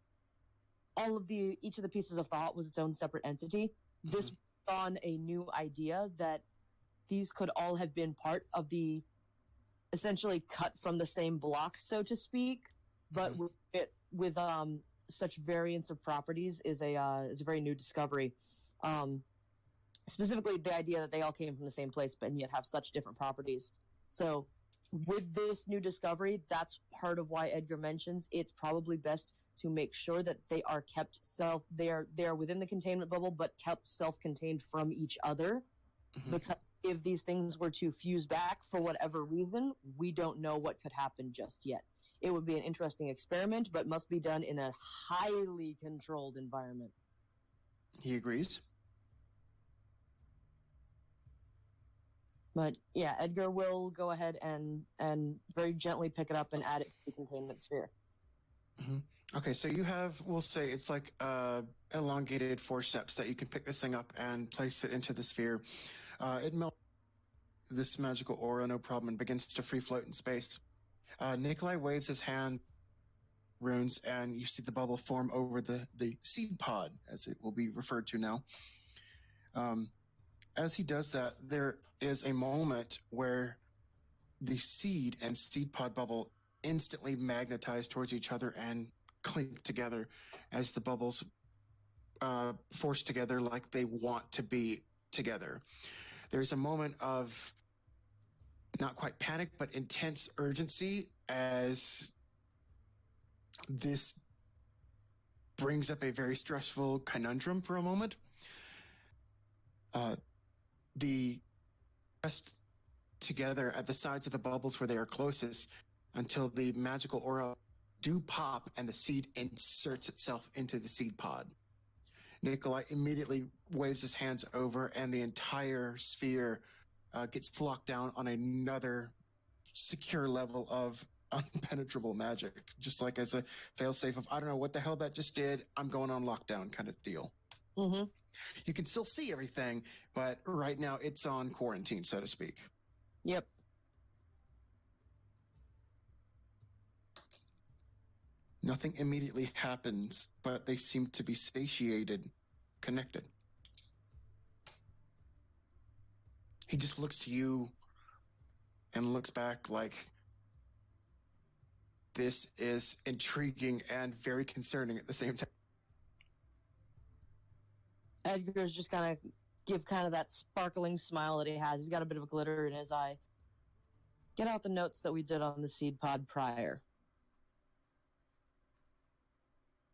D: Each of the pieces of thought was its own separate entity. Mm-hmm. This brought on a new idea that these could all have been part of the essentially cut from the same block, so to speak, but mm-hmm. with such variance of properties is a very new discovery. Specifically, the idea that they all came from the same place, but yet have such different properties. So, with this new discovery, that's part of why Edgar mentions it's probably best to make sure that they are kept they are within the containment bubble, but kept self-contained from each other. Mm-hmm. Because if these things were to fuse back for whatever reason, we don't know what could happen just yet. It would be an interesting experiment, but must be done in a highly controlled environment.
C: He agrees.
D: But yeah, Edgar will go ahead and very gently pick it up and add it to the containment sphere.
C: Mm-hmm. Okay, so you have, we'll say it's like elongated forceps that you can pick this thing up and place it into the sphere. It melts this magical aura no problem and begins to free float in space. Nikolai waves his hand, runes, and you see the bubble form over the seed pod, as it will be referred to now. As he does that, there is a moment where the seed and seed pod bubble instantly magnetize towards each other and clink together as the bubbles force together like they want to be together. There's a moment of not quite panic, but intense urgency as this brings up a very stressful conundrum for a moment. The rest together at the sides of the bubbles where they are closest until the magical aura do pop and the seed inserts itself into the seed pod. Nikolai immediately waves his hands over and the entire sphere gets locked down on another secure level of unpenetrable magic, just like as a failsafe of, I don't know what the hell that just did, I'm going on lockdown kind of deal.
D: Mm-hmm.
C: You can still see everything, but right now it's on quarantine, so to speak.
D: Yep.
C: Nothing immediately happens, but they seem to be satiated, connected. He just looks to you and looks back like, this is intriguing and very concerning at the same time.
D: Edgar's just gonna give kind of that sparkling smile that he has. He's got a bit of a glitter in his eye. Get out the notes that we did on the seed pod prior.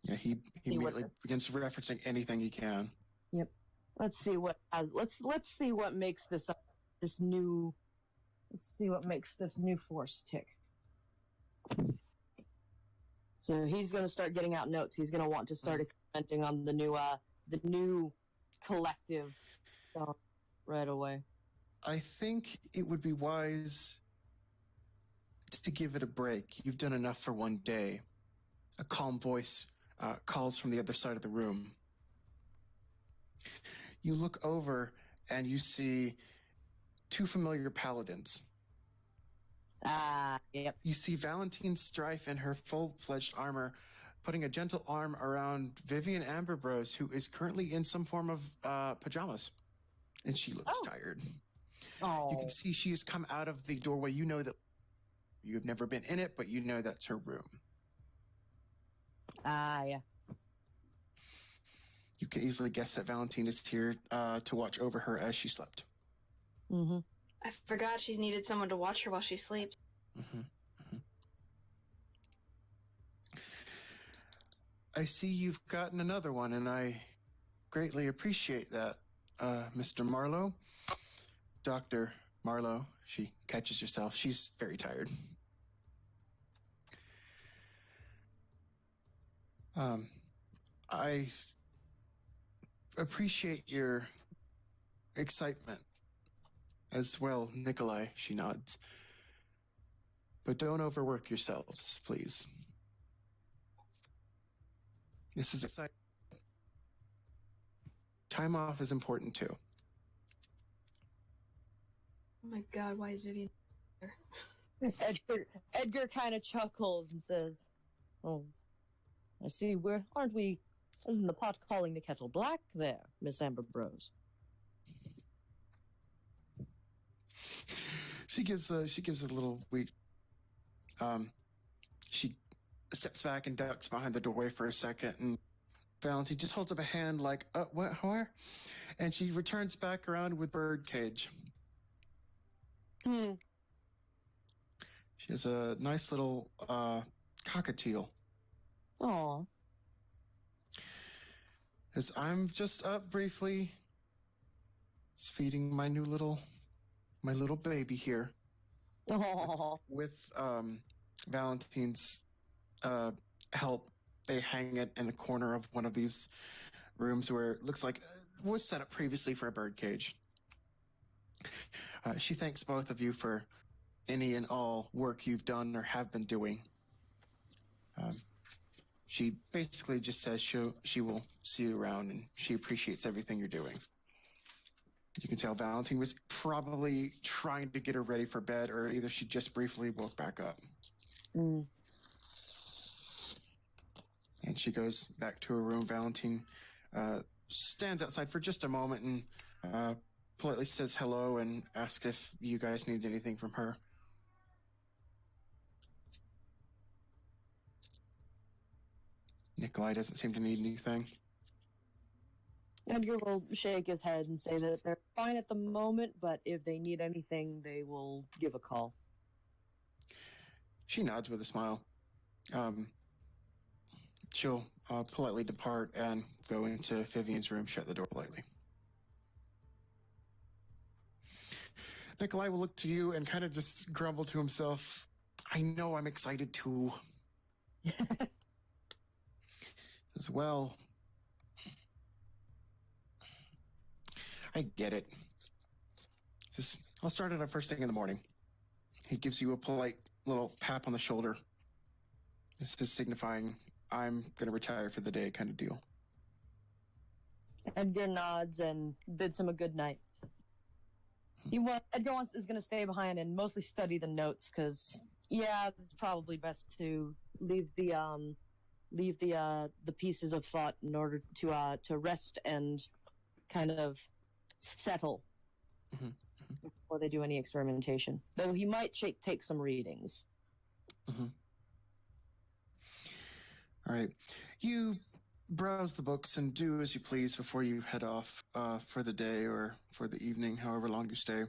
C: Yeah, he immediately begins referencing anything he can.
D: Yep. Let's see what makes this new force tick. So he's going to start getting out notes. He's going to want to start experimenting on the new collective right away.
C: I think it would be wise to give it a break. You've done enough for one day. A calm voice calls from the other side of the room. You look over and you see two familiar paladins.
D: Yep.
C: You see Valentine Strife in her full-fledged armor putting a gentle arm around Vivian Amberbrose, who is currently in some form of pajamas. And she looks tired.
D: Oh.
C: You can see she's come out of the doorway. You know that you have never been in it, but you know that's her room.
D: Yeah.
C: You can easily guess that Valentine is here to watch over her as she slept.
D: Mm-hmm.
B: I forgot she's needed someone to watch her while she sleeps.
C: Mm-hmm. Mm-hmm. I see you've gotten another one, and I greatly appreciate that, Mr. Marlowe. Dr. Marlowe, she catches herself. She's very tired. I appreciate your excitement as well, Nikolai, she nods. But don't overwork yourselves, please. This is exciting. Time off is important too.
B: Oh my god, why is Vivian there?
D: Edgar kind of chuckles and says, "Oh, I see. Aren't we? Isn't the pot calling the kettle black there, Miss Amberbrose?"
C: She gives a little weak. She steps back and ducks behind the doorway for a second, and Valentine just holds up a hand like, what, where? And she returns back around with Birdcage.
D: Hmm.
C: She has a nice little cockatiel.
D: Aw.
C: As I'm just up briefly, just feeding my little baby here.
D: Aw.
C: With Valentine's help, they hang it in the corner of one of these rooms where it looks like it was set up previously for a birdcage. She thanks both of you for any and all work you've done or have been doing. She basically just says she will see you around, and she appreciates everything you're doing. You can tell Valentine was probably trying to get her ready for bed, or either she just briefly woke back up.
D: Mm.
C: And she goes back to her room. Valentine stands outside for just a moment and politely says hello and asks if you guys need anything from her. Nikolai doesn't seem to need anything.
D: Edgar will shake his head and say that they're fine at the moment, but if they need anything, they will give a call.
C: She nods with a smile. She'll politely depart and go into Vivian's room, shut the door politely. Nikolai will look to you and kind of just grumble to himself, I know I'm excited too. As well, I get it. I'll start it up first thing in the morning. He gives you a polite little pat on the shoulder. This is signifying I'm going to retire for the day kind of deal.
D: Edgar nods and bids him a good night. Edgar is going to stay behind and mostly study the notes because, yeah, it's probably best to leave the pieces of thought in order to rest and kind of settle before they do any experimentation. Though he might take some readings.
C: All right. You browse the books and do as you please before you head off for the day or for the evening, however long you stay.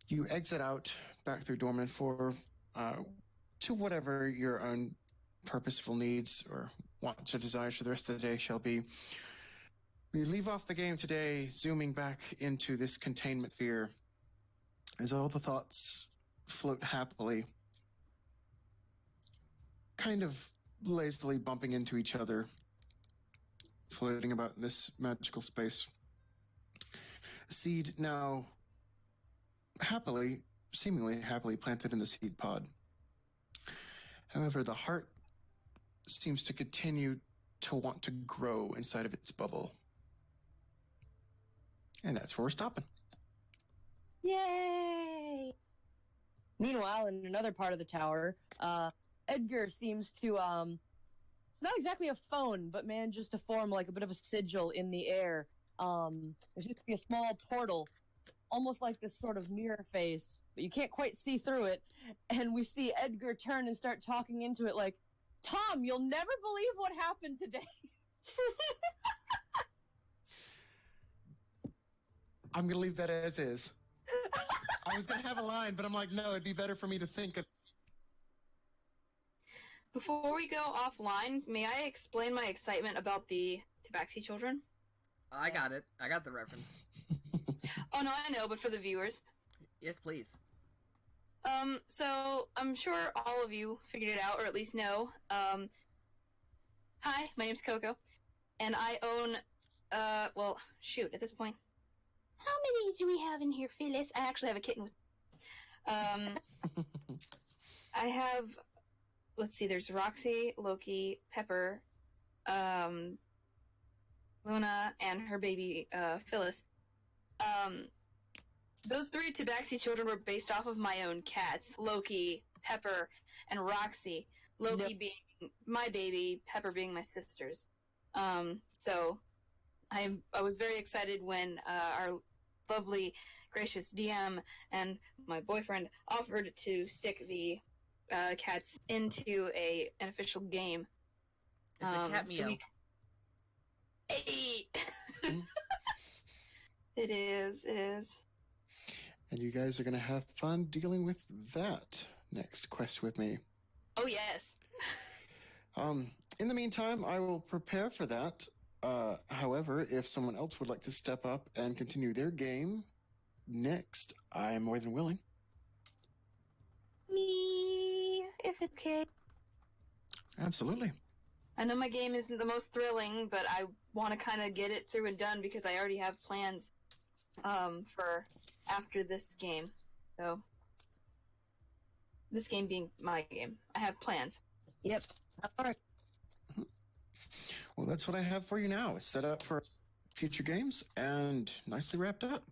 C: You exit out back through Dorman to whatever your own purposeful needs or wants or desires for the rest of the day shall be. We leave off the game today, zooming back into this containment sphere as all the thoughts float happily, kind of lazily bumping into each other, floating about in this magical space. The seed now seemingly happily planted in the seed pod. However, the heart seems to continue to want to grow inside of its bubble. And that's where we're stopping.
D: Yay! Meanwhile, in another part of the tower, Edgar seems to, it's not exactly a phone, but manages to form like a bit of a sigil in the air. There seems to be a small portal, almost like this sort of mirror face, but you can't quite see through it. And we see Edgar turn and start talking into it like, Tom, you'll never believe what happened today.
C: I'm going to leave that as is. I was going to have a line, but I'm like, no, it'd be better for me to think of.
B: Before we go offline, may I explain my excitement about the Tabaxi children?
A: I got it. I got the reference.
B: Oh, no, I know, but for the viewers.
A: Yes, please.
B: So I'm sure all of you figured it out, or at least know. Hi, my name's Coco, and I own, well, shoot, at this point, how many do we have in here, Phyllis? I actually have a kitten with, I have, let's see, there's Roxy, Loki, Pepper, Luna, and her baby, Phyllis. Those three Tabaxi children were based off of my own cats, Loki, Pepper, and Roxy. Loki being my baby, Pepper being my sister's. So I was very excited when our lovely, gracious DM and my boyfriend offered to stick the cats into an official game.
A: It's a cat meow.
B: Hey! It is.
C: And you guys are going to have fun dealing with that next quest with me.
B: Oh, yes.
C: In the meantime, I will prepare for that. However, if someone else would like to step up and continue their game next, I am more than willing.
B: Me, if it's okay.
C: Absolutely.
B: I know my game isn't the most thrilling, but I want to kind of get it through and done because I already have plans for after this game. So, this game being my game, I have plans.
D: Yep. All right.
C: Well, that's what I have for you now. Set up for future games, and nicely wrapped up.